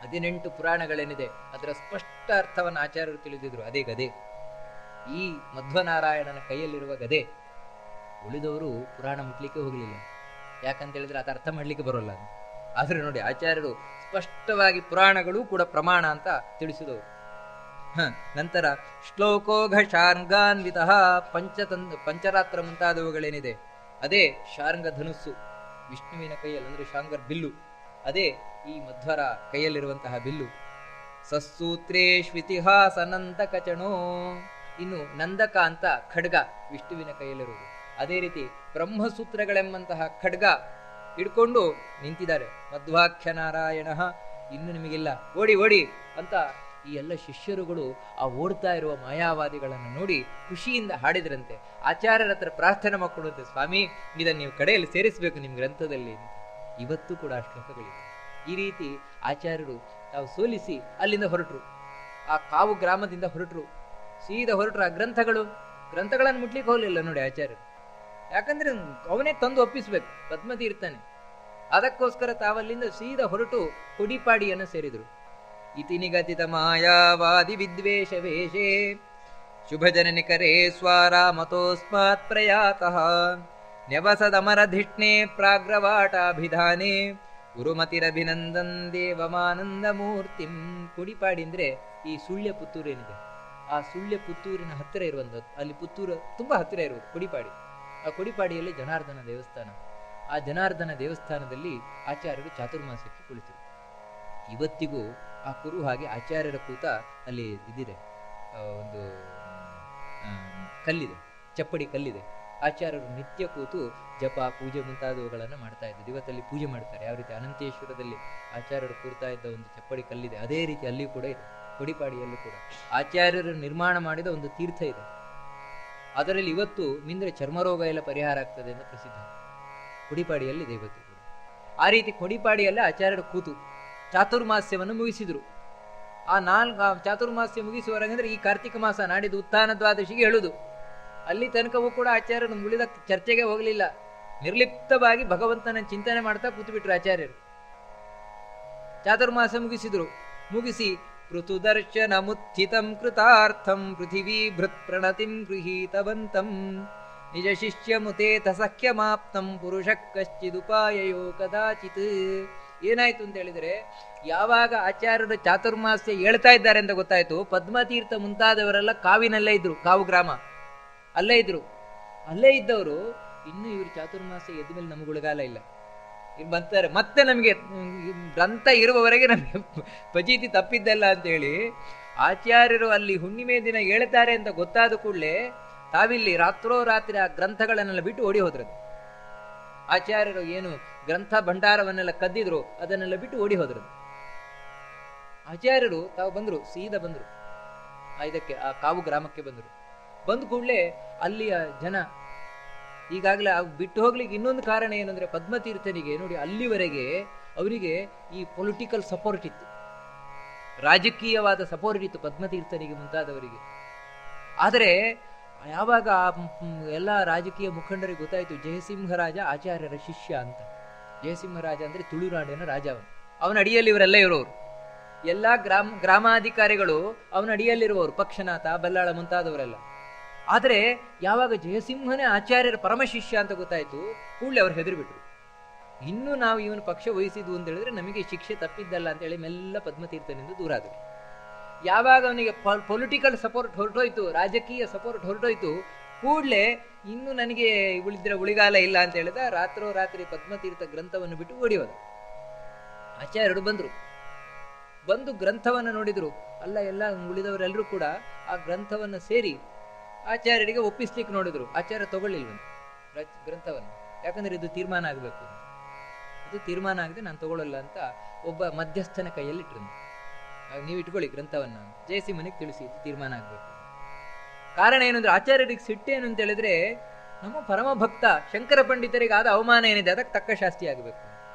18 ಪುರಾಣಗಳೇನಿದೆ ಅದರ ಸ್ಪಷ್ಟ ಅರ್ಥವನ್ನು ಆಚಾರ್ಯರು ತಿಳಿದಿದ್ರು. ಅದೇ ಗದೆ, ಈ ಮಧ್ವನಾರಾಯಣನ ಕೈಯಲ್ಲಿರುವ ಗದೆ. ಉಳಿದವರು ಪುರಾಣ ಮುಟ್ಲಿಕ್ಕೆ ಹೋಗಲಿಲ್ಲ, ಯಾಕಂತ ಹೇಳಿದ್ರೆ ಅದು ಅರ್ಥ ಮಾಡ್ಲಿಕ್ಕೆ ಬರೋಲ್ಲ. ಆದ್ರೆ ನೋಡಿ ಆಚಾರ್ಯರು ಸ್ಪಷ್ಟವಾಗಿ ಪುರಾಣಗಳು ಕೂಡ ಪ್ರಮಾಣ ಅಂತ ತಿಳಿಸಿದವರು. ನಂತರ ಶ್ಲೋಕೋಘ ಶಾರ್ಗಾನ್ವಿತಃ, ಪಂಚರಾತ್ರ ಮುಂತಾದವುಗಳೇನಿದೆ ಅದೇ ಶಾರ್ಂಗ ಧನುಸ್ಸು, ವಿಷ್ಣುವಿನ ಕೈಯಲ್ಲಿ ಅಂದ್ರೆ ಶಾಂಗರ್ ಬಿಲ್ಲು, ಅದೇ ಈ ಮಧ್ವರ ಕೈಯಲ್ಲಿರುವಂತಹ ಬಿಲ್ಲು. ಸಸ್ಸೂತ್ರೇಶ್ವಿತಿಹಾಸ ನಂದ ಕಚಣೋ, ಇನ್ನು ನಂದಕ ಅಂತ ಖಡ್ಗ ವಿಷ್ಣುವಿನ ಕೈಯಲ್ಲಿರುವುದು. ಅದೇ ರೀತಿ ಬ್ರಹ್ಮಸೂತ್ರಗಳೆಂಬಂತಹ ಖಡ್ಗ ಹಿಡ್ಕೊಂಡು ನಿಂತಿದ್ದಾರೆ ಮಧ್ವಾಖ್ಯ ನಾರಾಯಣ. ಇನ್ನು ನಿಮಗಿಲ್ಲ, ಓಡಿ ಓಡಿ ಅಂತ ಈ ಎಲ್ಲ ಶಿಷ್ಯರುಗಳು ಆ ಓಡ್ತಾ ಇರುವ ಮಾಯಾವಾದಿಗಳನ್ನು ನೋಡಿ ಖುಷಿಯಿಂದ ಹಾಡಿದ್ರಂತೆ. ಆಚಾರ್ಯರ ಹತ್ರ ಪ್ರಾರ್ಥನೆ ಮಾಡಿಕೊಳ್ಳುವಂತೆ, ಸ್ವಾಮಿ ಇದನ್ನು ನೀವು ಕಡೆಯಲ್ಲಿ ಸೇರಿಸಬೇಕು ನಿಮ್ಮ ಗ್ರಂಥದಲ್ಲಿ. ಇವತ್ತು ಕೂಡ ಆ ಶ್ಲೋಕಗಳಿವೆ. ಈ ರೀತಿ ಆಚಾರ್ಯರು ತಾವು ಸೋಲಿಸಿ ಅಲ್ಲಿಂದ ಹೊರಟರು, ಆ ಕಾವು ಗ್ರಾಮದಿಂದ ಹೊರಟರು, ಸೀದಾ ಹೊರಟರು. ಆ ಗ್ರಂಥಗಳನ್ನು ಮುಟ್ಲಿಕ್ಕೆ ಹೋಗಲಿಲ್ಲ ನೋಡಿ ಆಚಾರ್ಯರು. ಯಾಕಂದ್ರೆ ಅವನೇ ತಂದು ಒಪ್ಪಿಸ್ಬೇಕು, ಪದ್ಮತಿ ಇರ್ತಾನೆ. ಅದಕ್ಕೋಸ್ಕರ ತಾವಲ್ಲಿಂದ ಸೀದಾ ಹೊರಟು ಕೊಡಿಪಾಡಿಯನ್ನು ಸೇರಿದರು. ಇತಿ ನಿಗದಿತ ಮಾಯಾವಾದಿ ವಿದ್ವೇಷ ವೇಷೇ ಶುಭಜನನಿ ಕರೇ ಸ್ವಾರಾಮತೋಸ್ಮಾತ್ ಪ್ರಯಾತಃ ನ್ಯವಸದಮರಧಿಷ್ಣೆ ಪ್ರಾಗ್ರವಾಟಾಭಿಧಾನೆ ಗುರುಮತಿರಭಿನಂದನ್ ದೇವಮಾನಂದ ಮೂರ್ತಿಂ. ಕೊಡಿಪಾಡಿ ಅಂದ್ರೆ ಈ ಸುಳ್ಯ ಪುತ್ತೂರು ಏನಿದೆ, ಆ ಸುಳ್ಯ ಪುತ್ತೂರಿನ ಹತ್ತಿರ ಇರುವಂಥದ್ದು. ಅಲ್ಲಿ ಪುತ್ತೂರು ತುಂಬಾ ಹತ್ತಿರ ಇರುವುದು ಕೊಡಿಪಾಡಿ. ಆ ಕೊಡಿಪಾಡಿಯಲ್ಲಿ ಜನಾರ್ದನ ದೇವಸ್ಥಾನ. ಆ ಜನಾರ್ದನ ದೇವಸ್ಥಾನದಲ್ಲಿ ಆಚಾರ್ಯರು ಚಾತುರ್ಮಾಸಕ್ಕೆ ಕುಳಿತರು. ಇವತ್ತಿಗೂ ಆ ಕುರು ಹಾಗೆ ಆಚಾರ್ಯರ ಕೂತ ಅಲ್ಲಿ ಇದಿದೆ, ಒಂದು ಕಲ್ಲಿದೆ, ಚಪ್ಪಡಿ ಕಲ್ಲಿದೆ. ಆಚಾರ್ಯರು ನಿತ್ಯ ಕೂತು ಜಪ ಪೂಜೆ ಮುಂತಾದವುಗಳನ್ನು ಮಾಡ್ತಾ ಇದ್ದರು. ಇವತ್ತಲ್ಲಿ ಪೂಜೆ ಮಾಡ್ತಾರೆ. ಯಾವ ರೀತಿ ಅನಂತೇಶ್ವರದಲ್ಲಿ ಆಚಾರ್ಯರು ಕೂರ್ತಾ ಇದ್ದ ಒಂದು ಚಪ್ಪಡಿ ಕಲ್ಲಿದೆ, ಅದೇ ರೀತಿ ಅಲ್ಲಿ ಕೂಡ ಇದೆ. ಕೊಡಿಪಾಡಿಯಲ್ಲೂ ಕೂಡ ಆಚಾರ್ಯರು ನಿರ್ಮಾಣ ಮಾಡಿದ ಒಂದು ತೀರ್ಥ ಇದೆ. ಅದರಲ್ಲಿ ಇವತ್ತು ಮಿಂದ್ರೆ ಚರ್ಮರೋಗ ಎಲ್ಲ ಪರಿಹಾರ ಆಗ್ತದೆ ಎಂದು ಪ್ರಸಿದ್ಧ. ಕೊಡಿಪಾಡಿಯಲ್ಲಿ ಇದೆ ಇವತ್ತು ಕೂಡ. ಆ ರೀತಿ ಕೊಡಿಪಾಡಿಯಲ್ಲೇ ಆಚಾರ್ಯರು ಕೂತು ಚಾತುರ್ಮಾಸ್ಯವನ್ನು ಮುಗಿಸಿದ್ರು. ಆ ಚಾತುರ್ಮಾಸ್ಯ ಮುಗಿಸುವವರೆಗಂದ್ರೆ ಈ ಕಾರ್ತಿಕ ಮಾಸ ನಾಡಿದ್ದು ಉತ್ಥಾನ ದ್ವಾದಶಿಗೆ ಹೇಳುದು. ಅಲ್ಲಿ ತನಕವೂ ಕೂಡ ಆಚಾರ್ಯರು ಉಳಿದ ಚರ್ಚೆಗೆ ಹೋಗಲಿಲ್ಲ. ನಿರ್ಲಿಪ್ತವಾಗಿ ಭಗವಂತನ ಚಿಂತನೆ ಮಾಡ್ತಾ ಕೂತು ಬಿಟ್ರು ಆಚಾರ್ಯರು. ಚಾತುರ್ಮಾಸ ಮುಗಿಸಿದ್ರು. ಮುಗಿಸಿ ಪೃಥುದರ್ಶನ ಮುತ್ಥಿತಂ ಕೃತಾರ್ಥಂ ಪೃಥಿವೀ ಭೃತ್ ಪ್ರಣತಿಂ ಗೃಹೀತವಂತಂ ನಿಜ ಶಿಷ್ಯ ಮುತೇತ ಸಖ್ಯಮಾಪ್ತಂ ಪುರುಷ ಕಶ್ಚಿದುಪಾಯಯೋ ಕದಾಚಿತ್. ಏನಾಯ್ತು ಅಂತ ಹೇಳಿದ್ರೆ, ಯಾವಾಗ ಆಚಾರ್ಯರು ಚಾತುರ್ಮಾಸ್ಯ ಹೇಳ್ತಾ ಇದ್ದಾರೆ ಅಂತ ಗೊತ್ತಾಯ್ತು, ಪದ್ಮತೀರ್ಥ ಮುಂತಾದವರೆಲ್ಲ ಕಾವಿನಲ್ಲೇ ಇದ್ರು, ಕಾವು ಗ್ರಾಮ ಅಲ್ಲೇ ಇದ್ರು. ಅಲ್ಲೇ ಇದ್ದವರು ಇನ್ನು ಇವರು ಚಾತುರ್ಮಾಸ್ಯ ಎದ್ದ ಮೇಲೆ ನಮಗೆ ಉಳಗಾಲ ಇಲ್ಲ, ಇಲ್ಲಿ ಬರ್ತಾರೆ ಮತ್ತೆ ನಮಗೆ ಗ್ರಂಥ ಇರುವವರೆಗೆ ನಮಗೆ ಪಜೀತಿ ತಪ್ಪಿದ್ದಲ್ಲ ಅಂತೇಳಿ ಆಚಾರ್ಯರು ಅಲ್ಲಿ ಹುಣ್ಣಿಮೆ ದಿನ ಹೇಳ್ತಾರೆ ಅಂತ ಗೊತ್ತಾದ ಕೂಡಲೇ ತಾವಿಲ್ಲಿ ರಾತ್ರೋರಾತ್ರಿ ಆ ಗ್ರಂಥಗಳನ್ನೆಲ್ಲ ಬಿಟ್ಟು ಓಡಿ ಹೋದ್ರದು. ಆಚಾರ್ಯರು ಏನು ಗ್ರಂಥ ಭಂಡಾರವನ್ನೆಲ್ಲ ಕದ್ದಿದ್ರು ಅದನ್ನೆಲ್ಲ ಬಿಟ್ಟು ಓಡಿ ಹೋದ್ರದು. ಆಚಾರ್ಯರು ತಾವು ಬಂದ್ರು, ಸೀದಾ ಬಂದ್ರು ಇದಕ್ಕೆ, ಆ ಕಾವು ಗ್ರಾಮಕ್ಕೆ ಬಂದರು. ಬಂದ ಕೂಡಲೇ ಅಲ್ಲಿಯ ಜನ ಈಗಾಗಲೇ ಬಿಟ್ಟು ಹೋಗ್ಲಿಕ್ಕೆ ಇನ್ನೊಂದು ಕಾರಣ ಏನಂದ್ರೆ, ಪದ್ಮತೀರ್ಥನಿಗೆ ನೋಡಿ ಅಲ್ಲಿವರೆಗೆ ಅವರಿಗೆ ಈ ಪೊಲಿಟಿಕಲ್ ಸಪೋರ್ಟ್ ಇತ್ತು, ರಾಜಕೀಯವಾದ ಸಪೋರ್ಟ್ ಇತ್ತು ಪದ್ಮತೀರ್ಥನಿಗೆ ಮುಂತಾದವರಿಗೆ. ಆದರೆ ಯಾವಾಗ ಎಲ್ಲ ರಾಜಕೀಯ ಮುಖಂಡರಿಗೆ ಗೊತ್ತಾಯಿತು ಜಯಸಿಂಹರಾಜ ಆಚಾರ್ಯರ ಶಿಷ್ಯ ಅಂತ. ಜಯಸಿಂಹರಾಜ ಅಂದ್ರೆ ತುಳುನಾಡಿನ ರಾಜ, ಅವನ ಅಡಿಯಲ್ಲಿ ಇವರೆಲ್ಲ ಇರೋರು, ಎಲ್ಲ ಗ್ರಾಮಾಧಿಕಾರಿಗಳು ಅವನ ಅಡಿಯಲ್ಲಿರುವವರು, ಪಕ್ಷನಾಥ, ಬಲ್ಲಾಳ ಮುಂತಾದವರೆಲ್ಲ. ಆದರೆ ಯಾವಾಗ ಜಯಸಿಂಹನೇ ಆಚಾರ್ಯರ ಪರಮ ಶಿಷ್ಯ ಅಂತ ಗೊತ್ತಾಯ್ತು, ಕೂಡಲೇ ಅವ್ರು ಹೆದರ್ಬಿಟ್ರು. ಇನ್ನು ನಾವು ಇವನು ಪಕ್ಷ ವಹಿಸಿದ್ವು ಅಂತ ಹೇಳಿದ್ರೆ ನಮಗೆ ಶಿಕ್ಷೆ ತಪ್ಪಿದ್ದಲ್ಲ ಅಂತ ಹೇಳಿ ಮೆಲ್ಲ ಪದ್ಮತೀರ್ಥನಿಂದ ದೂರ ಆದರು. ಯಾವಾಗ ಅವನಿಗೆ ಪೊಲಿಟಿಕಲ್ ಸಪೋರ್ಟ್ ಹೊರಟೋಯ್ತು, ರಾಜಕೀಯ ಸಪೋರ್ಟ್ ಹೊರಟೋಯ್ತು, ಕೂಡಲೇ ಇನ್ನು ನನಗೆ ಉಳಿಗಾಲ ಇಲ್ಲ ಅಂತ ಹೇಳಿದ ರಾತ್ರೋರಾತ್ರಿ ಪದ್ಮತೀರ್ಥ ಗ್ರಂಥವನ್ನು ಬಿಟ್ಟು ಓಡಿ ಹೋದ. ಆಚಾರ್ಯರು ಬಂದು ಗ್ರಂಥವನ್ನು ನೋಡಿದ್ರು. ಅಲ್ಲ, ಎಲ್ಲ ಉಳಿದವರೆಲ್ಲರೂ ಕೂಡ ಆ ಗ್ರಂಥವನ್ನು ಸೇರಿ ಆಚಾರ್ಯರಿಗೆ ಒಪ್ಪಿಸ್ಲಿಕ್ಕೆ ನೋಡಿದ್ರು. ಆಚಾರ್ಯ ತಗೊಳ್ಳಿಲ್ವಂತೆ ಗ್ರಂಥವನ್ನು, ಯಾಕಂದ್ರೆ ಇದು ತೀರ್ಮಾನ ಆಗಬೇಕು, ಇದು ತೀರ್ಮಾನ ಆಗದೆ ನಾನು ತಗೊಳ್ಳಲ್ಲ ಅಂತ ಒಬ್ಬ ಮಧ್ಯಸ್ಥನ ಕೈಯಲ್ಲಿ ಇಟ್ರು. ನೀವು ಇಟ್ಕೊಳ್ಳಿ ಗ್ರಂಥವನ್ನ, ಜಯಸಿಂಹನಿಗೆ ತಿಳಿಸಿ ಇದು ತೀರ್ಮಾನ ಆಗಬೇಕು. ಕಾರಣ ಏನಂದ್ರೆ ಆಚಾರ್ಯರಿಗೆ ಸಿಟ್ಟೇನು ಅಂತ ಹೇಳಿದ್ರೆ, ನಮ್ಮ ಪರಮ ಭಕ್ತ ಶಂಕರ ಪಂಡಿತರಿಗೆ ಆದ ಅವಮಾನ ಏನಿದೆ ಅದಕ್ಕೆ ತಕ್ಕ ಶಾಸ್ತಿ ಆಗಬೇಕು.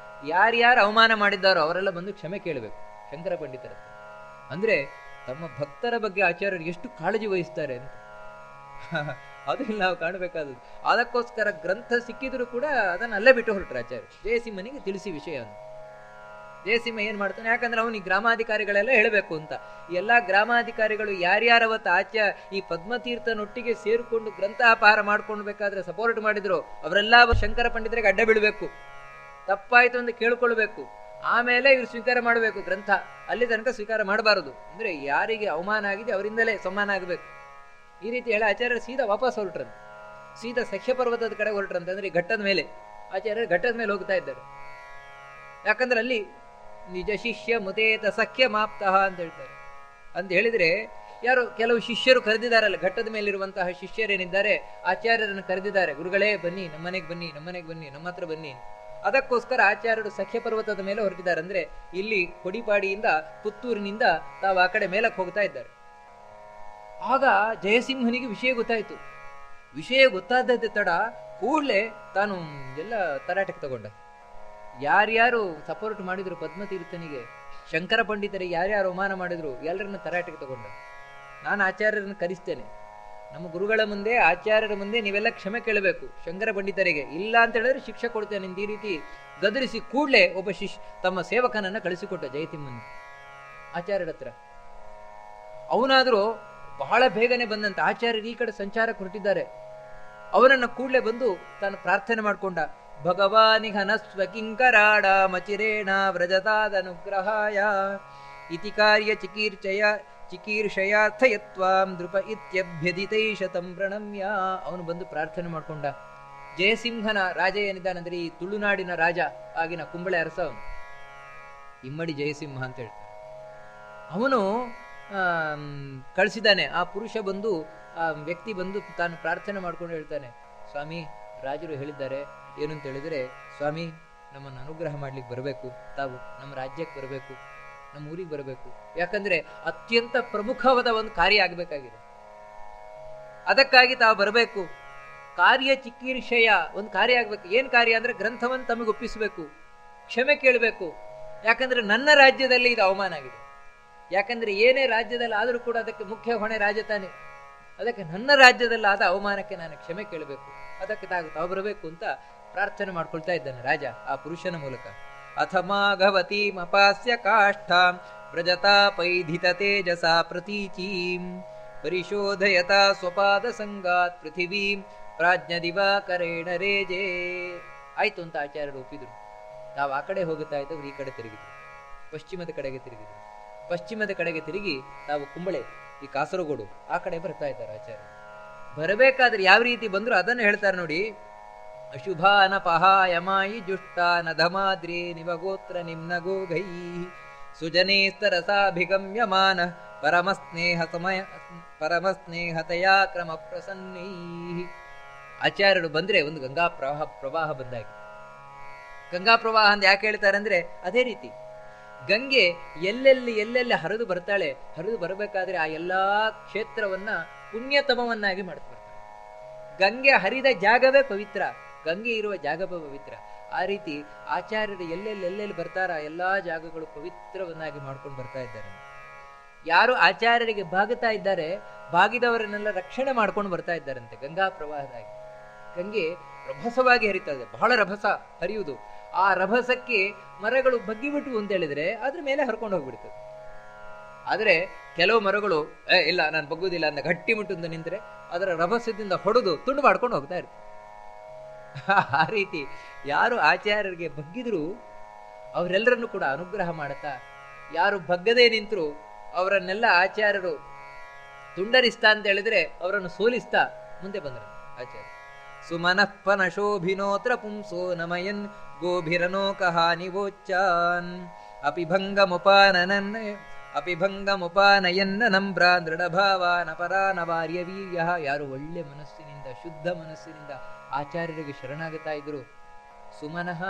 ಯಾರ್ಯಾರು ಅವಮಾನ ಮಾಡಿದ್ದಾರೋ ಅವರೆಲ್ಲ ಬಂದು ಕ್ಷಮೆ ಕೇಳಬೇಕು ಶಂಕರ ಪಂಡಿತರ. ಅಂದ್ರೆ ತಮ್ಮ ಭಕ್ತರ ಬಗ್ಗೆ ಆಚಾರ್ಯರು ಎಷ್ಟು ಕಾಳಜಿ ವಹಿಸ್ತಾರೆ ಅಂತ ಅದನ್ನ ನಾವು ಕಾಣಬೇಕಾದದ್ದು. ಅದಕ್ಕೋಸ್ಕರ ಗ್ರಂಥ ಸಿಕ್ಕಿದ್ರು ಕೂಡ ಅದನ್ನ ಅಲ್ಲೇ ಬಿಟ್ಟು ಹೊರಟ್ರು ಆಚಾರ್ಯ. ಜಯಸಿಂಹನಿಗೆ ತಿಳಿಸಿ ವಿಷಯವನ್ನು. ಜಯಸಿಂಹ ಏನ್ ಮಾಡ್ತಾನೆ, ಯಾಕಂದ್ರೆ ಅವನಿಗೆ ಗ್ರಾಮಾಧಿಕಾರಿಗಳೆಲ್ಲ ಹೇಳಬೇಕು ಅಂತ. ಎಲ್ಲಾ ಗ್ರಾಮಾಧಿಕಾರಿಗಳು ಯಾರ್ಯಾರವತ್ತು ಈ ಪದ್ಮತೀರ್ಥನೊಟ್ಟಿಗೆ ಸೇರಿಕೊಂಡು ಗ್ರಂಥಾಪಾರ ಮಾಡ್ಕೊಂಡು ಬೇಕಾದ್ರೆ ಸಪೋರ್ಟ್ ಮಾಡಿದ್ರು, ಅವರೆಲ್ಲ ಶಂಕರ ಪಂಡಿತರಿಗೆ ಅಡ್ಡ ಬೀಳಬೇಕು, ತಪ್ಪಾಯ್ತು ಅಂತ ಕೇಳ್ಕೊಳ್ಬೇಕು, ಆಮೇಲೆ ಇವ್ರು ಸ್ವೀಕಾರ ಮಾಡಬೇಕು ಗ್ರಂಥ. ಅಲ್ಲಿ ತನಕ ಸ್ವೀಕಾರ ಮಾಡಬಾರದು. ಅಂದ್ರೆ ಯಾರಿಗೆ ಅವಮಾನ ಆಗಿದೆ ಅವರಿಂದಲೇ ಸಮ್ಮಾನ ಆಗಬೇಕು. ಈ ರೀತಿ ಹೇಳಿ ಆಚಾರ್ಯರು ಸೀದಾ ವಾಪಸ್ ಹೊರಟ್ರಂತೆ, ಸೀದಾ ಸಖ್ಯ ಪರ್ವತದ ಕಡೆ ಹೊರಟ್ರಂತೆ. ಅಂದ್ರೆ ಘಟ್ಟದ ಮೇಲೆ, ಆಚಾರ್ಯರು ಘಟ್ಟದ ಮೇಲೆ ಹೋಗ್ತಾ ಇದ್ದಾರೆ. ಯಾಕಂದ್ರೆ ಅಲ್ಲಿ ನಿಜ ಶಿಷ್ಯ ಮುತೇತ ಸಖ್ಯ ಮಾಪ್ತಃ ಅಂತ ಹೇಳ್ತಾರೆ. ಅಂತ ಹೇಳಿದ್ರೆ ಯಾರು ಕೆಲವು ಶಿಷ್ಯರು ಕರೆದಿದ್ದಾರಲ್ಲ, ಘಟ್ಟದ ಮೇಲಿರುವಂತಹ ಶಿಷ್ಯರೇನಿದ್ದಾರೆ ಆಚಾರ್ಯರನ್ನು ಕರೆದಿದ್ದಾರೆ, ಗುರುಗಳೇ ಬನ್ನಿ, ನಮ್ಮನೆಗೆ ಬನ್ನಿ, ನಮ್ಮನೆಗೆ ಬನ್ನಿ, ನಮ್ಮ ಹತ್ರ ಬನ್ನಿ. ಅದಕ್ಕೋಸ್ಕರ ಆಚಾರ್ಯರು ಸಖ್ಯ ಪರ್ವತದ ಮೇಲೆ ಹೊರಟಿದ್ದಾರೆ. ಅಂದ್ರೆ ಇಲ್ಲಿ ಕೊಡಿಪಾಡಿಯಿಂದ ಪುತ್ತೂರಿನಿಂದ ತಾವು ಆ ಕಡೆ ಮೇಲಕ್ಕೆ ಹೋಗ್ತಾ ಇದ್ದಾರೆ. ಆಗ ಜಯಸಿಂಹನಿಗೆ ವಿಷಯ ಗೊತ್ತಾಯ್ತು. ವಿಷಯ ಗೊತ್ತಾದದ್ದೇ ತಡ ಕೂಡಲೇ ತಾನು ಎಲ್ಲ ತರಾಟೆಗೆ ತಗೊಂಡ. ಯಾರ್ಯಾರು ಸಪೋರ್ಟ್ ಮಾಡಿದ್ರು ಪದ್ಮತೀರ್ಥನಿಗೆ, ಶಂಕರ ಪಂಡಿತರಿಗೆ ಯಾರ್ಯಾರು ಅವಮಾನ ಮಾಡಿದ್ರು ಎಲ್ಲರನ್ನ ತರಾಟೆಗೆ ತಗೊಂಡ. ನಾನು ಆಚಾರ್ಯರನ್ನು ಕರೆಸ್ತೇನೆ, ನಮ್ಮ ಗುರುಗಳ ಮುಂದೆ ಆಚಾರ್ಯರ ಮುಂದೆ ನೀವೆಲ್ಲ ಕ್ಷಮೆ ಕೇಳಬೇಕು ಶಂಕರ ಪಂಡಿತರಿಗೆ, ಇಲ್ಲ ಅಂತ ಹೇಳಿದ್ರೆ ಶಿಕ್ಷೆ ಕೊಡ್ತೇನೆ ಈ ರೀತಿ ಗದರಿಸಿ ಕೂಡಲೇ ಒಬ್ಬ ತಮ್ಮ ಸೇವಕನನ್ನ ಕಳಿಸಿಕೊಟ್ಟ ಜಯಸಿಂಹನ್ ಆಚಾರ್ಯರ ಹತ್ರ. ಅವನಾದರೂ ಬಹಳ ಬೇಗನೆ ಬಂದಂತ. ಆಚಾರ್ಯರು ಈ ಕಡೆ ಸಂಚಾರಕ್ಕೆ ಹೊರಟಿದ್ದಾರೆ. ಅವನನ್ನ ಕೂಡಲೇ ಬಂದು ತಾನು ಪ್ರಾರ್ಥನೆ ಮಾಡಿಕೊಂಡ. ಭಗವಾನಿಘನಸ್ವ ಕಿಂಕರಾಡ ಮಚಿರೇಣ ವ್ರಜತಾದನುಗ್ರಹಾಯ ಇತಿ ಕಾರ್ಯ ಚಿಕೀರ್ಷಯಾರ್ಥಯತ್ವಾಂ ನೃಪ ಇತ್ಯಭ್ಯದಿತೈಶತಂ ಪ್ರಣಮ್ಯ. ಅವನು ಬಂದು ಪ್ರಾರ್ಥನೆ ಮಾಡಿಕೊಂಡ. ಜಯಸಿಂಹನ ರಾಜ ಏನಿದ್ದಾನಂದ್ರೆ ಈ ತುಳುನಾಡಿನ ರಾಜ ಆಗಿನ ಕುಂಬಳೆ ಅರಸ, ಅವನು ಇಮ್ಮಡಿ ಜಯಸಿಂಹ ಅಂತ ಹೇಳ್ತಾರೆ. ಅವನು ಕಳಿಸಿದ್ದಾನೆ. ಆ ಪುರುಷ ಬಂದು, ಆ ವ್ಯಕ್ತಿ ಬಂದು ತಾನು ಪ್ರಾರ್ಥನೆ ಮಾಡ್ಕೊಂಡು ಹೇಳ್ತಾನೆ, ಸ್ವಾಮಿ ರಾಜರು ಹೇಳಿದ್ದಾರೆ ಏನು ಅಂತ ಹೇಳಿದ್ರೆ, ಸ್ವಾಮಿ ನಮ್ಮನ್ನು ಅನುಗ್ರಹ ಮಾಡ್ಲಿಕ್ಕೆ ಬರಬೇಕು, ತಾವು ನಮ್ಮ ರಾಜ್ಯಕ್ಕೆ ಬರಬೇಕು, ನಮ್ಮ ಊರಿಗೆ ಬರಬೇಕು. ಯಾಕಂದ್ರೆ ಅತ್ಯಂತ ಪ್ರಮುಖವಾದ ಒಂದು ಕಾರ್ಯ ಆಗಬೇಕಾಗಿದೆ, ಅದಕ್ಕಾಗಿ ತಾವು ಬರಬೇಕು. ಕಾರ್ಯ ಚಿಕೀರ್ಷೆಯ ಒಂದು ಕಾರ್ಯ ಆಗ್ಬೇಕು. ಏನ್ ಕಾರ್ಯ ಅಂದ್ರೆ ಗ್ರಂಥವನ್ನು ತಮಗೆ ಒಪ್ಪಿಸಬೇಕು, ಕ್ಷಮೆ ಕೇಳಬೇಕು. ಯಾಕಂದ್ರೆ ನನ್ನ ರಾಜ್ಯದಲ್ಲಿ ಇದು ಅವಮಾನ ಆಗಿದೆ. ಯಾಕಂದ್ರೆ ಏನೇ ರಾಜ್ಯದಲ್ಲಿ ಆದರೂ ಕೂಡ ಅದಕ್ಕೆ ಮುಖ್ಯ ಹೊಣೆ ರಾಜ ತಾನೆ. ಅದಕ್ಕೆ ನನ್ನ ರಾಜ್ಯದಲ್ಲಿ ಆದ ಅವಮಾನಕ್ಕೆ ನಾನು ಕ್ಷಮೆ ಕೇಳಬೇಕು, ಅದಕ್ಕೆ ತಾವು ಬರಬೇಕು ಅಂತ ಪ್ರಾರ್ಥನೆ ಮಾಡ್ಕೊಳ್ತಾ ಇದ್ದಾನೆ ರಾಜ ಆ ಪುರುಷನ ಮೂಲಕ. ಅಥಮಾಘವತೀಂ ಅಪಾಸ್ಯ ಕಾಷ್ಠಾಂ ವ್ರಜತಾ ಪೈಧಿತ ತೇಜಸಾ ಪ್ರತೀಚೀಂ ಪರಿಶೋಧಯತಾ ಸ್ವಪಾದ ಸಂಗಾತ್ ಪೃಥಿವೀಂ ಪ್ರಾಜ್ಞ ದಿವಾಕರೇಣ ರೇಜೆ. ಆಯ್ತು ಅಂತ ಆಚಾರ್ಯರು ಒಪ್ಪಿದ್ರು. ತಾವು ಆ ಕಡೆ ಹೋಗುತ್ತಾ ಇದ್ದವ್ರು ಈ ಕಡೆ ತಿರುಗಿದ್ರು, ಪಶ್ಚಿಮದ ಕಡೆಗೆ ತಿರುಗಿದ್ರು. ಪಶ್ಚಿಮದ ಕಡೆಗೆ ತಿರುಗಿ ತಾವು ಕುಂಬಳೆ, ಈ ಕಾಸರಗೋಡು ಆ ಕಡೆ ಬರ್ತಾ ಇದ್ದಾರೆ ಆಚಾರ್ಯ. ಬರಬೇಕಾದ್ರೆ ಯಾವ ರೀತಿ ಬಂದ್ರು ಅದನ್ನು ಹೇಳ್ತಾರೆ ನೋಡಿ. ಅಶುಭಾನ ಪಹಾಯಮಾಯಿ ಜುಷ್ಟಾನ ಧಮಾದ್ರಿ ನಿವಗೋತ್ರ ನಿಮ್ನಗೋ ಗೈ ಸುಜನೇಸ್ತರಸಾಭಿಗಮ್ಯಮಾನ ಪರಮಸ್ನೇಹತಯಾ ಕ್ರಮ ಪ್ರಸನ್ನೈ. ಆಚಾರ್ಯರು ಬಂದ್ರೆ ಒಂದು ಗಂಗಾ ಪ್ರವಾಹ ಬಂದಾಗಿ. ಗಂಗಾ ಪ್ರವಾಹ ಅಂತ ಯಾಕೆ ಹೇಳ್ತಾರೆ ಅಂದ್ರೆ ಅದೇ ರೀತಿ ಗಂಗೆ ಎಲ್ಲೆಲ್ಲಿ ಹರಿದು ಬರ್ತಾಳೆ, ಹರಿದು ಬರಬೇಕಾದ್ರೆ ಆ ಎಲ್ಲಾ ಕ್ಷೇತ್ರವನ್ನ ಪುಣ್ಯತಮವನ್ನಾಗಿ ಮಾಡ್ತಾ ಬರ್ತಾಳೆ. ಗಂಗೆ ಹರಿದ ಜಾಗವೇ ಪವಿತ್ರ, ಗಂಗೆ ಇರುವ ಜಾಗವೇ ಪವಿತ್ರ. ಆ ರೀತಿ ಆಚಾರ್ಯರು ಎಲ್ಲೆಲ್ಲಿ ಬರ್ತಾರ ಎಲ್ಲಾ ಜಾಗಗಳು ಪವಿತ್ರವನ್ನಾಗಿ ಮಾಡ್ಕೊಂಡು ಬರ್ತಾ ಇದ್ದಾರೆ. ಯಾರು ಆಚಾರ್ಯರಿಗೆ ಬಾಗುತ್ತಾ ಇದ್ದಾರೆ, ಬಾಗಿದವರನ್ನೆಲ್ಲ ರಕ್ಷಣೆ ಮಾಡ್ಕೊಂಡು ಬರ್ತಾ ಇದ್ದಾರಂತೆ ಗಂಗಾ ಪ್ರವಾಹದಾಗಿ. ಗಂಗೆ ರಭಸವಾಗಿ ಹರಿತಾ ಇದೆ, ಬಹಳ ರಭಸ ಹರಿಯುವುದು. ಆ ರಭಸಕ್ಕೆ ಮರಗಳು ಬಗ್ಗಿಬಿಟ್ಟು ಅಂತ ಹೇಳಿದ್ರೆ ಅದ್ರ ಮೇಲೆ ಹರ್ಕೊಂಡು ಹೋಗ್ಬಿಡ್ತದೆ. ಆದ್ರೆ ಕೆಲವು ಮರಗಳು ಇಲ್ಲ ನಾನು ಬಗ್ಗುದಿಲ್ಲ ಅಂತ ಗಟ್ಟಿ ಮುಟ್ಟು ನಿಂತರೆ ಅದರ ರಭಸದಿಂದ ಹೊಡೆದು ತುಂಡು ಮಾಡ್ಕೊಂಡು ಹೋಗ್ತಾ ಇರ್ತದೆ. ಆ ರೀತಿ ಯಾರು ಆಚಾರ್ಯರಿಗೆ ಬಗ್ಗಿದ್ರು ಅವರೆಲ್ಲರನ್ನು ಕೂಡ ಅನುಗ್ರಹ ಮಾಡುತ್ತಾ, ಯಾರು ಬಗ್ಗದೇ ನಿಂತರು ಅವರನ್ನೆಲ್ಲ ಆಚಾರ್ಯರು ತುಂಡರಿಸ್ತಾ ಅಂತ ಹೇಳಿದ್ರೆ ಅವರನ್ನು ಸೋಲಿಸ್ತಾ ಮುಂದೆ ಬಂದರು ಆಚಾರ್ಯ. ಸುಮನಃಪನ ಶೋಭಿನೋತ್ರ ಪುಂಸೋ ನಮಯನ್ ಗೋಭಿರನೋಕಹಾನಿವೋಚ್ಚಾನ್ ಅಪಿಭಂಗಮುಪಾನಯನ್ನ ನಮ್ರಾ ದೃಢಭಾವಾನ ಪರಾನವಾರ್ಯ ವೀರ್ಯ. ಯಾರು ಒಳ್ಳೆ ಮನಸ್ಸಿನಿಂದ ಶುದ್ಧ ಮನಸ್ಸಿನಿಂದ ಆಚಾರ್ಯರಿಗೆ ಶರಣಾಗುತ್ತಾ ಇದ್ರು. ಸುಮನಃ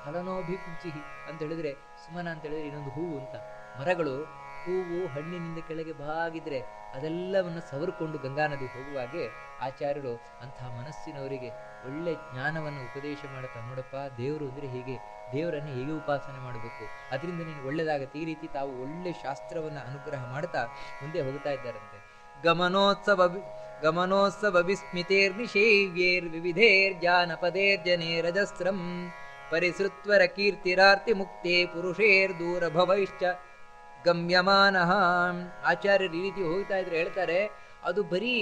ಫಲನೋಭಿಪುಂಚಿ ಅಂತ ಹೇಳಿದ್ರೆ, ಸುಮನ ಅಂತ ಹೇಳಿದ್ರೆ ಇನ್ನೊಂದು ಹೂವು ಅಂತ. ಮರಗಳು ಹೂವು ಹಣ್ಣಿನಿಂದ ಕೆಳಗೆ ಬಾಗಿದ್ರೆ ಅದೆಲ್ಲವನ್ನು ಸವರ್ಕೊಂಡು ಗಂಗಾ ನದಿ ಹೋಗುವಾಗೆ ಆಚಾರ್ಯರು ಅಂತಹ ಮನಸ್ಸಿನವರಿಗೆ ಒಳ್ಳೆ ಜ್ಞಾನವನ್ನು ಉಪದೇಶ ಮಾಡುತ್ತಾ, ನೋಡಪ್ಪ ದೇವರು ಅಂದ್ರೆ ಹೀಗೆ, ದೇವರನ್ನು ಹೇಗೆ ಉಪಾಸನೆ ಮಾಡಬೇಕು, ಅದರಿಂದ ನೀನು ಒಳ್ಳೆದಾಗತ್ತೆ. ಈ ರೀತಿ ತಾವು ಒಳ್ಳೆ ಶಾಸ್ತ್ರವನ್ನ ಅನುಗ್ರಹ ಮಾಡ್ತಾ ಮುಂದೆ ಹೋಗ್ತಾ ಇದ್ದಾರಂತೆ. ಗಮನೋತ್ಸವ ವಿಸ್ಮಿತೇರ್ನಿಷೇವ್ಯೇರ್ ವಿವಿಧೇರ್ ಜಾನಪದೇರ್ಜನೇ ರಜಸ್ರಂ ಪರಿಸೃತ್ವರ ಕೀರ್ತಿರಾರ್ತಿ ಮುಕ್ತೇ ಪುರುಷೇರ್ ದೂರ ಭವೈಶ್ಚ ಗಮ್ಯಮಾನಃ. ಆಚಾರ್ಯರು ಈ ರೀತಿ ಹೋಗ್ತಾ ಇದ್ರೆ ಹೇಳ್ತಾರೆ, ಅದು ಬರೀ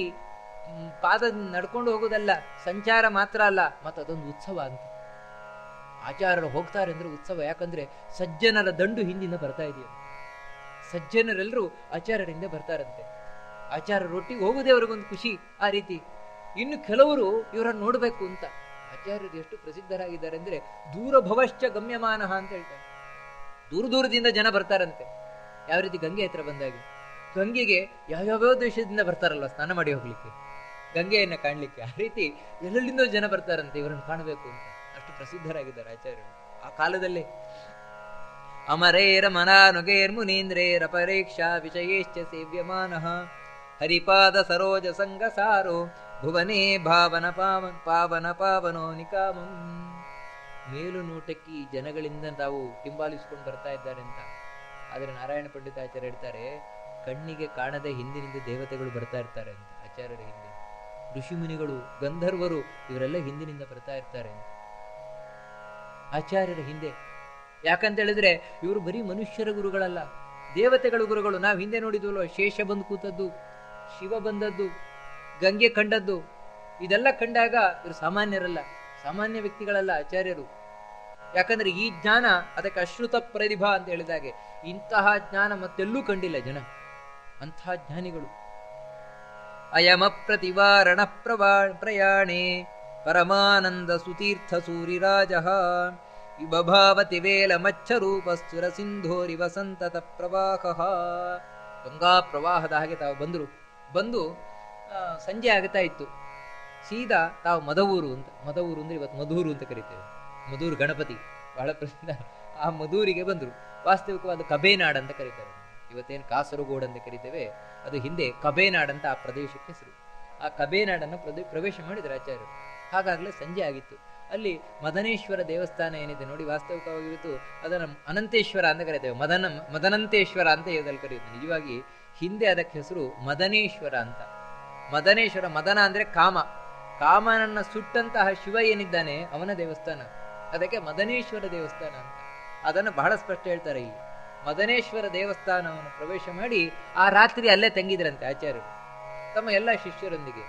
ಪಾದ ನಡ್ಕೊಂಡು ಹೋಗೋದಲ್ಲ, ಸಂಚಾರ ಮಾತ್ರ ಅಲ್ಲ, ಮತ್ತು ಅದೊಂದು ಉತ್ಸವ ಅಂತ. ಆಚಾರ್ಯರು ಹೋಗ್ತಾರೆ ಅಂದ್ರೆ ಉತ್ಸವ. ಯಾಕಂದ್ರೆ ಸಜ್ಜನರ ದಂಡು ಹಿಂದಿಂದ ಬರ್ತಾ ಇದೆಯೋ, ಸಜ್ಜನರೆಲ್ಲರೂ ಆಚಾರ್ಯರಿಂದ ಬರ್ತಾರಂತೆ. ಆಚಾರ್ಯರೊಟ್ಟಿಗೆ ಹೋಗುದೇ ಅವ್ರಿಗೊಂದು ಖುಷಿ. ಆ ರೀತಿ ಇನ್ನು ಕೆಲವರು ಇವರನ್ನು ನೋಡ್ಬೇಕು ಅಂತ. ಆಚಾರ್ಯರು ಎಷ್ಟು ಪ್ರಸಿದ್ಧರಾಗಿದ್ದಾರೆ ಅಂದ್ರೆ ದೂರ ಭವಶ್ಚ ಗಮ್ಯಮಾನಃ ಅಂತ ಹೇಳ್ತಾರೆ. ದೂರದಿಂದ ಜನ ಬರ್ತಾರಂತೆ. ಯಾವ ರೀತಿ ಗಂಗೆ ಹತ್ರ ಬಂದಾಗೆ, ಗಂಗೆಗೆ ಯಾವ್ಯಾವ ದೇಶದಿಂದ ಬರ್ತಾರಲ್ವ ಸ್ನಾನ ಮಾಡಿ ಹೋಗ್ಲಿಕ್ಕೆ, ಗಂಗೆಯನ್ನ ಕಾಣ್ಲಿಕ್ಕೆ. ಆ ರೀತಿ ಎಲ್ಲೆಲ್ಲಿಂದ ಜನ ಬರ್ತಾರಂತೆ ಇವರನ್ನು ಕಾಣಬೇಕು ಅಂತ. ಅಷ್ಟು ಪ್ರಸಿದ್ಧರಾಗಿದ್ದಾರೆ ಆಚಾರ್ಯರು ಆ ಕಾಲದಲ್ಲಿ. ಅಮರೇರ ಮನಾನುಗೇರ್ ಮುನೀಂದ್ರೇರ ಪರೀಕ್ಷಾ ವಿಷಯೇಶ್ಚ ಸೇವ್ಯಮಾನಃ ಹರಿಪಾದ ಸರೋಜ ಸಂಗಸಾರೋ ಭುವನೇ ಪಾವನ ಪಾವನೋ ನಿಕಾಮಂ. ಮೇಲು ನೋಟಕ್ಕೆ ಈ ಜನಗಳಿಂದ ತಾವು ಹಿಂಬಾಲಿಸಿಕೊಂಡು ಬರ್ತಾ ಇದ್ದಾರೆ ಅಂತ. ಆದರೆ ನಾರಾಯಣ ಪಂಡಿತಾಚಾರ್ಯ ಹೇಳ್ತಾರೆ, ಕಣ್ಣಿಗೆ ಕಾಣದೆ ಹಿಂದಿನಿಂದ ದೇವತೆಗಳು ಬರ್ತಾ ಇರ್ತಾರೆ ಅಂತ. ಆಚಾರ್ಯರ ಹಿಂದೆ ಋಷಿಮುನಿಗಳು, ಗಂಧರ್ವರು ಇವರೆಲ್ಲ ಹಿಂದಿನಿಂದ ಬರ್ತಾ ಇರ್ತಾರೆ ಅಂತ ಆಚಾರ್ಯರ ಹಿಂದೆ. ಯಾಕಂತ ಹೇಳಿದ್ರೆ ಇವರು ಬರೀ ಮನುಷ್ಯರ ಗುರುಗಳಲ್ಲ, ದೇವತೆಗಳ ಗುರುಗಳು. ನಾವು ಹಿಂದೆ ನೋಡಿದ್ವಲ್ವ, ಶೇಷ ಬಂದು ಕೂತದ್ದು, ಶಿವ ಬಂದದ್ದು, ಗಂಗೆ ಕಂಡದ್ದು, ಇದೆಲ್ಲ ಕಂಡಾಗ ಇವರು ಸಾಮಾನ್ಯರಲ್ಲ, ಸಾಮಾನ್ಯ ವ್ಯಕ್ತಿಗಳಲ್ಲ ಆಚಾರ್ಯರು. ಯಾಕಂದ್ರೆ ಈ ಜ್ಞಾನ ಅದಕ್ಕೆ ಅಶ್ರುತ ಪ್ರತಿಭಾ ಅಂತ ಹೇಳಿದಾಗೆ ಇಂತಹ ಜ್ಞಾನ ಮತ್ತೆಲ್ಲೂ ಕಂಡಿಲ್ಲ ಜನ, ಅಂತಹ ಜ್ಞಾನಿಗಳು. ಅಯಮ ಪ್ರತಿವಾರಣ ಪ್ರಯಾಣೆ ಪರಮಾನಂದ ಸುತೀರ್ಥ ಸೂರಿರಾಜ ವಿಭಾವತಿ ವೇಲ ಮಚ್ಚರೂಪಸ್ತುರ ಸಿಂಧೋರಿವ ಸಂತತ ಪ್ರವಾಹ. ಗಂಗಾ ಪ್ರವಾಹದ ಹಾಗೆ ತಾವು ಬಂದು ಸಂಜೆ ಆಗ್ತಾ ಇತ್ತು. ಸೀದಾ ತಾವು ಮದವೂರು ಅಂದ್ರೆ ಇವತ್ತು ಮಧೂರು ಅಂತ ಕರಿತೇವೆ. ಮಧೂರು ಗಣಪತಿ ಬಹಳ ಪ್ರಸಿದ್ಧ. ಆ ಮಧೂರಿಗೆ ಬಂದರು. ವಾಸ್ತವಿಕವಾದ ಕಬೇನಾಡ್ ಅಂತ ಕರೀತಾರೆ. ಇವತ್ತೇನು ಕಾಸರಗೋಡು ಅಂತ ಕರಿತೇವೆ, ಅದು ಹಿಂದೆ ಕಬೇನಾಡ್ ಅಂತ ಆ ಪ್ರದೇಶಕ್ಕೆ ಹೆಸರು. ಆ ಕಬೇನಾಡನ್ನು ಪ್ರವೇಶ ಮಾಡಿದ್ರು ಆಚಾರ್ಯರು. ಹಾಗಾಗಲೇ ಸಂಜೆ ಆಗಿತ್ತು. ಅಲ್ಲಿ ಮದನೇಶ್ವರ ದೇವಸ್ಥಾನ ಏನಿದೆ ನೋಡಿ, ವಾಸ್ತವಿಕವಾಗಿ ಇವತ್ತು ಅದನ್ನು ಅನಂತೇಶ್ವರ ಅಂತ ಕರೀತೇವೆ. ಮದನಂತೇಶ್ವರ ಅಂತ ಇದ್ರಲ್ಲಿ ಕರೆಯುತ್ತೆ. ನಿಜವಾಗಿ ಹಿಂದೆ ಅದಕ್ಕೆ ಹೆಸರು ಮದನೇಶ್ವರ ಅಂತ. ಮದನೇಶ್ವರ, ಮದನ ಅಂದ್ರೆ ಕಾಮ, ಕಾಮನನ್ನ ಸುಟ್ಟಂತಹ ಶಿವ ಏನಿದ್ದಾನೆ ಅವನ ದೇವಸ್ಥಾನ. ಅದಕ್ಕೆ ಮದನೇಶ್ವರ ದೇವಸ್ಥಾನ ಅಂತ. ಅದನ್ನು ಬಹಳ ಸ್ಪಷ್ಟ ಹೇಳ್ತಾರೆ ಇಲ್ಲಿ. ಮದನೇಶ್ವರ ದೇವಸ್ಥಾನವನ್ನು ಪ್ರವೇಶ ಮಾಡಿ ಆ ರಾತ್ರಿ ಅಲ್ಲೇ ತಂಗಿದ್ರಂತೆ ಆಚಾರ್ಯರು ತಮ್ಮ ಎಲ್ಲ ಶಿಷ್ಯರೊಂದಿಗೆ.